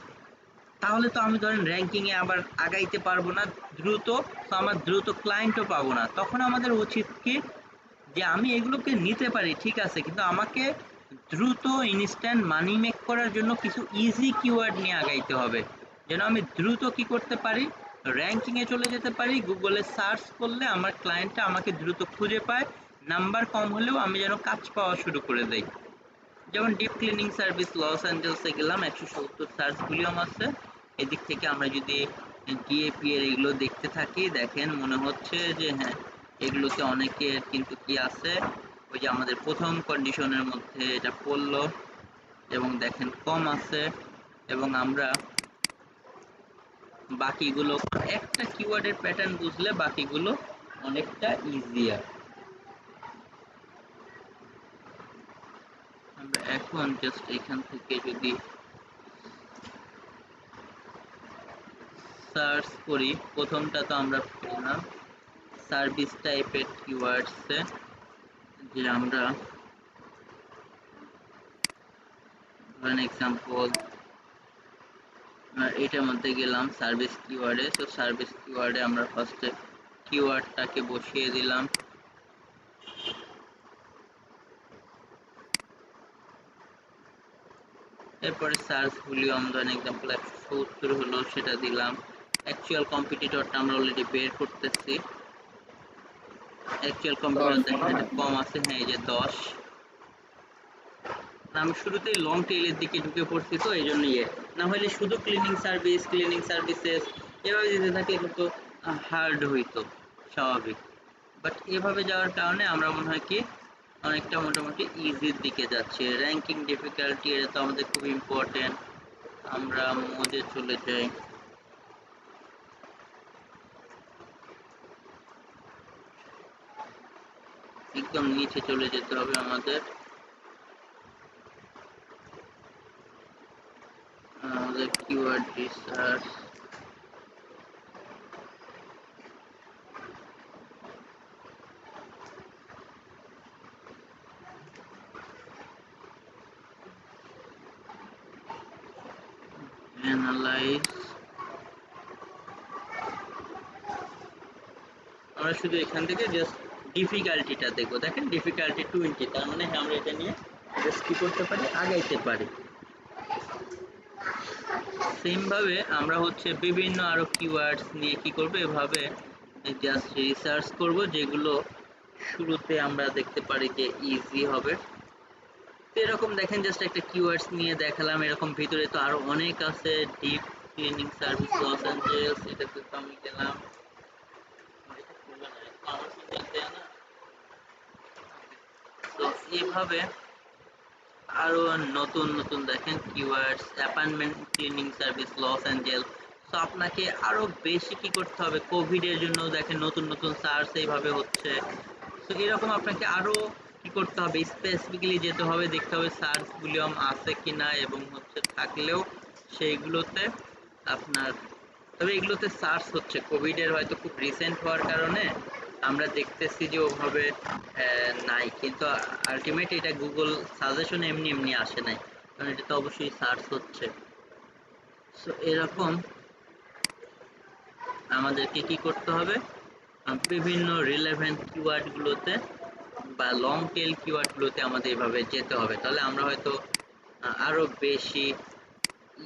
তাহলে তো আমি ধরেন র্যাঙ্কিংয়ে আবার আগাইতে পারবো না দ্রুত, তো আমার দ্রুত ক্লায়েন্টও পাবো না। তখন আমাদের উচিত কি যে আমি এগুলোকে নিতে পারি ঠিক আছে, কিন্তু আমাকে দ্রুত ইনস্ট্যান্ট মানি মেক করার জন্য কিছু ইজি কিওয়ার্ড নিয়ে আগাইতে হবে, যেন আমি দ্রুত কি করতে পারি, র্যাঙ্কিংয়ে চলে যেতে পারি। গুগলে সার্চ করলে আমার ক্লায়েন্টটা আমাকে দ্রুত খুঁজে পায়, নাম্বার কম হলেও আমি যেন কাজ পাওয়া শুরু করে দেই। যেমন ডিপ ক্লিনিং সার্ভিস লস অ্যাঞ্জেলসে গেলাম, 170 সার্চ ভলিউম আছে। এদিক থেকে আমরা যদি ডিএপি এর এগুলো দেখতে থাকি, দেখেন মনে হচ্ছে যে হ্যাঁ এগুলোতে অনেকের কিন্তু কি আছে, ওই যে আমাদের প্রথম কন্ডিশনের মধ্যে এটা পড়লো, এবং দেখেন কম আছে। এবং আমরা বাকিগুলো একটা কিওয়ার্ডের প্যাটার্ন বুঝলে বাকিগুলো অনেকটা ইজিয়ার। আমরা এখন জাস্ট এখান থেকে যদি সার্চ করি, প্রথমটা তো আমরা পেলাম সার্ভিস টাইপের কিওয়ার্ডসে, যে আমরা ধরেন এক্সাম্পল এটার মধ্যে গেলাম সার্ভিস কিওয়ার্ডে। তো সার্ভিস কিওয়ার্ডে আমরা ফার্স্টে কিওয়ার্ডটাকে বসিয়ে দিলাম, এরপরে সার্চ ভলিউম ধরেন এক্সাম্পল 170 হলো সেটা দিলাম। অ্যাকচুয়াল কম্পিটিটরটা আমরা অলরেডি বের করতেছি, অ্যাকচুয়াল কম্পিটিটর দেখেন এটা কম আছে, হ্যাঁ এই যে 10। আমি শুরুতেই লং টেইলের দিকে ঢুকে পড়ছি, তো এই জন্য না হলে শুধু ক্লিনিং সার্ভিস ক্লিনিং সার্ভিসেস এভাবে দিতে থাকে কিন্তু হার্ড হইতো স্বাভাবিক। বাট এভাবে যাওয়ার কারণে আমরা মনে হয় কি অনেকটা মোটামুটি ইজির দিকে যাচ্ছে। র্যাঙ্কিং ডিফিকাল্টি এটা তো আমাদের খুব ইম্পর্টেন্ট। আমরা মোজে চলে যাই, একদম নিচে চলে যেতে হবে আমাদের। আমাদের কিওয়ার্ড রিসার্চ, অ্যানালাইজ। আমরা শুধু এখান থেকে জাস্ট ডিফিকাল্টিটা দেখবো। দেখেন ডিফিকাল্টি 20, তার মানে হ্যাঁ আমরা এটা নিয়ে জাস্ট কি করতে পারি, আগাইতে পারি। সেম ভাবে আমরা হচ্ছে বিভিন্ন আরো কিওয়ার্ডস নিয়ে কি করব, এভাবে জাস্ট রিসার্চ করব যেগুলো শুরুতে আমরা দেখতে পারি যে ইজি হবে। তো এরকম দেখেন জাস্ট একটা কিওয়ার্ডস নিয়ে দেখালাম, এরকম ভিতরে তো আরো অনেক আছে। Deep cleaning service Los Angeles, এটাতে তো আমি গেলাম, এটা খুলবে না, এটা তো আমার ফোন দেয় না। তো এইভাবে আরো নতুন নতুন দেখেন keywords, appointment cleaning service Los Angeles. তো আপনাকে আরো বেশি কি করতে হবে, কোভিড এর জন্য দেখেন নতুন নতুন সার্চ এইভাবে হচ্ছে। তো এরকম আপনাকে আরো কি করতে হবে, স্পেসিফিক্যালি যেতে হবে, দেখতে হবে সার্চ ভলিউম আছে কিনা, এবং হচ্ছে থাকলেও সেইগুলোতে আপনার, তবে এগুলোতে সার্চ হচ্ছে কোভিড এর হয়তো খুব রিসেন্ট হওয়ার কারণে আমরা দেখতেছি যে ওভাবে নাই, কিন্তু আলটিমেট এটা গুগল সাজেশন এমনি এমনি আসে নাই, কারণ এটা তো অবশ্যই সার্চ হচ্ছে। সো এরকম আমাদেরকে কি করতে হবে, বিভিন্ন রিলেভেন্ট কিওয়ার্ড গুলোতে বা লং টেল কিওয়ার্ড গুলোতে আমাদের এভাবে যেতে হবে, তাহলে আমরা হয়তো আরো বেশি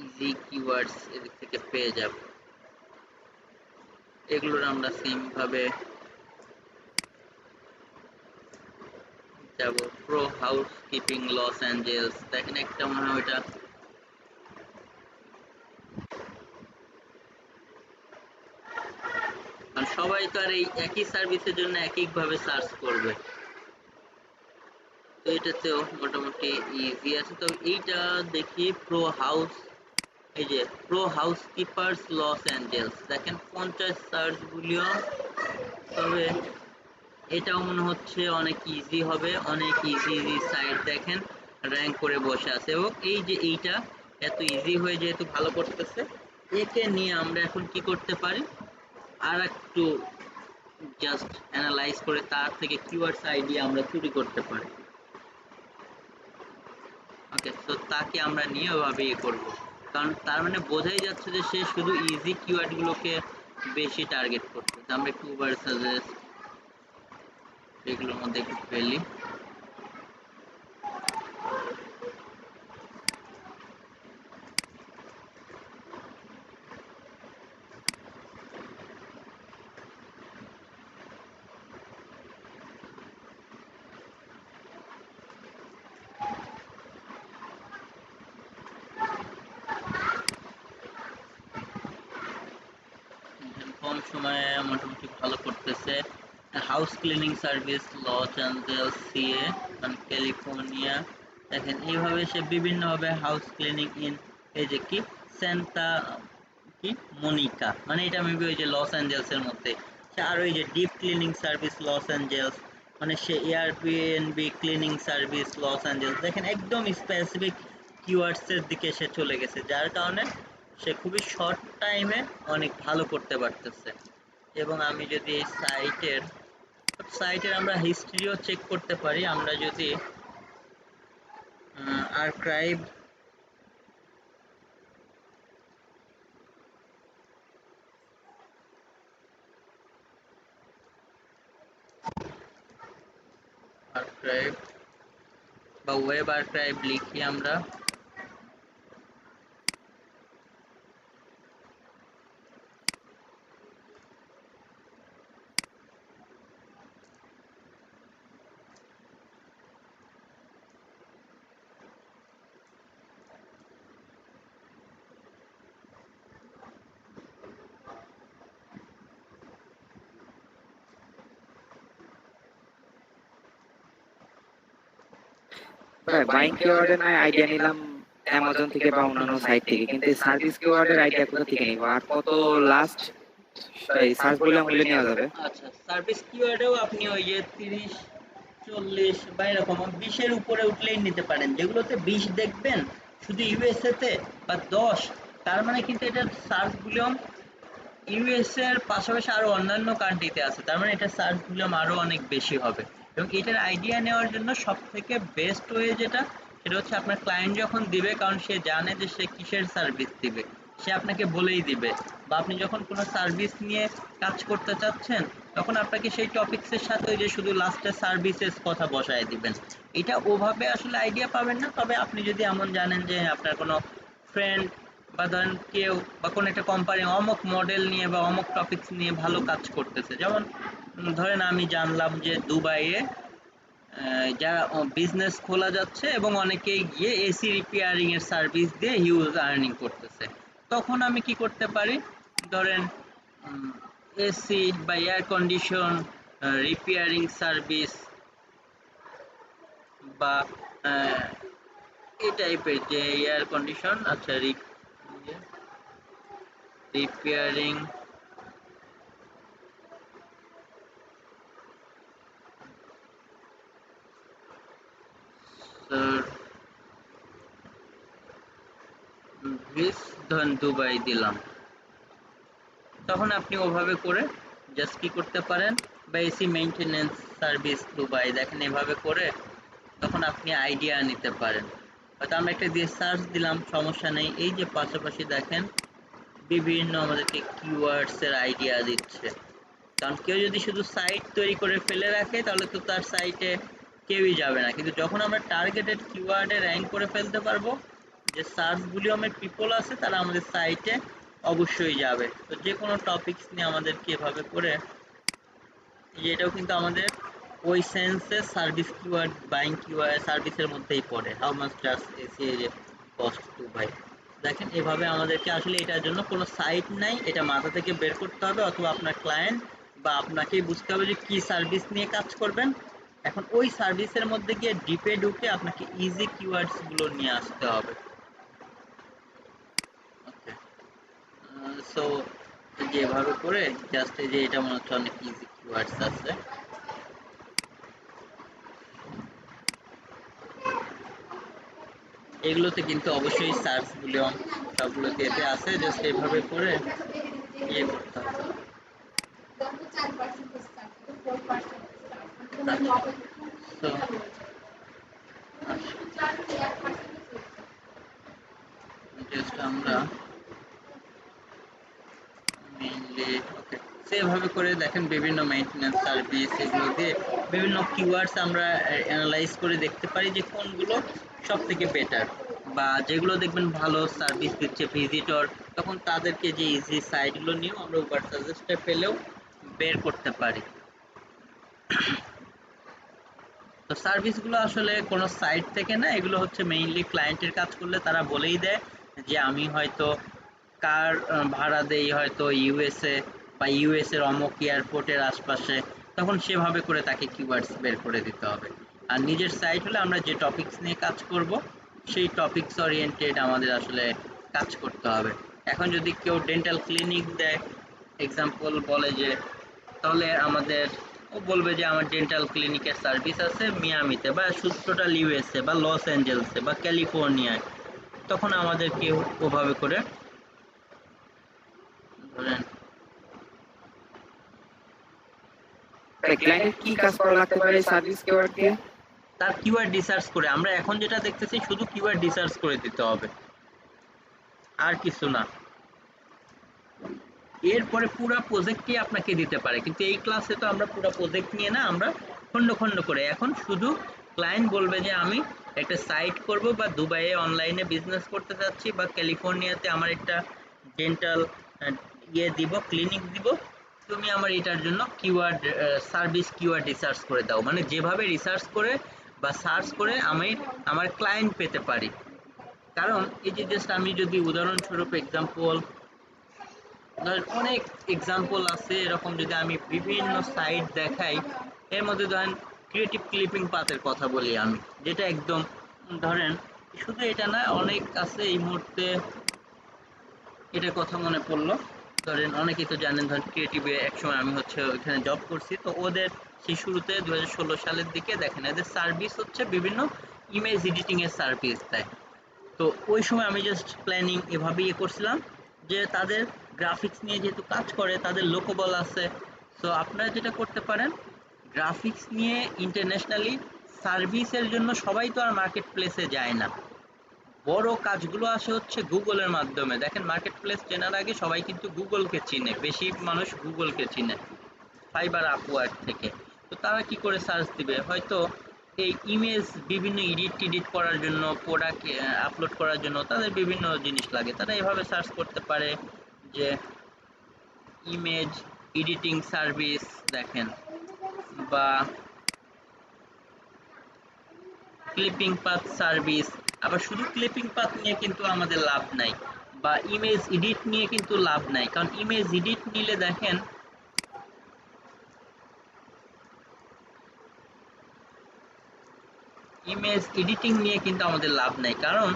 ইজি কিওয়ার্ডস এদিক থেকে পেয়ে যাব। এগুলোর আমরা সেম ভাবে যাব। Pro housekeeping Los Angeles, দেখেন একটা মনে হয় ওইটা, কারণ সবাই তো আর এই একই সার্ভিসের জন্য এক একভাবে সার্চ করবে। তো এটাতেও মোটামুটি ইজি আছে। তো এইটা দেখি প্রো হাউস, এই যে pro housekeepers Los Angeles, দেখেন 50 সার্চ ভলিউম। তবে এটাও মনে হচ্ছে অনেক ইজি হবে, অনেক ইজি ইজি সাইট দেখেন র্যাঙ্ক করে বসে আছে। এবং এই যে এইটা এত ইজি হয়ে যেহেতু ভালো করতেছে, একে নিয়ে আমরা এখন কি করতে পারি, আর একটু জাস্ট অ্যানালাইজ করে তার থেকে কিওয়ার্ডস আইডিয়া আমরা চুরি করতে পারি। ওকে, তো তাকে আমরা নিয়ে ওভাবে ইয়ে করবো, কারণ তার মানে বোঝাই যাচ্ছে যে সে শুধু ইজি কিওয়ার্ড গুলোকে বেশি টার্গেট করছে। তো আমরা একটু উবার সাজেস্ট এগুলোর মধ্যে একটু ফেলি। কম সময়ে মোটামুটি ভালো করতেছে। House cleaning service Los Angeles CA, California, দেখেন এইভাবে সে বিভিন্নভাবে হাউস ক্লিনিং ইন, এই যে কি সেন্টা কি মনিকা, মানে এটা মেবি ওই যে লস অ্যাঞ্জেলসের মধ্যে। সে আর ওই যে deep cleaning service Los Angeles, মানে সে Airbnb cleaning service Los Angeles, দেখেন একদম স্পেসিফিক কিওয়ার্ডস এর দিকে সে চলে গেছে, যার কারণে সে খুবই শর্ট টাইমে অনেক ভালো করতে পারতেছে। এবং আমি যদি এই সাইটের আমরা হিস্ট্রিও চেক করতে পারি, আমরা যদি আর্কাইভ বা ওয়েব আর্কাইভ লিখি আমরা, বাইং কিওয়ার্ডের নয় আইডিয়া নিলাম অ্যামাজন থেকে বা অন্যান্য সাইট থেকে, কিন্তু সার্ভিস কিওয়ার্ডের আইডিয়া কোথা থেকে নিব, আর কত লাস্ট এই সার্চ বলে আমলে নেওয়া যাবে? আচ্ছা, সার্ভিস কিওয়ার্ডেও আপনি ওই যে 30 40 বা এরকম 20 এর উপরে উঠলেই নিতে পারেন। যেগুলোতে 20 দেখবেন শুধু ইউএসএ তে বা 10, তার মানে কিন্তু এটার সার্চ ভলিউম ইউএসএ এর পাশাপাশি আরো অন্যান্য কান্ট্রিতে আছে, তার মানে এটা সার্চ ভলিউম আরো অনেক বেশি হবে। এবং এটার আইডিয়া নেওয়ার জন্য সব থেকে বেস্ট ওয়ে যেটা, সেটা হচ্ছে আপনার ক্লায়েন্ট যখন দিবে, কারণ সে জানে যে সে কিসের সার্ভিস দিবে, সে আপনাকে বলেই দিবে। বা আপনি যখন কোনো সার্ভিস নিয়ে কাজ করতে চাচ্ছেন, তখন আপনাকে সেই টপিকসের সাথে ওই যে শুধু লাস্টে সার্ভিসেস কথা বসায় দিবেন। এটা ওভাবে আসলে আইডিয়া পাবেন না। তবে আপনি যদি এমন জানেন যে আপনার কোনো ফ্রেন্ড বা ধরেন কেউ বা কোনো একটা কোম্পানি অমুক মডেল নিয়ে বা অমুক টপিকস নিয়ে ভালো কাজ করতেছে, যেমন ধরেন আমি জানলাম যে দুবাইয়ে যারা বিজনেস খোলা যাচ্ছে এবং অনেকেই গিয়ে এসি রিপেয়ারিং এর সার্ভিস দিয়ে হিউজ আর্নিং করতেছে। তখন আমি কি করতে পারি, ধরেন এসি বা এয়ার কন্ডিশন রিপেয়ারিং সার্ভিস বা এই টাইপের যে এয়ার কন্ডিশন, আচ্ছা রিপেয়ারিং সার্ভিস ধরেন দুবাই দিলাম, তখন আপনি ওভাবে করে জাস্ট কি করতে পারেন, বা এসি মেইনটেনেন্স সার্ভিস দুবাই দেখেন এভাবে করে তখন আপনি আইডিয়া নিতে পারেন। হয়তো আমরা একটা দিয়ে সার্চ দিলাম, সমস্যা নেই। এই যে পাশাপাশি দেখেন বিভিন্ন আমাদেরকে কিওয়ার্ডস এর আইডিয়া দিচ্ছে, কারণ কেউ যদি শুধু সাইট তৈরি করে ফেলে রাখে তাহলে তো তার সাইটে কেউই যাবে না, কিন্তু যখন আমরা টার্গেটেড কিওয়ার্ডে র্যাঙ্ক করে ফেলতে পারবো, যে সার্চ ভলিউমের পিপল আছে তারা আমাদের সাইটে অবশ্যই যাবে। তো যে কোনো টপিকস নিয়ে আমাদেরকে এভাবে করে, এটাও কিন্তু আমাদের ওই সেন্সে সার্ভিস কিওয়ার্ড বাইং কিওয়ার্ড সার্ভিসের মধ্যেই পড়ে। How much does AC cost to buy, দেখেন এভাবে আমাদেরকে আসলে এটার জন্য কোনো সাইট নাই, এটা মাথা থেকে বের করতে হবে, অথবা আপনার ক্লায়েন্ট বা আপনাকেই বুঝতে হবে যে কী সার্ভিস নিয়ে কাজ করবেন। এখন ওই সার্ভিসের মধ্যে গিয়ে ডিপে ঢুকে আপনাকে ইজি কিওয়ার্ডসগুলো নিয়ে আসতে হবে। ওকে, সো যে এভাবে করে জাস্ট এই যে এটা মনে হচ্ছে অনেক ইজি কিওয়ার্ডস আছে, এগুলোতে কিন্তু অবশ্যই সার্চ ভলিউম সবগুলোতে এতে আছে, জাস্ট এভাবে করে ইয়ে করতে হবে। তো জাস্ট আমরা মেইনলি ওকে সেভাবে করে দেখেন বিভিন্ন মেইনটেনেন্স সার্ভিস এগুলো দিয়ে বিভিন্ন কিওয়ার্ডস আমরা অ্যানালাইজ করে দেখতে পারি যে কোনগুলো সব থেকে বেটার, বা যেগুলো দেখবেন ভালো সার্ভিস দিচ্ছে ভিজিটর, তখন তাদেরকে যে ইজি সাইটগুলো নিয়েও আমরা উবার সাজেস্টে ফেলেও বের করতে পারি। তো সার্ভিসগুলো আসলে কোনো সাইট থেকে না, এগুলো হচ্ছে মেইনলি ক্লায়েন্টের কাজ করলে তারা বলেই দেয় যে আমি হয়তো কার ভাড়া দেই হয়তো ইউএসএ বা ইউএসের অমুক এয়ারপোর্টের আশপাশে, তখন সেভাবে করে তাকে কিওয়ার্ডস বের করে দিতে হবে। আর নিজের সাইট হলে আমরা যে টপিকস নিয়ে কাজ করব সেই টপিকস ওরিয়েন্টেড আমাদের আসলে কাজ করতে হবে। এখন যদি কেউ ডেন্টাল ক্লিনিক দেয় এক্সাম্পল বলে যে, তাহলে আমাদের ও বলবে যে আমার ডেন্টাল ক্লিনিকের সার্ভিস আছে মিয়ামিতে বা টোটাল ইউএসএ বা লস অ্যাঞ্জেলসে বা ক্যালিফোর্নিয়ায়, তখন আমাদেরকে ওভাবে করে ধরেন ক্লায়েন্টের কি কাজ করা লাগতে পারে সার্ভিস কিওয়ার্ড দিয়ে? তার কিওয়ার্ড রিসার্চ করে, আমরা এখন যেটা দেখতেছি শুধু কিওয়ার্ড রিসার্চ করে দিতে হবে, আর কিছু না। এরপরে পুরো প্রজেক্টই আপনাকে দিতে পারে, কিন্তু এই ক্লাসে তো আমরা পুরো প্রজেক্ট নিয়ে না, আমরা খণ্ড খণ্ড করে এখন শুধু ক্লায়েন্ট বলবে যে আমি একটা সাইট করব বা দুবাইয়ে অনলাইনে বিজনেস করতে চাচ্ছি বা ক্যালিফোর্নিয়াতে আমার একটা ডেন্টাল ইয়ে দিব ক্লিনিক দিব, তুমি আমার এটার জন্য কিওয়ার্ড সার্ভিস কিওয়ার্ড রিসার্চ করে দাও, মানে যেভাবে রিসার্চ করে বা সার্চ করে আমি আমার ক্লায়েন্ট পেতে পারি। কারণ এই যে জাস্ট আমি যদি উদাহরণস্বরূপ এক্সাম্পল, ধরেন অনেক এক্সাম্পল আছে এরকম, যদি আমি বিভিন্ন সাইট দেখাই, এর মধ্যে ধরেন ক্রিয়েটিভ ক্লিপিং পাথের কথা বলি আমি, যেটা একদম ধরেন শুধু এটা না অনেক আছে এই মুহূর্তে এটার কথা মনে পড়লো। ধরেন অনেকেই তো জানেন, ধরেন ক্রিয়েটিভে একসময় আমি হচ্ছে ওইখানে জব করছি, তো ওদের সেই শুরুতে 2016 সালের দিকে দেখেন এদের সার্ভিস হচ্ছে বিভিন্ন ইমেজ এডিটিং এর সার্ভিস দেয়। তো ওই সময় আমি জাস্ট প্ল্যানিং এভাবে ইয়ে করছিলাম যে তাদের গ্রাফিক্স নিয়ে যেহেতু কাজ করে তাদের লোকবল আছে, তো আপনারা যেটা করতে পারেন গ্রাফিক্স নিয়ে ইন্টারন্যাশনালি সার্ভিসের জন্য সবাই তো আর মার্কেট প্লেসে যায় না, বড় কাজগুলো আসে হচ্ছে গুগলের মাধ্যমে। দেখেন মার্কেট প্লেস চেনার আগে সবাই কিন্তু গুগলকে চিনে, বেশি মানুষ গুগলকে চিনে ফাইবার আপওয়ার্ক থেকে। তো তারা কি করে সার্চ দিবে, হয়তো এই ইমেজ বিভিন্ন এডিট করার জন্য, প্রোডাক্ট আপলোড করার জন্য তাদের বিভিন্ন জিনিস লাগে। তারা এভাবে সার্চ করতে পারে যে ইমেজ এডিটিং সার্ভিস দেখেন, বা ক্লিপিং পাথ সার্ভিস। আবার শুধু ক্লিপিং পাথ নিয়ে কিন্তু আমাদের লাভ নাই, বা ইমেজ এডিট নিয়ে কিন্তু লাভ নাই, কারণ ইমেজ এডিট নিলে দেখেন ইমেজ এডিটিং নিয়ে কিন্তু আমাদের লাভ নাই, কারণ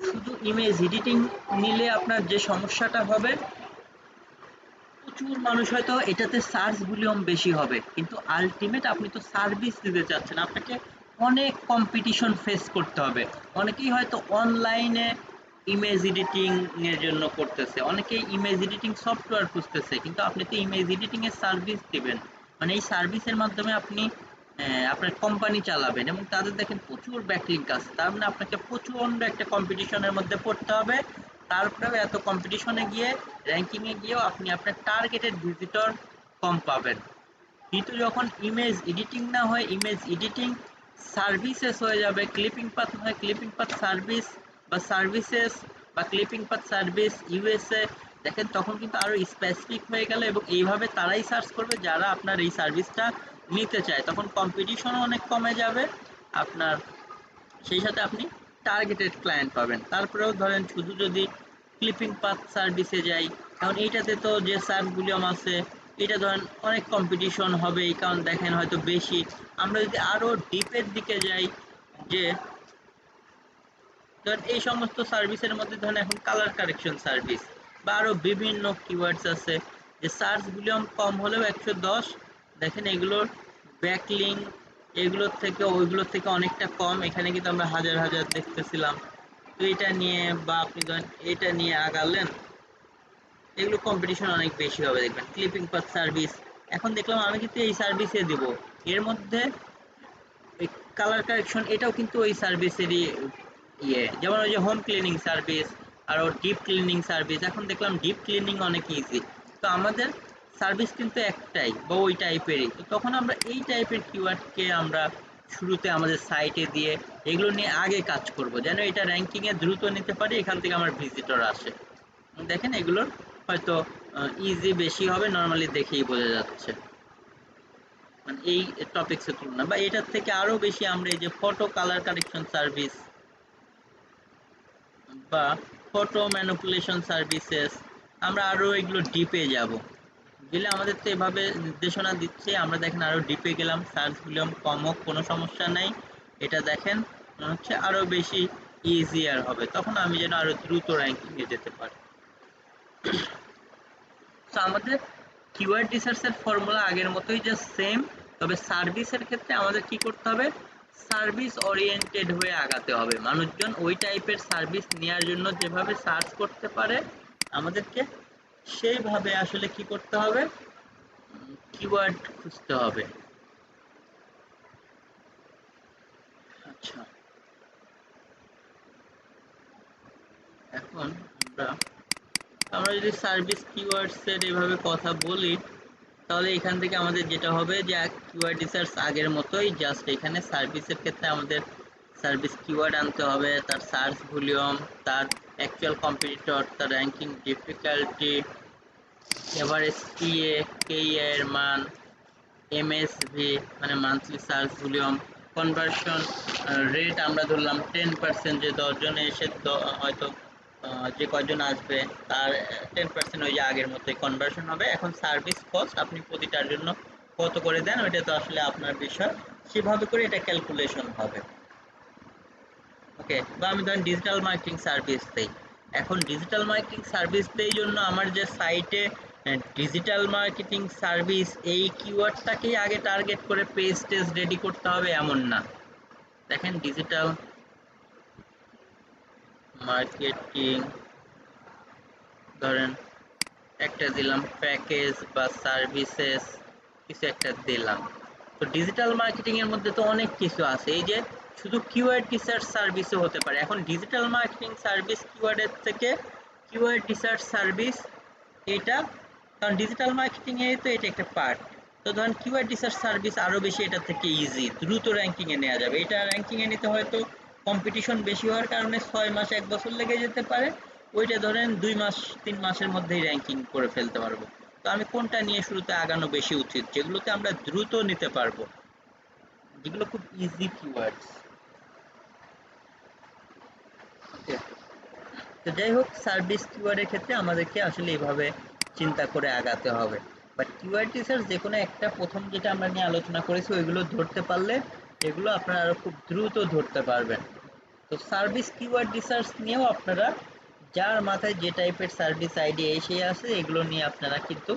শুধু ইমেজ এডিটিং নিলে আপনার যে সমস্যাটা হবে, প্রচুর মানুষ হয়তো এটাতে সার্চ ভলিউম বেশি হবে, কিন্তু আলটিমেট আপনি তো সার্ভিস দিতে চাচ্ছেন, আপনাকে অনেক কম্পিটিশন ফেস করতে হবে। অনেকেই হয়তো অনলাইনে ইমেজ এডিটিং এর জন্য করতেছে, অনেকেই ইমেজ এডিটিং সফটওয়্যার খুঁজতেছে, কিন্তু আপনি তো ইমেজ এডিটিং এর সার্ভিস দিবেন, মানে এই সার্ভিসের মাধ্যমে আপনি আপনার কোম্পানি চালাবেন, এবং তাদের দেখেন প্রচুর ব্যাকলিঙ্ক আছে, তার মানে আপনাকে প্রচন্ড একটা কম্পিটিশনের মধ্যে পড়তে হবে। তারপরেও এত কম্পিটিশনে গিয়ে, র্যাঙ্কিংয়ে গিয়েও আপনি আপনার টার্গেটেড ভিজিটর কম পাবেন। কিন্তু যখন ইমেজ এডিটিং না হয়, ইমেজ এডিটিং সার্ভিসেস হয়ে যাবে, ক্লিপিং পাথ হয় ক্লিপিং পাথ সার্ভিস বা সার্ভিসেস, বা ক্লিপিং পাথ সার্ভিস ইউএসএ, দেখেন তখন কিন্তু আরও স্পেসিফিক হয়ে গেল, এবং এইভাবে তারাই সার্চ করবে যারা আপনার এই সার্ভিসটা নিতে চায়, তখন কম্পিটিশনও অনেক কমে যাবে আপনার, সেই সাথে আপনি টার্গেটেড ক্লায়েন্ট পাবেন। তারপরেও ধরেন শুধু যদি ক্লিপিং পাথ সার্ভিসে যাই, কারণ এইটাতে তো যে সার্চ ভলিউম আছে, এটা ধরেন অনেক কম্পিটিশন হবে, এই কারণ দেখেন হয়তো বেশি। আমরা যদি আরও ডিপের দিকে যাই, যে ধরেন এই সমস্ত সার্ভিসের মধ্যে ধরেন এখন কালার কারেকশন সার্ভিস বা আরও বিভিন্ন কিওয়ার্ডস আছে, যে সার্চ ভলিউম কম হলেও 110, দেখেন এগুলোর ব্যাকলিং ওইগুলোর থেকে অনেকটা কম, এখানে কিন্তু আমরা হাজার হাজার দেখতেছিলাম। তো এটা নিয়ে, বা আপনি ধরেন এটা নিয়ে আগালেন, এগুলো কম্পিটিশন অনেক বেশি হবে দেখবেন। ক্লিপিং পাথ সার্ভিস, এখন দেখলাম আমি কিন্তু এই সার্ভিসে দিব, এর মধ্যে এই কালার কারেকশন এটাও কিন্তু ওই সার্ভিসেরই যেমন ওই যে হোম ক্লিনিং সার্ভিস আর ওর ডিপ ক্লিনিং সার্ভিস, এখন দেখলাম ডিপ ক্লিনিং অনেক ইজি। তো আমাদের সার্ভিস কিন্তু একটাই বা ওই টাইপেরই, তো তখন আমরা এই টাইপের কিওয়ার্ডকে আমরা শুরুতে আমাদের সাইটে দিয়ে এগুলো নিয়ে আগে কাজ করব, যেন এটা র্যাঙ্কিংয়ে দ্রুত নিতে পারি, এখান থেকে আমার ভিজিটর আসে। দেখেন এগুলোর হয়তো ইজি বেশি হবে, নর্মালি দেখেই বোঝা যাচ্ছে, মানে এই টপিক্সের তুলনা, বা এটার থেকে আরো বেশি আমরা এই যে ফটো কালার কারেকশন সার্ভিস বা ফটো ম্যানিপুলেশন সার্ভিসেস, আমরা আরো এগুলো ডিপে যাব, গেলে আমাদের তো এভাবে নির্দেশনা দিচ্ছে, আমরা দেখেন আরো ডিপে গেলাম, সার্চ ভলিউম কম হোক কোনো সমস্যা নাই, এটা দেখেন মনে হচ্ছে আরো বেশি ইজিয়ার হবে, তখন আমি যেন আরো দ্রুত র্যাঙ্কিংয়ে যেতে পারি। তো আমাদের কিওয়ার্ড রিসার্চের ফর্মুলা আগের মতোই জাস্ট সেম, তবে সার্ভিসের ক্ষেত্রে আমাদের কি করতে হবে, সার্ভিস ওরিয়েন্টেড হয়ে আগাতে হবে। মানুষজন ওই টাইপের সার্ভিস নেওয়ার জন্য যেভাবে সার্চ করতে পারে, আমাদেরকে সেইভাবে আসলে কি করতে হবে, কিওয়ার্ড খুঁজতে হবে। আচ্ছা, এখন আমরা যদি সার্ভিস কিওয়ার্ডস এর এভাবে কথা বলি, তাহলে এখান থেকে আমাদের যেটা হবে যে কিওয়ার্ড রিসার্চ আগের মতোই, জাস্ট এখানে সার্ভিসের ক্ষেত্রে আমাদের সার্ভিস কিওয়ার্ড আনতে হবে, তার সার্চ ভলিউম, তার অ্যাকচুয়াল কম্পিটিটর, তার র্যাঙ্কিং ডিফিকাল্টি, এভারেজ টিএ কেইএ এর মান, এমএসভি মানে monthly search volume, conversion rate আমরা ধরলাম 10%, যে 10 জনে এসে হয়তো যে কয়জন আসবে তার 10% ওই যে আগের মতোই কনভার্সন হবে। এখন সার্ভিস কস্ট আপনি প্রতিটার জন্য কত করে দেন, ওইটা তো আসলে আপনার বিষয়, সেভাবে করে এটা ক্যালকুলেশন হবে। ওকে, বা আমি ধরেন ডিজিটাল মার্কেটিং সার্ভিস দেই, এখন ডিজিটাল মার্কেটিং সার্ভিস দেই জন্য আমার যে সাইটে ডিজিটাল মার্কেটিং সার্ভিস এই কিওয়ার্ডটাকেই আগে টার্গেট করে পেজ টেজ রেডি করতে হবে এমন না। দেখেন ডিজিটাল মার্কেটিং ধরেন একটা দিলাম, প্যাকেজ বা সার্ভিসেস কিছু একটা দিলাম। তো ডিজিটাল মার্কেটিং এর মধ্যে তো অনেক কিছু আছে, এই যে শুধু কিওয়ার্ড রিসার্চ সার্ভিসও হতে পারে। এখন ডিজিটাল মার্কেটিং সার্ভিস কিওয়ার্ডের থেকে কিওয়ার্ড রিসার্চ সার্ভিস এটা, কারণ ডিজিটাল মার্কেটিং এর তো এটা একটা পার্ট, তো ধরেন কিওয়ার্ড রিসার্চ সার্ভিস আরো বেশি এটা থেকে ইজি, দ্রুত র্যাঙ্কিং এ নেওয়া যাবে। এটা র্যাঙ্কিং এ নিতে হয়তো কম্পিটিশন বেশি হওয়ার কারণে 6 মাস 1 বছর লেগে যেতে পারে, ওইটা ধরেন 2 মাস 3 মাসের মধ্যেই র্যাঙ্কিং করে ফেলতে পারবো। তো আমি কোনটা নিয়ে শুরুতে আগানো বেশি উচিত, যেগুলোতে আমরা দ্রুত নিতে পারবো, যেগুলো খুব ইজি কিওয়ার্ডস। তো যাই হোক, সার্ভিস কিওয়ার্ডের ক্ষেত্রে আমাদেরকে আসলে এইভাবে চিন্তা করে আগাতে হবে। বাট কিওয়ার্ড রিসার্চ যে কোনো একটা, প্রথম যেটা আমরা নিয়ে আলোচনা করেছি ওইগুলো ধরতে পারলে এগুলো আপনারা আরো খুব দ্রুত ধরতে পারবেন। তো সার্ভিস কিওয়ার্ড রিসার্চ নিয়েও আপনারা, যার মাথায় যে টাইপের সার্ভিস আইডিয়া এসে আছে, এগুলো নিয়ে আপনারা কিন্তু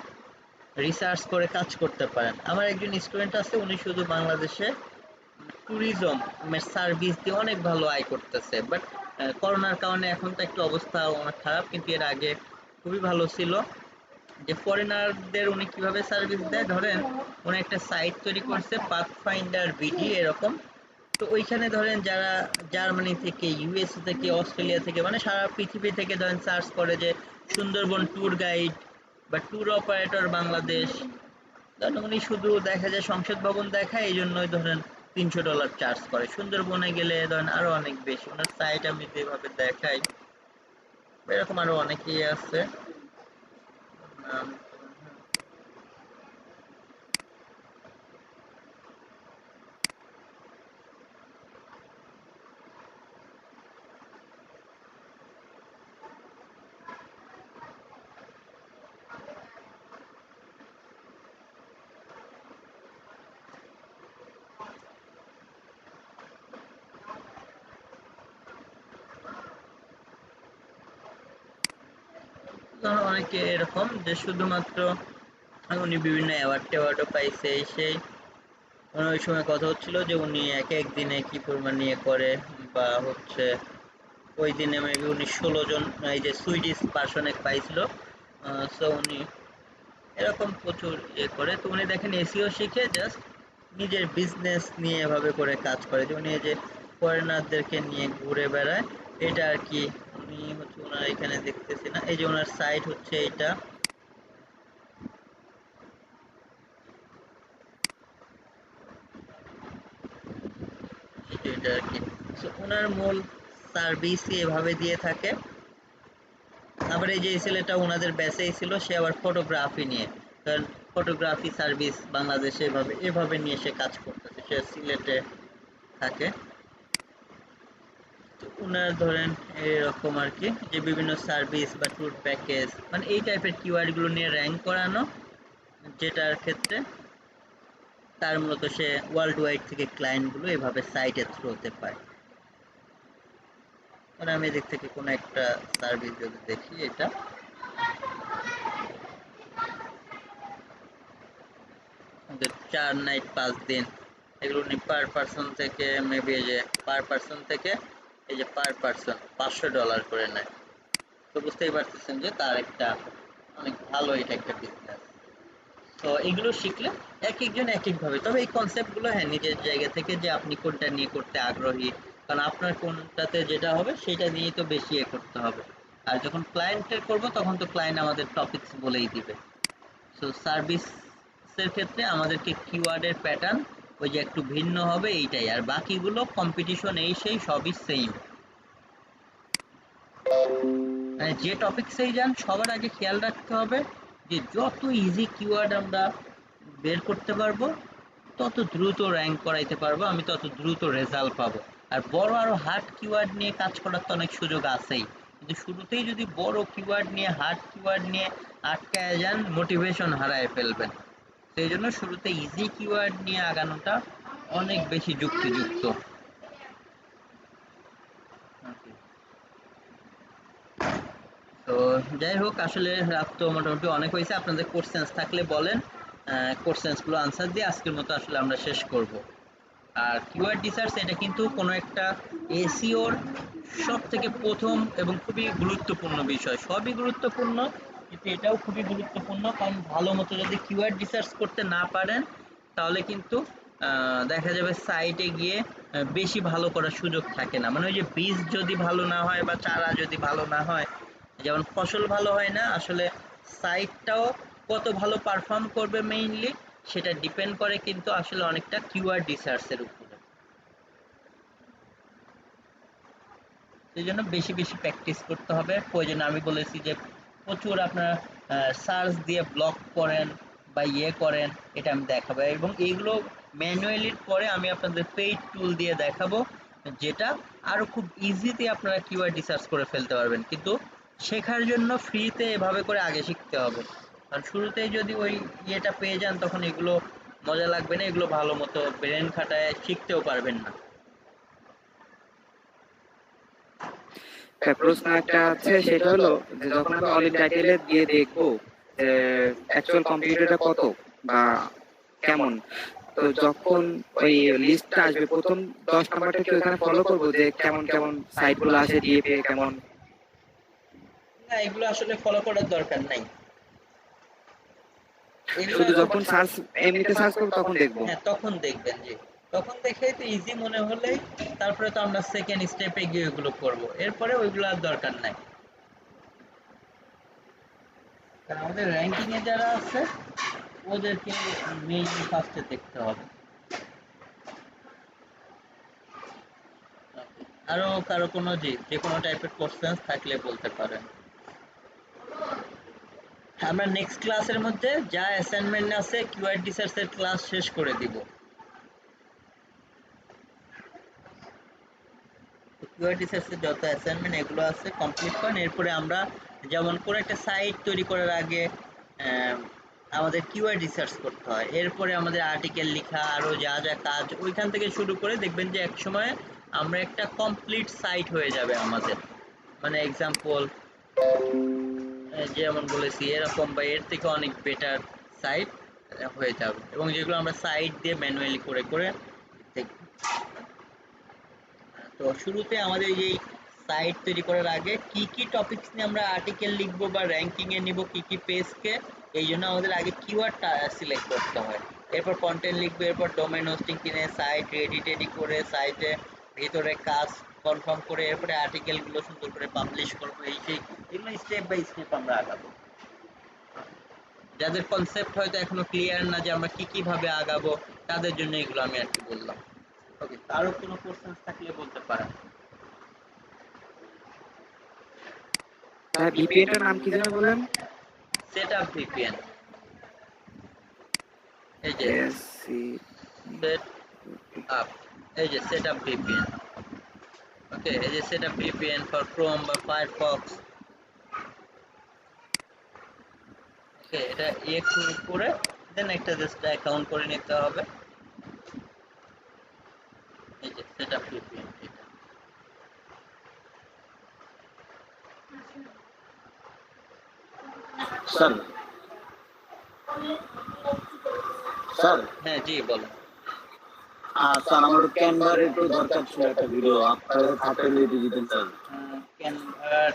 রিসার্চ করে কাজ করতে পারেন। আমার একজন স্টুডেন্ট আছে, উনি শুধু বাংলাদেশে ট্যুরিজম সার্ভিস দিয়ে অনেক ভালো আয় করতেছে। বাট করোনার কারণে এখন তো একটু অবস্থা অনেক খারাপ, কিন্তু এর আগে খুবই ভালো ছিল। যে ফরেনারদের উনি কিভাবে সার্ভিস দেয়, ধরেন উনি একটা সাইট তৈরি করছে, পাথফাইন্ডার বিডি এরকম। তো ওইখানে ধরেন যারা জার্মানি থেকে, ইউএসএ থেকে, অস্ট্রেলিয়া থেকে, মানে সারা পৃথিবী থেকে ধরেন সার্চ করে যে সুন্দরবন ট্যুর গাইড বা ট্যুর অপারেটর বাংলাদেশ, ধরেন উনি শুধু দেখা যায় সংসদ ভবন দেখায়, এই জন্যই ধরেন $300 চার্জ করে। সুন্দরবনে গেলে ধরেন আরো অনেক বেশি। ওনার সাইট আমি যেভাবে দেখাই, এরকম আরো অনেকেই আছে। নাম ধরেন অনেকে এরকম যে শুধুমাত্র উনি বিভিন্ন অ্যাওয়ার্ড ট্যাওয়ার্ডও পাইছে, এই সেই। ওই সময় কথা হচ্ছিল যে উনি এক এক দিনে কি পরিমাণ নিয়ে করে, বা হচ্ছে ওই দিনে মেবি উনি 16 জন এই যে সুইডিশ পার্সনে পাইছিল। সো উনি এরকম প্রচুর ইয়ে করে। তো উনি দেখেন এসিও শিখে জাস্ট নিজের বিজনেস নিয়ে এভাবে করে কাজ করে, যে উনি এই যে ফরেনারদেরকে নিয়ে ঘুরে বেড়ায়, এটা আর কি। উনি হচ্ছে, ওনার এখানে দেখতেছি না, এই যে ওনার সাইট হচ্ছে এটা, এটা আর কি। সো ওনার মূল সার্ভিসই এভাবে দিয়ে থাকে। আবার এই যে এই ছেলেটা ওনাদের ব্যাচেই ছিল, সে আবার ফটোগ্রাফি নিয়ে, কারণ ফটোগ্রাফি সার্ভিস বাংলাদেশে এভাবে এভাবে নিয়ে সে কাজ করতেছে, সে সিলেটে থাকে। তো ওনার ধরেন এরকম আর কি, যে বিভিন্ন সার্ভিস বা ট্যুর প্যাকেজ, মানে এই টাইপের কিওয়ার্ডগুলো নিয়ে র্যাঙ্ক করানো, যেটার ক্ষেত্রে তার মূলত সে ওয়ার্ল্ড ওয়াইড থেকে ক্লায়েন্টগুলো এভাবে সাইটে থ্রুতে পায়। মানে আমি এদিক থেকে কোনো একটা সার্ভিস যদি দেখি, এটা 4 নাইট 5 দিন, এগুলো উনি পার পার্সন থেকে মেবি, এই যে পার পার্সন থেকে, এই যে পার পার্সন $500 করে নেয়। তো বুঝতেই পারতেছেন যে তার একটা অনেক ভালো, এটা একটা বিজনেস। তো এগুলো শিখলে এক একজন এক একভাবে, তবে এই কনসেপ্টগুলো হ্যাঁ নিজের জায়গা থেকে, যে আপনি কোনটা নিয়ে করতে আগ্রহী, কারণ আপনার কোনটাতে যেটা হবে সেটা নিয়েই তো বেশি এ করতে হবে। আর যখন ক্লায়েন্টের করব, তখন তো ক্লায়েন্ট আমাদের টপিকস বলেই দিবে। সো সার্ভিসের ক্ষেত্রে আমাদেরকে কিওয়ার্ডের প্যাটার্ন ওই যে একটু ভিন্ন হবে, এইটাই। আর বাকিগুলো কম্পিটিশন এই সেই সবই সেম। মানে যে টপিকসেই যান, সবার আগে খেয়াল রাখতে হবে যে যত ইজি কিওয়ার্ড আমরা বের করতে পারবো, তত দ্রুত র্যাঙ্ক করাইতে পারবো, আমি তত দ্রুত রেজাল্ট পাবো। আর বড় আরো হার্ড কিওয়ার্ড নিয়ে কাজ করার তো অনেক সুযোগ আছেই, কিন্তু শুরুতেই যদি বড় কিওয়ার্ড নিয়ে, হার্ড কিওয়ার্ড নিয়ে আটকায় যান, মোটিভেশন হারায় ফেলবেন। সেই জন্য শুরুতে ইজি কিওয়ার্ড নিয়ে আগানোটা অনেক বেশি যুক্তিযুক্ত। তো যাই হোক, আসলে রাত তো মোটামুটি অনেক হয়েছে। আপনাদের কোশ্চেন্স থাকলে বলেন, কোশ্চেন্সগুলো আনসার দিয়ে আজকের মতো আসলে আমরা শেষ করব। আর কিওয়ার্ড রিসার্চ এটা কিন্তু কোনো একটা এসইওর সব থেকে প্রথম এবং খুবই গুরুত্বপূর্ণ বিষয়। সবই গুরুত্বপূর্ণ, কিন্তু এটাও খুবই গুরুত্বপূর্ণ, কারণ ভালো মতো যদি কিওয়ার্ড রিসার্চ করতে না পারেন, তাহলে কিন্তু দেখা যাবে সাইটে গিয়ে বেশি ভালো করার সুযোগ থাকে না। মানে ওই যে বীজ যদি ভালো না হয় বা চারা যদি ভালো না হয়, যেমন ফসল ভালো হয় না, আসলে সাইটটাও কত ভালো পারফর্ম করবে মেইনলি সেটা ডিপেন্ড করে কিন্তু আসলে অনেকটা কিওয়ার্ড রিসার্চের উপরে। সেই জন্য বেশি বেশি প্র্যাকটিস করতে হবে। প্রয়োজনে আমি বলেছি যে প্রচুর আপনারা সার্চ দিয়ে ব্লগ করেন বা করেন, এটা আমি দেখাবো। এবং এইগুলো ম্যানুয়ালির পরে আমি আপনাদের পেইড টুল দিয়ে দেখাবো, যেটা আরও খুব ইজিতে আপনারা কিওয়ার্ড রিসার্চ করে ফেলতে পারবেন। কিন্তু শেখার জন্য ফ্রিতে এভাবে করে আগে শিখতে হবে, কারণ শুরুতেই যদি ওই ইয়েটা পেয়ে যান তখন এগুলো মজা লাগবে না, এগুলো ভালো মতো ব্রেন খাটায় শিখতেও পারবেন না। প্রশ্ন একটা আছে, সেটা হলো যে যখন আমি অল ইন টাইটেলে দিয়ে দেখবো যে অ্যাকচুয়াল কম্পিউটারটা কত বা কেমন, তো যখন ওই লিস্টটা আসবে প্রথম 10 নাম্বারটা কি ওখানে ফলো করবো যে কেমন কেমন সাইটগুলো আসে ডিএপি কেমন? না, এগুলো আসলে ফলো করার দরকার নাই। শুধু যখন সার্চ এমনিতে সার্চ করবো তখন দেখবো? হ্যাঁ, তখন দেখবেন, যে তখন দেখেই তো ইজি মনে হলেই তারপরে তো আমরা সেকেন্ড স্টেপে গিয়ে ওইগুলো করব, এরপরে ওইগুলো আর দরকার নাই। কারণ আমাদের র্যাঙ্কিং এ যারা আছে ওদেরকে মেইনলি ফার্স্টে দেখতে হবে। আরো কারো কোনো যে কোনো টাইপের কোশ্চেন থাকলে বলতে পারেন। আমরা নেক্সট ক্লাসের মধ্যে যা অ্যাসাইনমেন্ট আছে কিওয়ার্ড রিসার্চের ক্লাস শেষ করে দিব। কিওয়ার্ড রিসার্চের যত অ্যাসাইনমেন্ট এগুলো আছে কমপ্লিট করেন। এরপরে আমরা যেমন করে একটা সাইট তৈরি করার আগে আমাদের কিওয়ার্ড রিসার্চ করতে হয়, এরপরে আমাদের আর্টিকেল লেখা আরও যা যা কাজ ওইখান থেকে শুরু করে দেখবেন যে এক সময় আমরা একটা কমপ্লিট সাইট হয়ে যাবে আমাদের। মানে এক্সাম্পল যেমন বলেছি এরকম বা এর থেকে অনেক বেটার সাইট হয়ে যাবে, এবং যেগুলো আমরা সাইট দিয়ে ম্যানুয়ালি করে করে দেখব। তো শুরুতে আমাদের এই সাইট তৈরি করার আগে কি কি টপিকস নিয়ে আমরা আর্টিকেল লিখবো বা র্যাঙ্কিং এ নিব কি কি পেজকে, এই জন্য আমাদের আগে কিওয়ার্ডটা সিলেক্ট করতে হয়। এরপর কন্টেন্ট লিখবো, এরপর ডোমেইন হোস্টিং কিনে সাইট রেডি করে সাইটে ভিতরে কাজ কনফার্ম করে এরপরে আর্টিকেলগুলো সুন্দর করে পাবলিশ করবো। এই সেই এগুলো স্টেপ বাই স্টেপ আমরা আগাবো। যাদের কনসেপ্ট হয়তো এখনো ক্লিয়ার না যে আমরা কি কিভাবে আগাবো, তাদের জন্য এগুলো আমি আর কি বললাম। ওকে, আরো কোনো কোশ্চেন থাকলে বলতে পারেন। ভিপিএনটার নাম কি যেন বললেন? Setup VPN. এই যে সেট আপ, এই যে সেটআপ ভিপিএন। ওকে, এই যে সেটআপ ভিপিএন ফর ক্রোম বা ফায়ারফক্স। ওকে, এটা করে দেন একটা জাস্ট অ্যাকাউন্ট করে নিতে হবে। এই যে সেটআপ ভিপিএন, এটা স্যার স্যার হ্যাঁ জি বলেন। স্যার আমার ক্যানভার একটু দরকার ছিল একটা ভিডিও, আপনারা থাকলে দিয়ে দিতেন স্যার। ক্যানভার,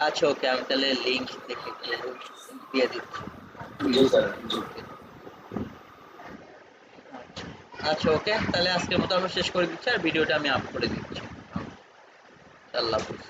আচ্ছা ওকে, আমি তাহলে লিংক দেখে দিয়ে দিচ্ছি। জি স্যার, জি। আচ্ছা ওকে, তাহলে আজকের মতো আমরা শেষ করে দিচ্ছি আর ভিডিওটা আমি আপ করে দিচ্ছি। আল্লাহ হাফিজ।